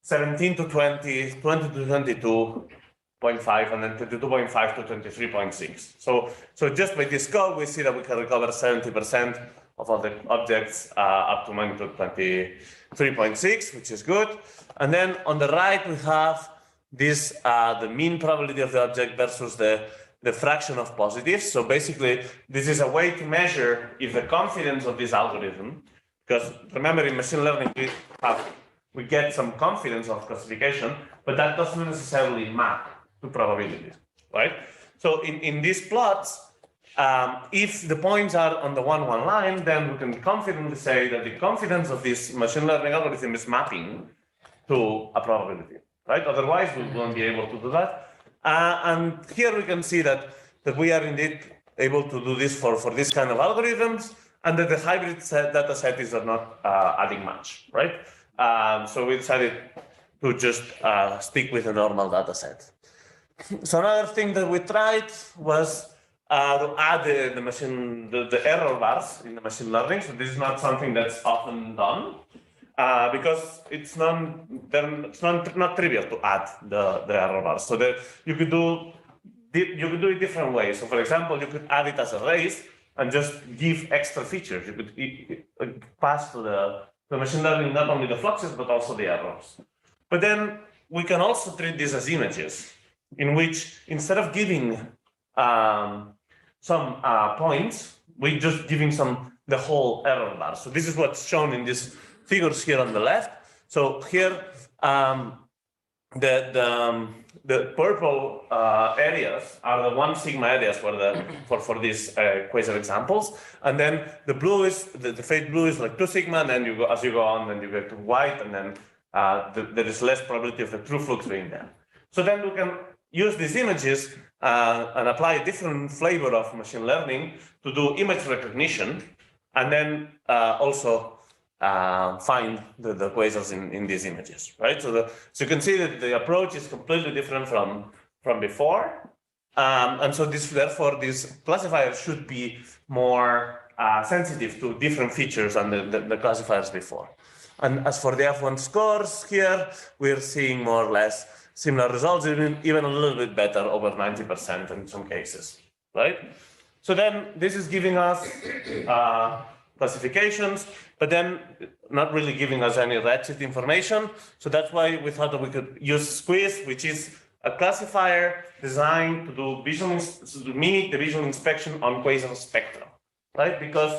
S: 17 to 20, 20 to 22.5, and then 22.5 to 23.6. So just by this code, we see that we can recover 70% of all the objects up to magnitude 23.6, which is good. And then on the right, we have this, the mean probability of the object versus the fraction of positives. So basically, this is a way to measure if the confidence of this algorithm, because remember in machine learning, we get some confidence of classification, but that doesn't necessarily map to probabilities, right? So in these plots, if the points are on the 1, 1 line, then we can confidently say that the confidence of this machine learning algorithm is mapping to a probability, right? Otherwise, we won't be able to do that. And here we can see that we are indeed able to do this for this kind of algorithms, and that the hybrid data set is not adding much, right? So we decided to just stick with a normal data set. So another thing that we tried was to add the error bars in the machine learning. So this is not something that's often done because it's not trivial to add the error bars. So that you could do it different ways. So for example, you could add it as arrays and just give extra features. You could pass to the machine learning not only the fluxes but also the errors. But then we can also treat this as images, in which instead of giving some points, we're just giving the whole error bar. So this is what's shown in these figures here on the left. So here, the purple areas are the 1 sigma areas for these quasar examples, and then the blue is the fade blue is like 2 sigma, and then as you go on, then you get to white, and then there is less probability of the true flux being there. So then we can use these images and apply a different flavor of machine learning to do image recognition, and then also find the quasars in these images, right? So you can see that the approach is completely different from before, and so therefore this classifier should be more sensitive to different features than the classifiers before. And as for the F1 scores here, we're seeing more or less similar results, even a little bit better, over 90% in some cases, right? So then this is giving us classifications, but then not really giving us any redshift information. So that's why we thought that we could use Squeeze, which is a classifier designed to do mimic the visual inspection on quasar spectra, right? Because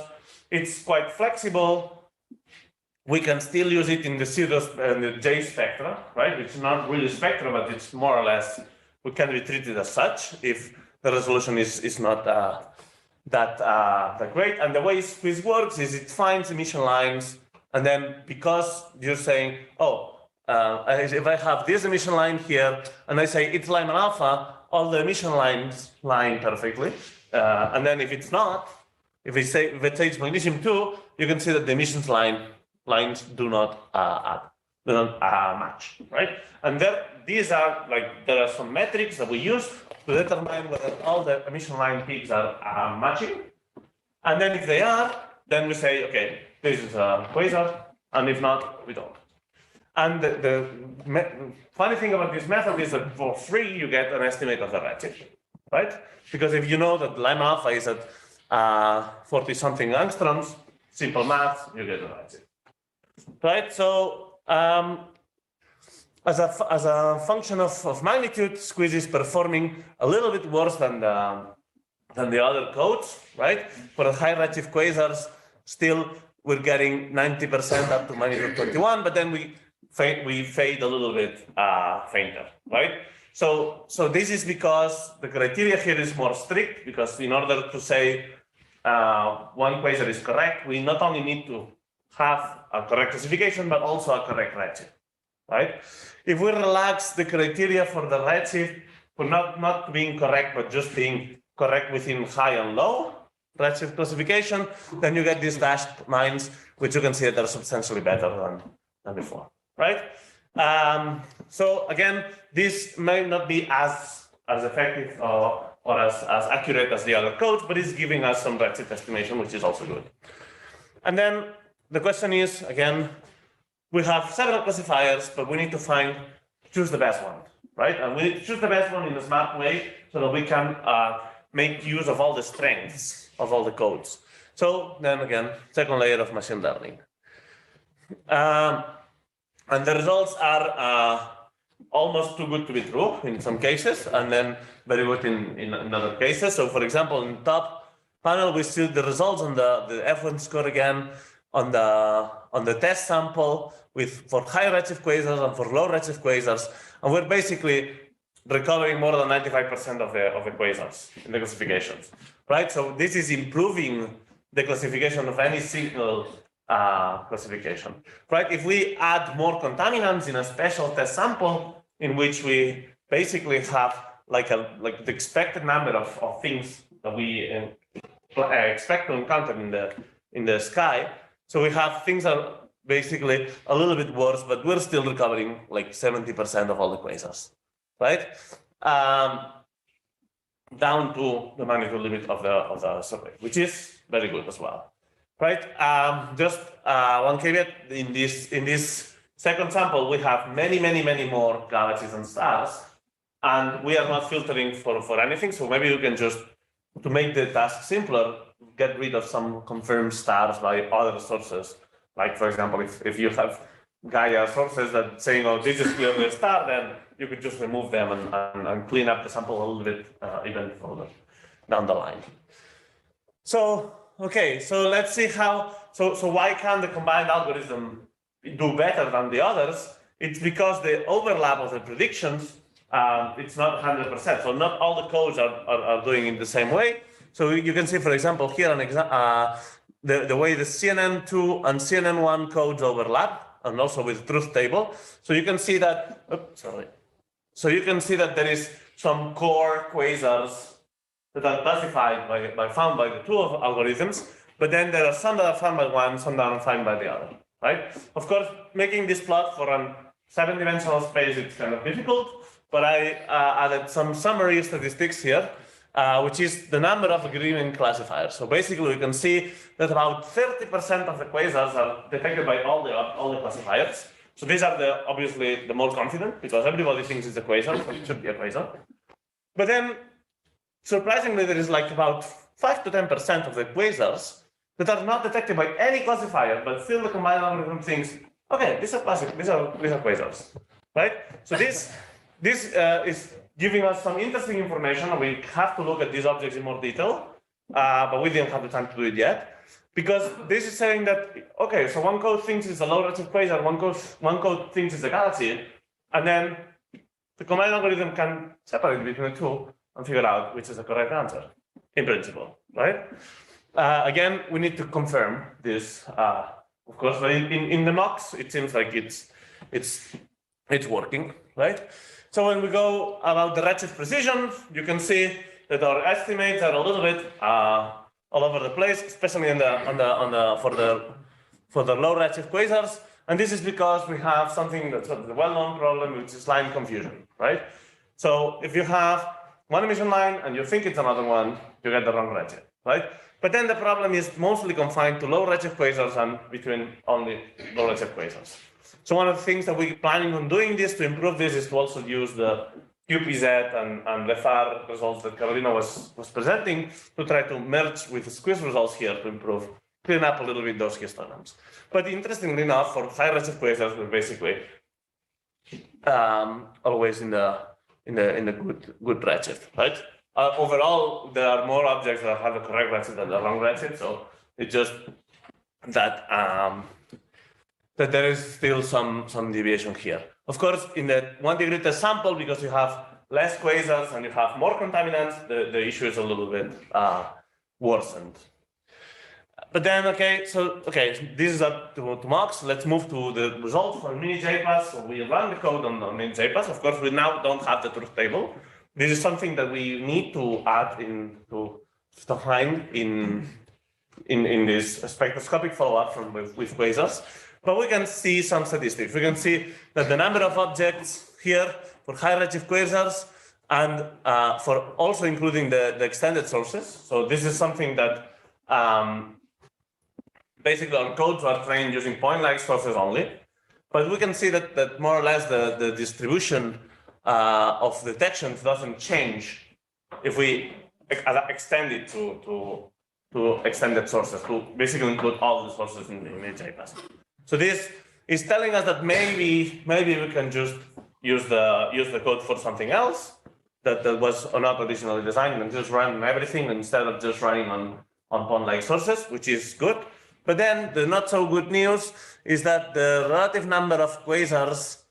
S: it's quite flexible. We can still use it in the the J spectra, right? Which is not really spectra, but it's more or less, we can be treated as such if the resolution is not that great. And the way Squeeze works is it finds emission lines, and then because you're saying, if I have this emission line here, and I say it's Lyman alpha, all the emission lines line perfectly. And then if it's not, if it's magnesium 2, you can see that the emissions lines do not match, right? And there are some metrics that we use to determine whether all the emission line peaks are matching. And then if they are, then we say, okay, this is a quasar, and if not, we don't. And the funny thing about this method is that for free, you get an estimate of the redshift, right? Because if you know that Lyman alpha is at 40-something angstroms, simple math, you get the redshift. Right, so as a function of magnitude, squeeze is performing a little bit worse than the other codes, right? For the high redshift quasars, still we're getting 90% up to magnitude 21, but then we fade a little bit fainter, right? So this is because the criteria here is more strict, because in order to say one quasar is correct, we not only need to have a correct classification, but also a correct redshift, right? If we relax the criteria for the redshift, for not being correct, but just being correct within high and low redshift classification, then you get these dashed lines, which you can see that are substantially better than before, right? So again, this may not be as effective or as accurate as the other codes, but it's giving us some redshift estimation, which is also good. And then the question is, again, we have several classifiers, but we need to choose the best one, right? And we need to choose the best one in a smart way so that we can make use of all the strengths of all the codes. So then again, second layer of machine learning. And the results are almost too good to be true in some cases, and then very good in other cases. So for example, in the top panel, we see the results on the F1 score again on the test sample for high redshift quasars and for low redshift quasars, and we're basically recovering more than 95% of the quasars in the classifications, right? So this is improving the classification of any single classification, right? If we add more contaminants in a special test sample in which we basically have like the expected number of things that we expect to encounter in the sky, so we have things that are basically a little bit worse, but we're still recovering like 70% of all the quasars, right? Down to the magnitude limit of the survey, which is very good as well. Right. Just one caveat: in this second sample, we have many more galaxies and stars, and we are not filtering for anything. So maybe you can just, to make the task simpler, get rid of some confirmed stars by other sources. Like for example, if you have Gaia sources that saying, "Oh, this is clearly a star," then you could just remove them and clean up the sample a little bit even further down the line. So. Okay, so let's see how, so why can the combined algorithm do better than the others? It's because the overlap of the predictions, it's not 100%. So not all the codes are doing it the same way. So you can see, for example, here the way the CNN2 and CNN1 codes overlap, and also with truth table. So you can see that, So you can see that there is some core quasars that are classified found by the two algorithms, but then there are some that are found by one, some that are found by the other, right? Of course, making this plot for a 7-dimensional space, it's kind of difficult, but I added some summary statistics here, which is the number of agreement classifiers. So basically, we can see that about 30% of the quasars are detected by all the classifiers. So these are obviously the more confident, because everybody thinks it's a quasar, so it should be a quasar. But then, surprisingly, there is like about 5 to 10% of the quasars that are not detected by any classifier, but still the combined algorithm thinks, okay, these are quasars, right? So this is giving us some interesting information. We have to look at these objects in more detail, but we didn't have the time to do it yet, because this is saying that, okay, so one code thinks it's a low redshift quasar, one code thinks it's a galaxy, and then the combined algorithm can separate between the two and figure out which is the correct answer, in principle, right? Again, we need to confirm this, of course, but in the mocks, it seems like it's working, right? So when we go about the redshift precision, you can see that our estimates are a little bit all over the place, especially for the low redshift quasars, and this is because we have something that's a well-known problem, which is line confusion, right? So if you have one emission line and you think it's another one, you get the wrong redshift, right? But then the problem is mostly confined to low redshift quasars and between only low redshift quasars. So one of the things that we're planning on doing this to improve this is to also use the QPZ and LEFAR results that Carolina was presenting to try to merge with the squeeze results here to clean up a little bit those histograms. But interestingly enough, for high redshift quasars, we're basically always in the good redshift, right? Overall, there are more objects that have the correct redshift than the wrong redshift, so it's just that that there is still some deviation here. Of course, in the 1 degree test sample, because you have less quasars and you have more contaminants, the issue is a little bit worsened. But then, okay, this is up to mocks. Let's move to the results for miniJPAS. So we run the code on miniJPAS. Of course, we now don't have the truth table. This is something that we need to add to find in this spectroscopic follow-up with quasars. But we can see some statistics. We can see that the number of objects here for high redshift quasars and for also including the extended sources. So this is something that basically our codes are trained using point-like sources only. But we can see that more or less the distribution of detections doesn't change if we extend it to extended sources, to basically include all the sources in the J-PLUS. So this is telling us that maybe we can just use the code for something else that was not originally designed and just run everything instead of just running on point-like sources, which is good. But then the not so good news is that the relative number of quasars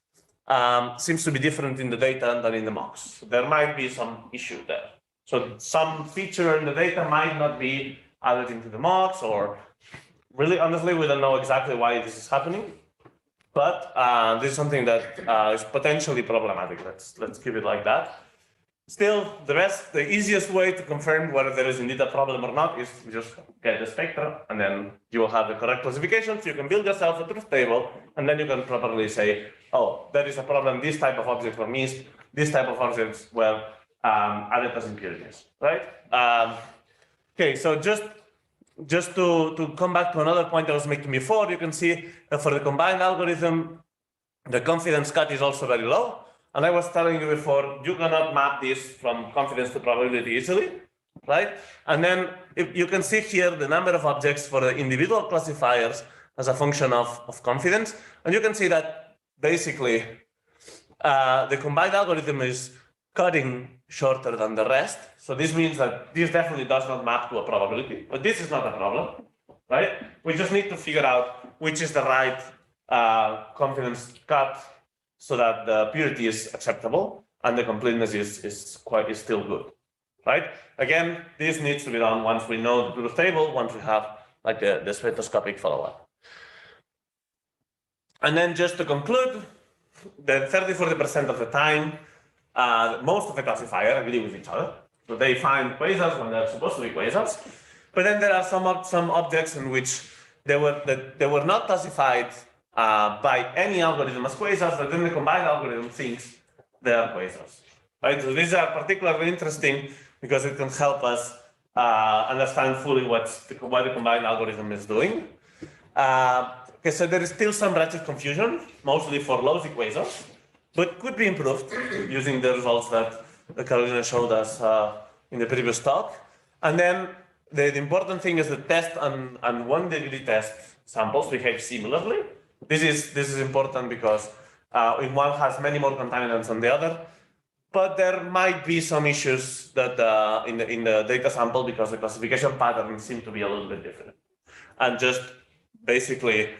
S: seems to be different in the data than in the mocks. There might be some issue there. So some feature in the data might not be added into the mocks, or really, honestly, we don't know exactly why this is happening. But this is something that is potentially problematic. Let's keep it like that. Still, the easiest way to confirm whether there is indeed a problem or not is just get the spectra, and then you will have the correct classification. So you can build yourself a truth table, and then you can properly say, oh, there is a problem. This type of objects were missed. This type of objects were added as impurities, right? Okay, so just to come back to another point I was making before, you can see that for the combined algorithm, the confidence cut is also very low. And I was telling you before, you cannot map this from confidence to probability easily, right? And then if you can see here the number of objects for the individual classifiers as a function of confidence. And you can see that basically the combined algorithm is cutting shorter than the rest. So this means that this definitely does not map to a probability, but this is not a problem, right? We just need to figure out which is the right confidence cut so that the purity is acceptable and the completeness is still good, right? Again, this needs to be done once we know the truth table, once we have like the spectroscopic follow-up. And then just to conclude, the 30–40% of the time, most of the classifiers agree with each other. So they find quasars when they're supposed to be quasars. But then there are some objects in which they were not classified by any algorithm as quasars, but then the combined algorithm thinks they are quasars. Right? So these are particularly interesting because it can help us understand fully what the combined algorithm is doing. Okay, so there is still some redshift confusion, mostly for lossy quasars, but could be improved using the results that Carolina showed us in the previous talk. And then the important thing is the test and 1 degree test samples behave similarly. This is important because one has many more contaminants than the other, but there might be some issues that in the data sample because the classification patterns seem to be a little bit different. And just basically,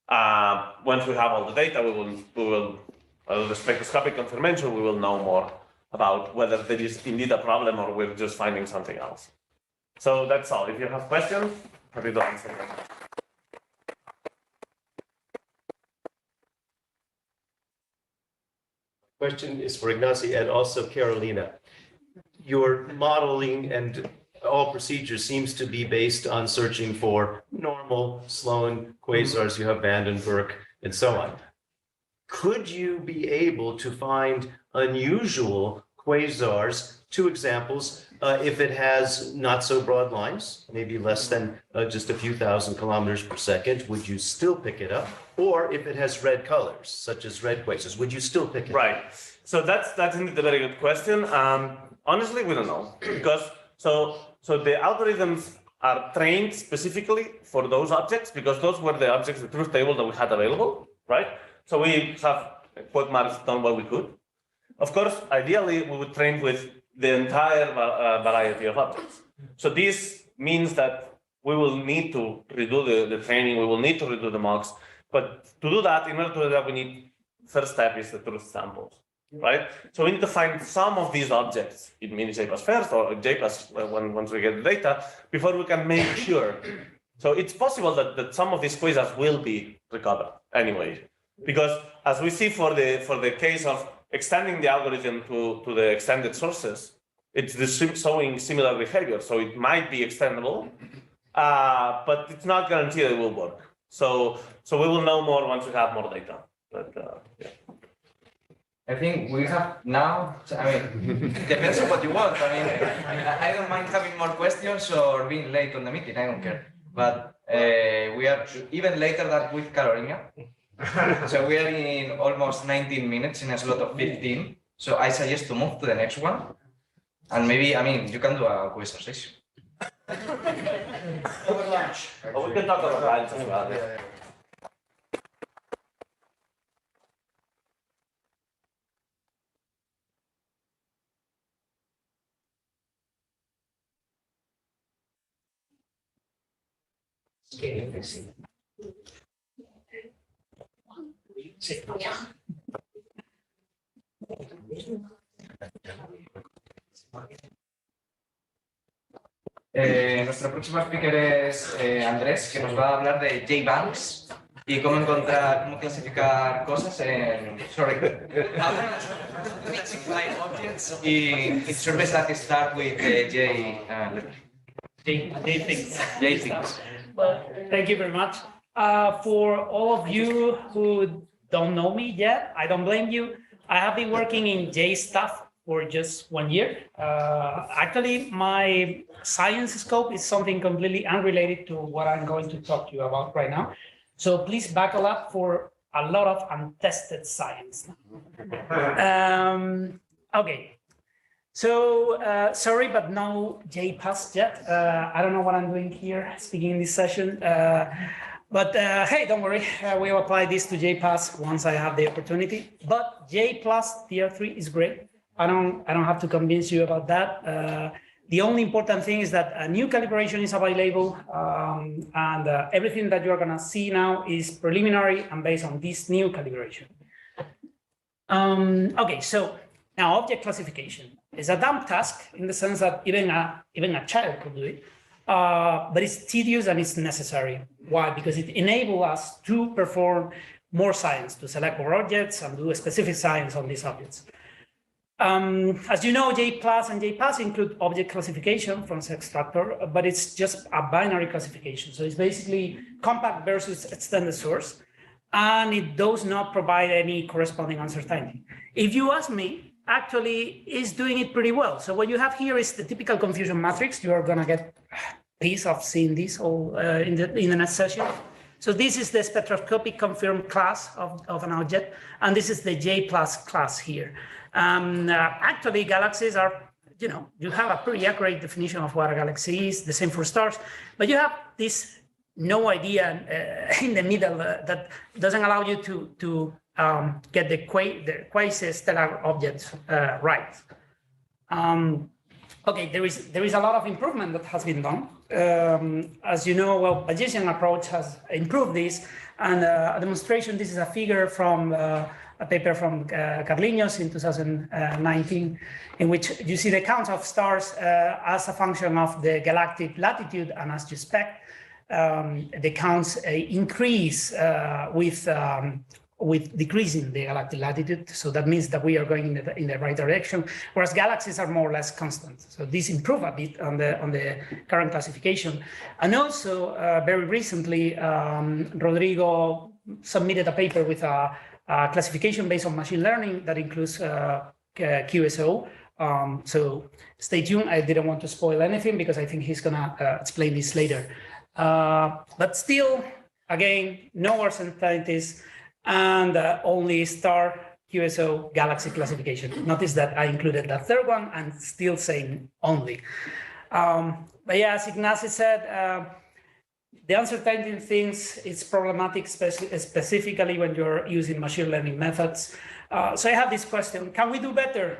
S: once we have all the data, we will the spectroscopic confirmation, we will know more about whether there is indeed a problem or we're just finding something else. So that's all. If you have questions, happy to answer them.
B: Question is for Ignasi and also Carolina. Your modeling and all procedures seems to be based on searching for normal Sloan quasars. You have Vandenberg and so on. Could you be able to find unusual quasars? 2 examples, if it has not so broad lines, maybe less than just a few thousand kilometers per second, would you still pick it up? Or if it has red colors, such as red quasars, would you still pick it up?
S: Right. So that's indeed a very good question. Honestly, we don't know because so the algorithms are trained specifically for those objects because those were the objects, the truth table that we had available, right? So we have quote marks, done what we could. Of course, ideally, we would train with the entire variety of objects. So this means that we will need to redo the training, we will need to redo the mocks. But to do that, in order to do that, we need, first step is the truth samples, right? So we need to find some of these objects in miniJPAS first, or JPAS once we get the data, before we can make sure. So it's possible that some of these quasars will be recovered anyway, because as we see for the case of extending the algorithm to the extended sources, it's showing similar behavior. So it might be extendable, but it's not guaranteed it will work. So we will know more once we have more data. But yeah.
O: I think we have now, I mean, depends on what you want. I mean, I don't mind having more questions or being late on the meeting, I don't care. But we are even later than with Carolina. So we are in almost 19 minutes in a slot of 15. So I suggest to move to the next one. And maybe, I mean, you can do a quiz session.
S: Over lunch. Oh, we can talk about lunch as well. Yeah.
O: Nuestro próximo speaker es Andrés, que nos va a hablar de J-BANGs y cómo clasificar cosas en, in surveys that start with J-things.
T: Well, thank you very much. For all of you who don't know me yet, I don't blame you. I have been working in J stuff for just 1 year. Actually, my science scope is something completely unrelated to what I'm going to talk to you about right now. So please buckle up for a lot of untested science. Okay. So sorry, but no J-PLUS yet. I don't know what I'm doing here speaking in this session. But hey, don't worry, we'll apply this to J-PLUS once I have the opportunity. But J-PLUS DR3 is great. I don't have to convince you about that. The only important thing is that a new calibration is available, and everything that you're gonna see now is preliminary and based on this new calibration. Okay, so now object classification is a dumb task in the sense that even a child could do it, but it's tedious and it's necessary. Why? Because it enables us to perform more science, to select more objects and do specific science on these objects. As you know, J-PLUS and J-PAS include object classification from extractor, but it's just a binary classification. So it's basically compact versus extended source, and it does not provide any corresponding uncertainty. If you ask me, actually, it's doing it pretty well. So what you have here is the typical confusion matrix. You are gonna get a piece of seeing this all in the next session. So this is the spectroscopic confirmed class of an object, and this is the J-PLUS class here. Actually, galaxies are, you have a pretty accurate definition of what a galaxy is, the same for stars, but you have this no idea in the middle that doesn't allow you to get the quasi-stellar objects right. Okay, there is a lot of improvement that has been done. As you know, well, Bayesian approach has improved this, and a demonstration, this is a figure from a paper from Carlinhos in 2019, in which you see the count of stars as a function of the galactic latitude, and as you expect, the counts increase with decreasing the galactic latitude. So that means that we are going in the right direction, whereas galaxies are more or less constant. So this improved a bit on the current classification. And also, very recently, Rodrigo submitted a paper with a classification based on machine learning that includes QSO. So stay tuned. I didn't want to spoil anything because I think he's gonna explain this later. But still, again, no uncertainties and only star QSO galaxy classification. Notice that I included the third one and still saying only. But yeah, as Ignasi said, The uncertainty things is problematic, specifically when you're using machine learning methods. So I have this question, can we do better?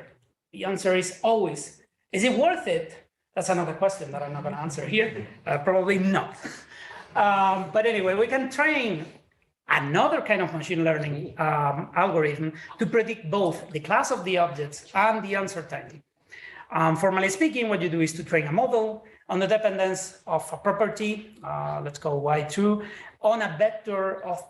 T: The answer is always. Is it worth it? That's another question that I'm not going to answer here. Probably not. But anyway, we can train another kind of machine learning algorithm to predict both the class of the objects and the uncertainty. Formally speaking, what you do is to train a model on the dependence of a property, let's call Y2, on a vector of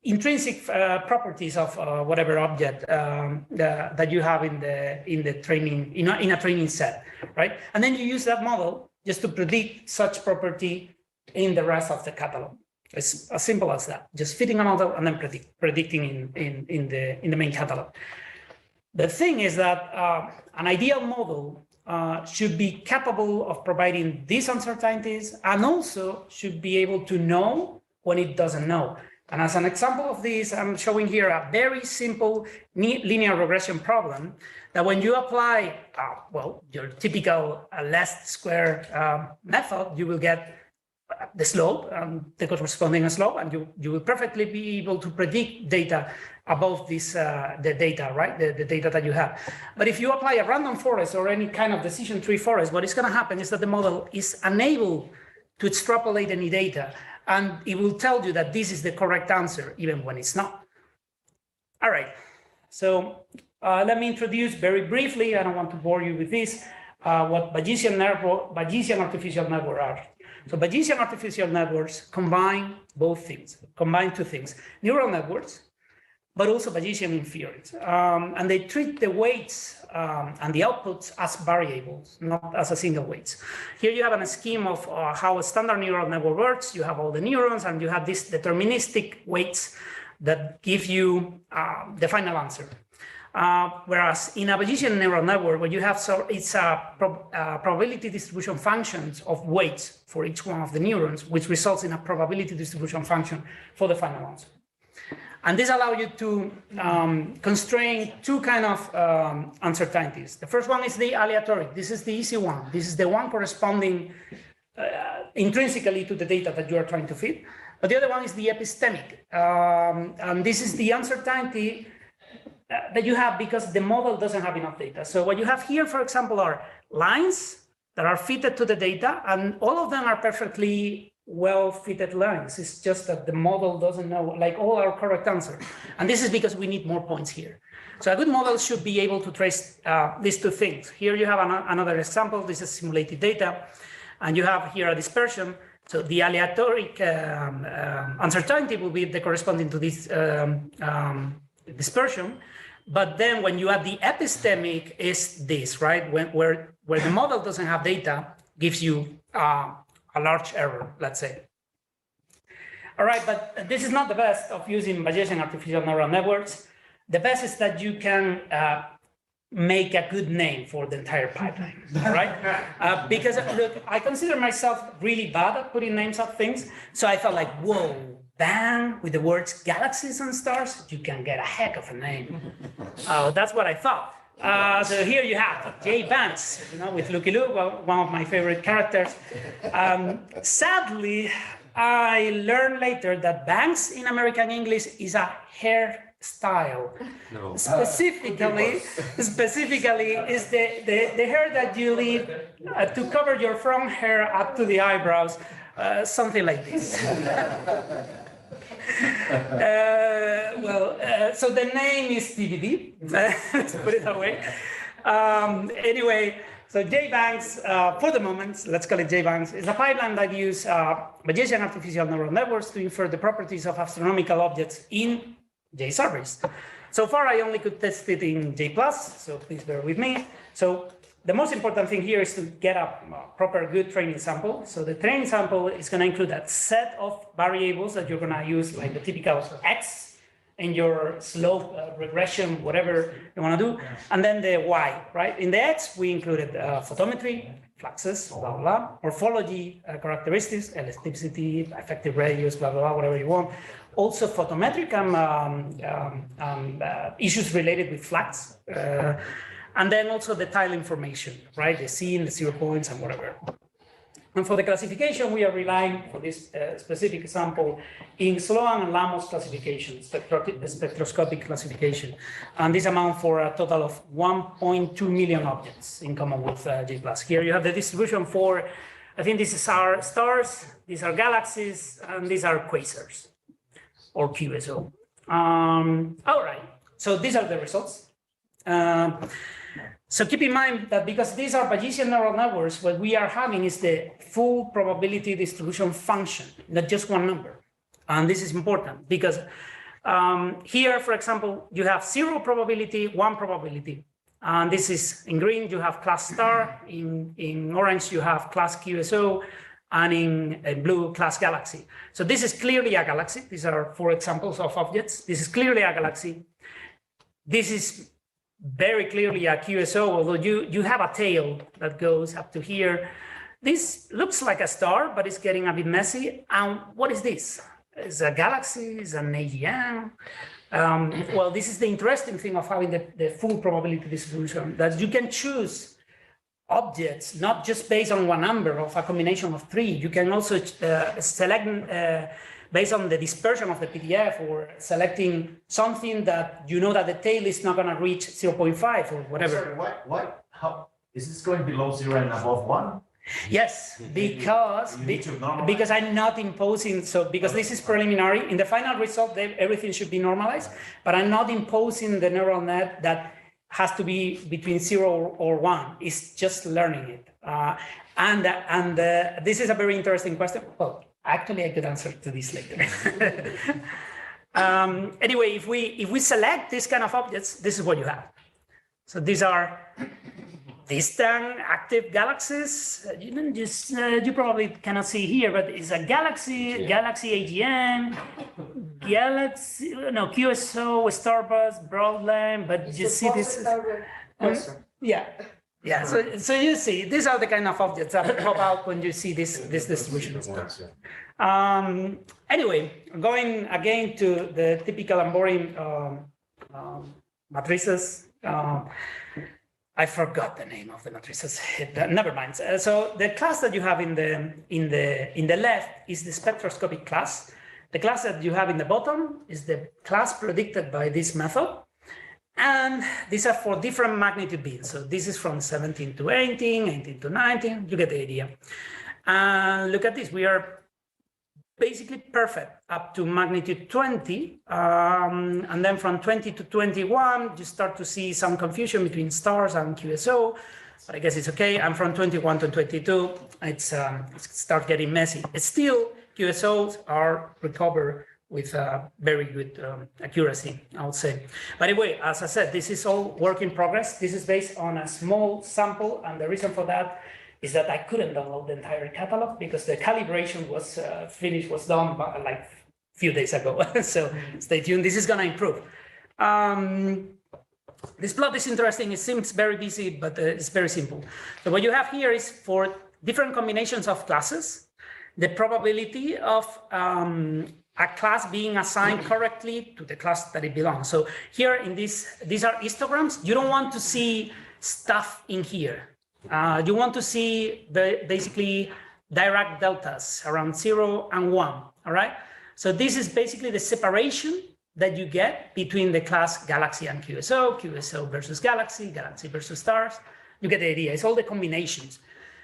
T: intrinsic properties of whatever object that you have in the training, in a training set, right? And then you use that model just to predict such property in the rest of the catalog. It's as simple as that. Just fitting a model and then predicting in the main catalog. The thing is that an ideal model should be capable of providing these uncertainties and also should be able to know when it doesn't know. And as an example of this, I'm showing here a very simple linear regression problem that when you apply, well, your typical least square method, you will get the slope, the corresponding slope, and you will perfectly be able to predict data above this, the data, right? The data that you have. But if you apply a random forest or any kind of decision tree forest, what is going to happen is that the model is unable to extrapolate any data, and it will tell you that this is the correct answer, even when it's not. All right, so let me introduce very briefly, I don't want to bore you with this, what Bayesian artificial networks are. So Bayesian artificial networks combine both things, combine two things, neural networks, but also Bayesian inference. And they treat the weights and the outputs as variables, not as a single weights. Here you have a scheme of how a standard neural network works. You have all the neurons and you have these deterministic weights that give you the final answer. Whereas in a Bayesian neural network, what you have, so it's a probability distribution functions of weights for each one of the neurons, which results in a probability distribution function for the final answer. And this allows you to constrain two kind of uncertainties. The first one is the aleatory. This is the easy one. This is the one corresponding intrinsically to the data that you are trying to fit. But the other one is the epistemic. And this is the uncertainty that you have because the model doesn't have enough data. So what you have here, for example, are lines that are fitted to the data, and all of them are perfectly well-fitted lines. It's just that the model doesn't know, like all our correct answer. And this is because we need more points here. So a good model should be able to trace these two things. Here you have another example. This is simulated data, and you have here a dispersion. So the aleatory uncertainty will be the corresponding to this dispersion. But then when you add the epistemic is this, right? Where the model doesn't have data, gives you a large error, let's say. All right, but this is not the best of using Bayesian artificial neural networks. The best is that you can make a good name for the entire pipeline, right? Because look, I consider myself really bad at putting names of things. So I thought like, whoa, bang, with the words galaxies and stars, you can get a heck of a name. That's what I thought. So here you have J-BANGs, with Lucky Luke, one of my favorite characters. Sadly, I learned later that bangs in American English is a hairstyle. No. Specifically is the hair that you leave to cover your front hair up to the eyebrows, something like this. So the name is TBD, let's put it that way. Anyway, so J-BANGs, for the moment, let's call it J-BANGs, is a pipeline that uses Bayesian artificial neural networks to infer the properties of astronomical objects in J-surveys. So far, I only could test it in J-PLUS, so please bear with me. So the most important thing here is to get a proper good training sample. So the training sample is going to include that set of variables that you're going to use, like the typical X in your slope regression, whatever you want to do, and then the Y, right? In the X, we included photometry, fluxes, blah, blah, blah, morphology, characteristics, elasticity, effective radius, blah, blah, blah, whatever you want. Also photometric issues related with flux. And then also the tile information, right? The scene, the 0 points, and whatever. And for the classification, we are relying for this specific example in Sloan and LAMOST classification, spectroscopic classification. And this amount for a total of 1.2 million objects in common with J+. Here you have the distribution for, I think these are stars, these are galaxies, and these are quasars or QSO. All right, so these are the results. So keep in mind that because these are Bayesian neural networks, what we are having is the full probability distribution function, not just one number. And this is important because here, for example, you have 0 probability, 1 probability. And this is in green, you have class star, in orange, you have class QSO, and in blue, class galaxy. So this is clearly a galaxy. These are 4 examples of objects. This is clearly a galaxy. This is very clearly a QSO, although you have a tail that goes up to here. This looks like a star, but it's getting a bit messy. And what is this? It's a galaxy, it's an AGN. Well, this is the interesting thing of having the full probability distribution, that you can choose objects, not just based on one number of a combination of 3. You can also select based on the dispersion of the PDF, or selecting something that you know that the tail is not going to reach 0.5 or whatever.
I: Sorry, how is this going below 0 and above 1?
T: Yes, because I'm not imposing, so because this is preliminary, in the final result, everything should be normalized, but I'm not imposing the neural net that has to be between 0 or 1. It's just learning it. And this is a very interesting question. Well, actually, I could answer to this later. Anyway, if we select this kind of objects, this is what you have. So these are distant active galaxies. You probably cannot see here, but it's a galaxy, galaxy AGN, galaxy, no, QSO, starbus, broadland, but you see this. Yeah, so you see, these are the kind of objects that pop out when you see this distribution. Anyway, going again to the typical and boring matrices. I forgot the name of the matrices. Never mind. So the class that you have in the left is the spectroscopic class. The class that you have in the bottom is the class predicted by this method. And these are for different magnitude beams. So this is from 17 to 18, 18 to 19. You get the idea. Look at this. We are basically perfect up to magnitude 20. And then from 20 to 21, you start to see some confusion between stars and QSO. But I guess it's okay. And from 21 to 22, it starts getting messy. It's still, QSOs are recovered with very good accuracy, I would say. By the way, as I said, this is all work in progress. This is based on a small sample, and the reason for that is that I couldn't download the entire catalog because the calibration was finished, was done like a few days ago. So stay tuned, this is gonna improve. This plot is interesting, it seems very busy, but it's very simple. So what you have here is for different combinations of classes, the probability of a class being assigned correctly to the class that it belongs. So here in these are histograms. You don't want to see stuff in here. You want to see basically Dirac deltas around 0 and 1, all right? So this is basically the separation that you get between the class galaxy and QSO, QSO versus galaxy, galaxy versus stars. You get the idea, it's all the combinations.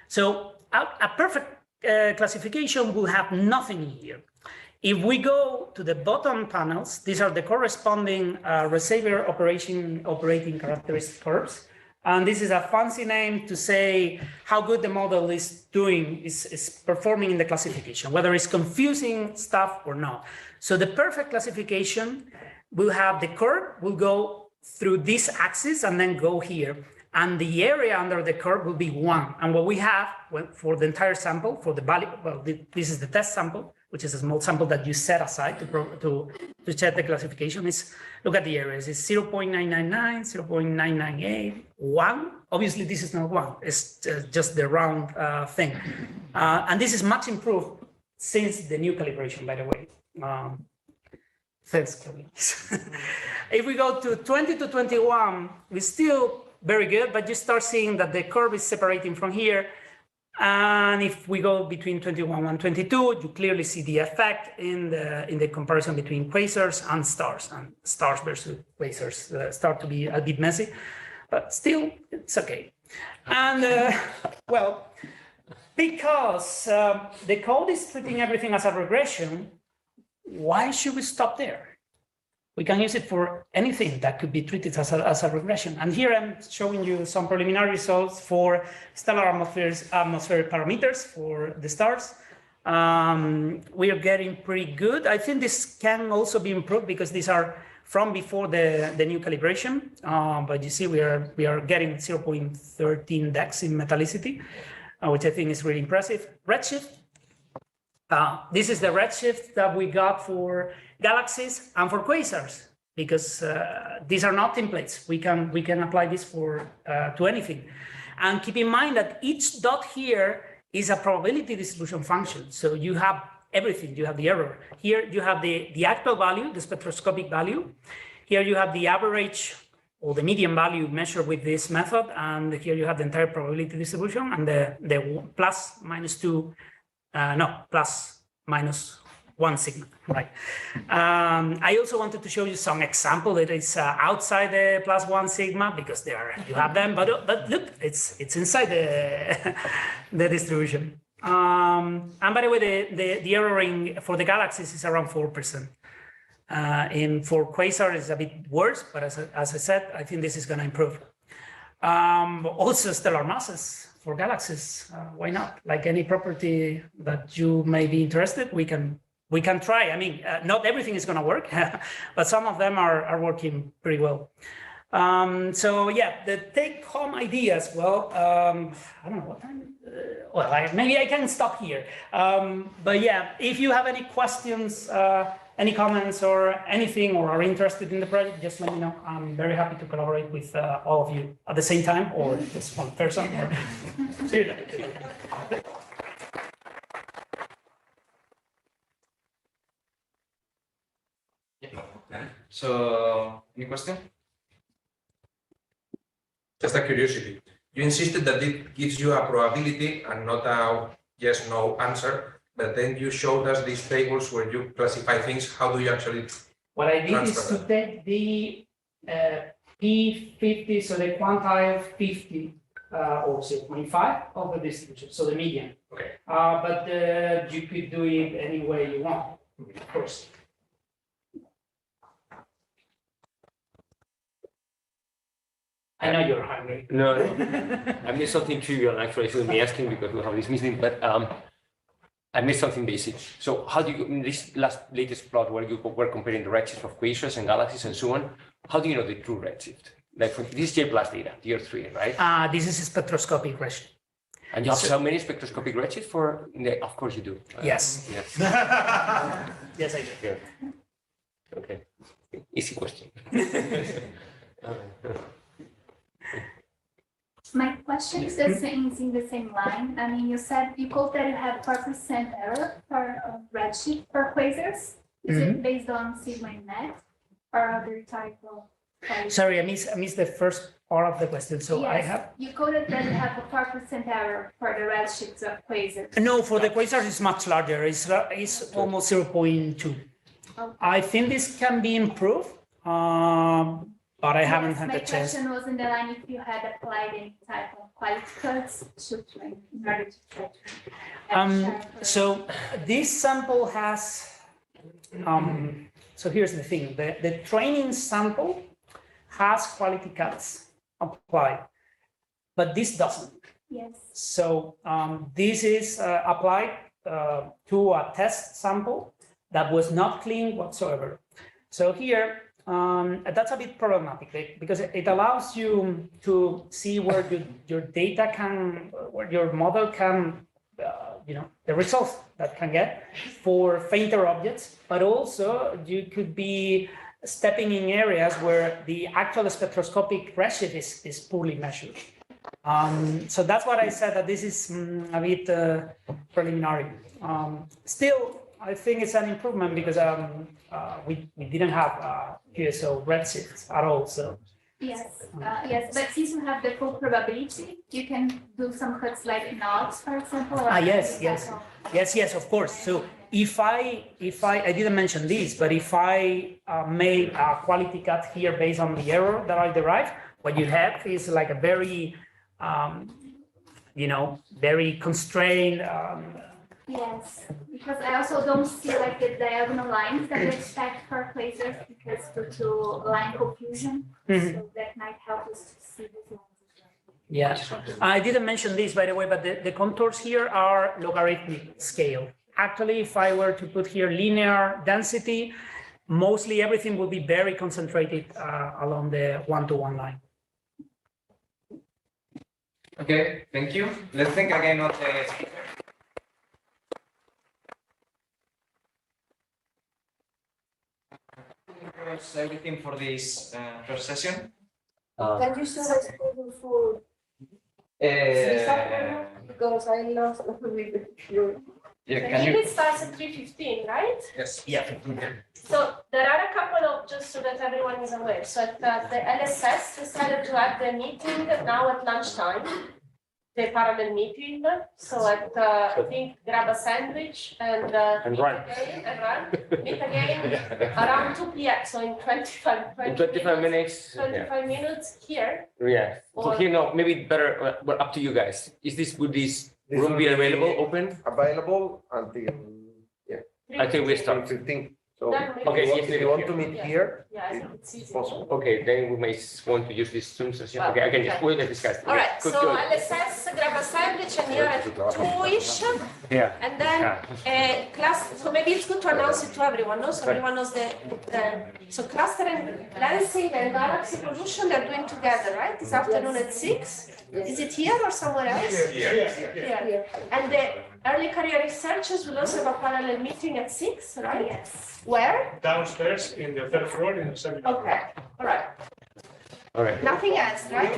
T: So a perfect classification will have nothing in here. If we go to the bottom panels, these are the corresponding receiver operating characteristic curves. And this is a fancy name to say how good the model is doing, is performing in the classification, whether it's confusing stuff or not. So the perfect classification will have the curve will go through this axis and then go here. And the area under the curve will be 1. And what we have for the entire sample, for the value, well, this is the test sample, which is a small sample that you set aside to check the classification, is look at the areas. It's 0.999, 0.998, 1. Obviously, this is not 1. It's just the round thing. And this is much improved since the new calibration, by the way. Thanks, Kelly. If we go to 20 to 21, we're still very good, but you start seeing that the curve is separating from here. And if we go between 21 and 22, you clearly see the effect in the comparison between quasars and stars versus quasars start to be a bit messy, but still it's okay. And well, because the code is treating everything as a regression, why should we stop there? We can use it for anything that could be treated as a regression. And here I'm showing you some preliminary results for stellar atmospheric parameters for the stars. We are getting pretty good. I think this can also be improved because these are from before the new calibration. But you see, we are getting 0.13 dex in metallicity, which I think is really impressive. Redshift. This is the redshift that we got for galaxies and for quasars, because these are not templates. We can apply this for to anything. And keep in mind that each dot here is a probability distribution function. So you have everything. You have the error. Here you have the actual value, the spectroscopic value. Here you have the average or the median value measured with this method. And here you have the entire probability distribution and the plus minus 2, plus minus 1 sigma, right? I also wanted to show you some example that is outside the plus 1 sigma, because you have them, but look, it's inside the distribution. And by the way, the erroring for the galaxies is around 4%. For quasar it's a bit worse, but as I said, I think this is going to improve. Also stellar masses for galaxies, why not? Like any property that you may be interested, we can try. I mean, not everything is going to work, but some of them are working pretty well. So yeah, the take-home ideas. Well, I don't know what time. Maybe I can stop here. But yeah, if you have any questions, any comments or anything, or are interested in the project, just let me know. I'm very happy to collaborate with all of you at the same time, or just one person. See you later.
U: So, any question? Just a curiosity. You insisted that it gives you a probability and not a yes/no answer, but then you showed us these tables where you classify things. How do you actually
T: What I did is
U: transfer
T: to take the P50, so the quantile 50 or 0.5 of the distribution, so the median.
U: Okay.
T: But you could do it any way you want, of course. I know you're hungry.
F: No, I missed something trivial. Actually, I shouldn't be asking because we have this meeting, but I missed something basic. So how do you, in this latest plot where you were comparing the redshift of quasars and galaxies and so on, how do you know the true redshift? Like for this J-PLUS data, DR3, right?
T: This is a spectroscopic redshift.
F: And you have so many spectroscopic redshifts for, of course you do.
T: Yes.
F: Yes.
T: Yes, I do.
F: Yeah. Okay. Easy question.
Q: My question is in the same line. I mean, you said you quote that you have 4% error for redshift for quasars. Is it based on sigma and net or other type of?
T: Sorry, I missed the first part of the question. So
Q: yes,
T: I have.
Q: You quoted that you have a 4% error for the redshifts of quasars.
T: No, for the quasars it's much larger. It's almost 0.2.
Q: Okay.
T: I think this can be improved. But I haven't had the chance.
Q: My question was in the line if you had applied any type of quality cuts to train in order to try.
T: So this sample has, so here's the thing, the training sample has quality cuts applied, but this doesn't.
Q: Yes.
T: So this is applied to a test sample that was not clean whatsoever. So here, that's a bit problematic because it allows you to see where your data can, where your model can, the results that can get for fainter objects, but also you could be stepping in areas where the actual spectroscopic redshift is poorly measured. So that's what I said, that this is a bit preliminary. Still, I think it's an improvement because we didn't have QSO redshifts at all. So
Q: Yes, yes, but since you have the full probability, you can do some cuts like nodes, for example.
T: Yes, of course. So if I didn't mention this, but if I made a quality cut here based on the error that I derived, what you have is like a very, very constrained.
Q: Yes, because I also don't see like the diagonal lines that we expect for quasars because due to line confusion. So that might help us to see these lines.
T: Yeah, I didn't mention this, by the way, but the contours here are logarithmic scale. Actually, if I were to put here linear density, mostly everything will be very concentrated along the one-to-one line.
O: Okay, thank you. Let's think again of the speaker. Everything for this first session.
M: Can you show the schedule for because I lost with
O: Yeah,
C: It starts at 3:15, right?
O: Yes.
T: Yeah.
C: So there are a couple of, just so that everyone is aware, so at the LSS decided to have the meeting now at lunchtime, the parallel meeting. So at, I think, grab a sandwich and
F: run.
C: Meet again around 2 p.m. So in 25
F: minutes.
C: 25 minutes here.
F: Yeah. So
C: Or-
F: here, no, maybe better, but up to you guys. Would this room be available, open?
H: Available until,
F: I think we start.
H: 15. So,
F: Okay,
H: if you want to meet here,
C: Yeah, I think it's easy.
H: possible.
F: Okay, then we may want to use this Zoom session. Okay, I can just, we'll discuss.
C: All right,
F: Good,
C: so
F: good.
C: LSS, grab a sandwich and here at 2-ish.
F: Yeah.
C: And then class, so maybe it's good to announce it to everyone, no? So everyone knows so cluster and lancing and galaxy pollution, they're doing together, right? This afternoon at 6. Is it here or somewhere else? Here. And the early career researchers will also have a parallel meeting at 6, right? Yes. Where?
J: Downstairs in the 3rd floor in the seminar.
C: Okay, all right.
F: All right.
C: Nothing else, right?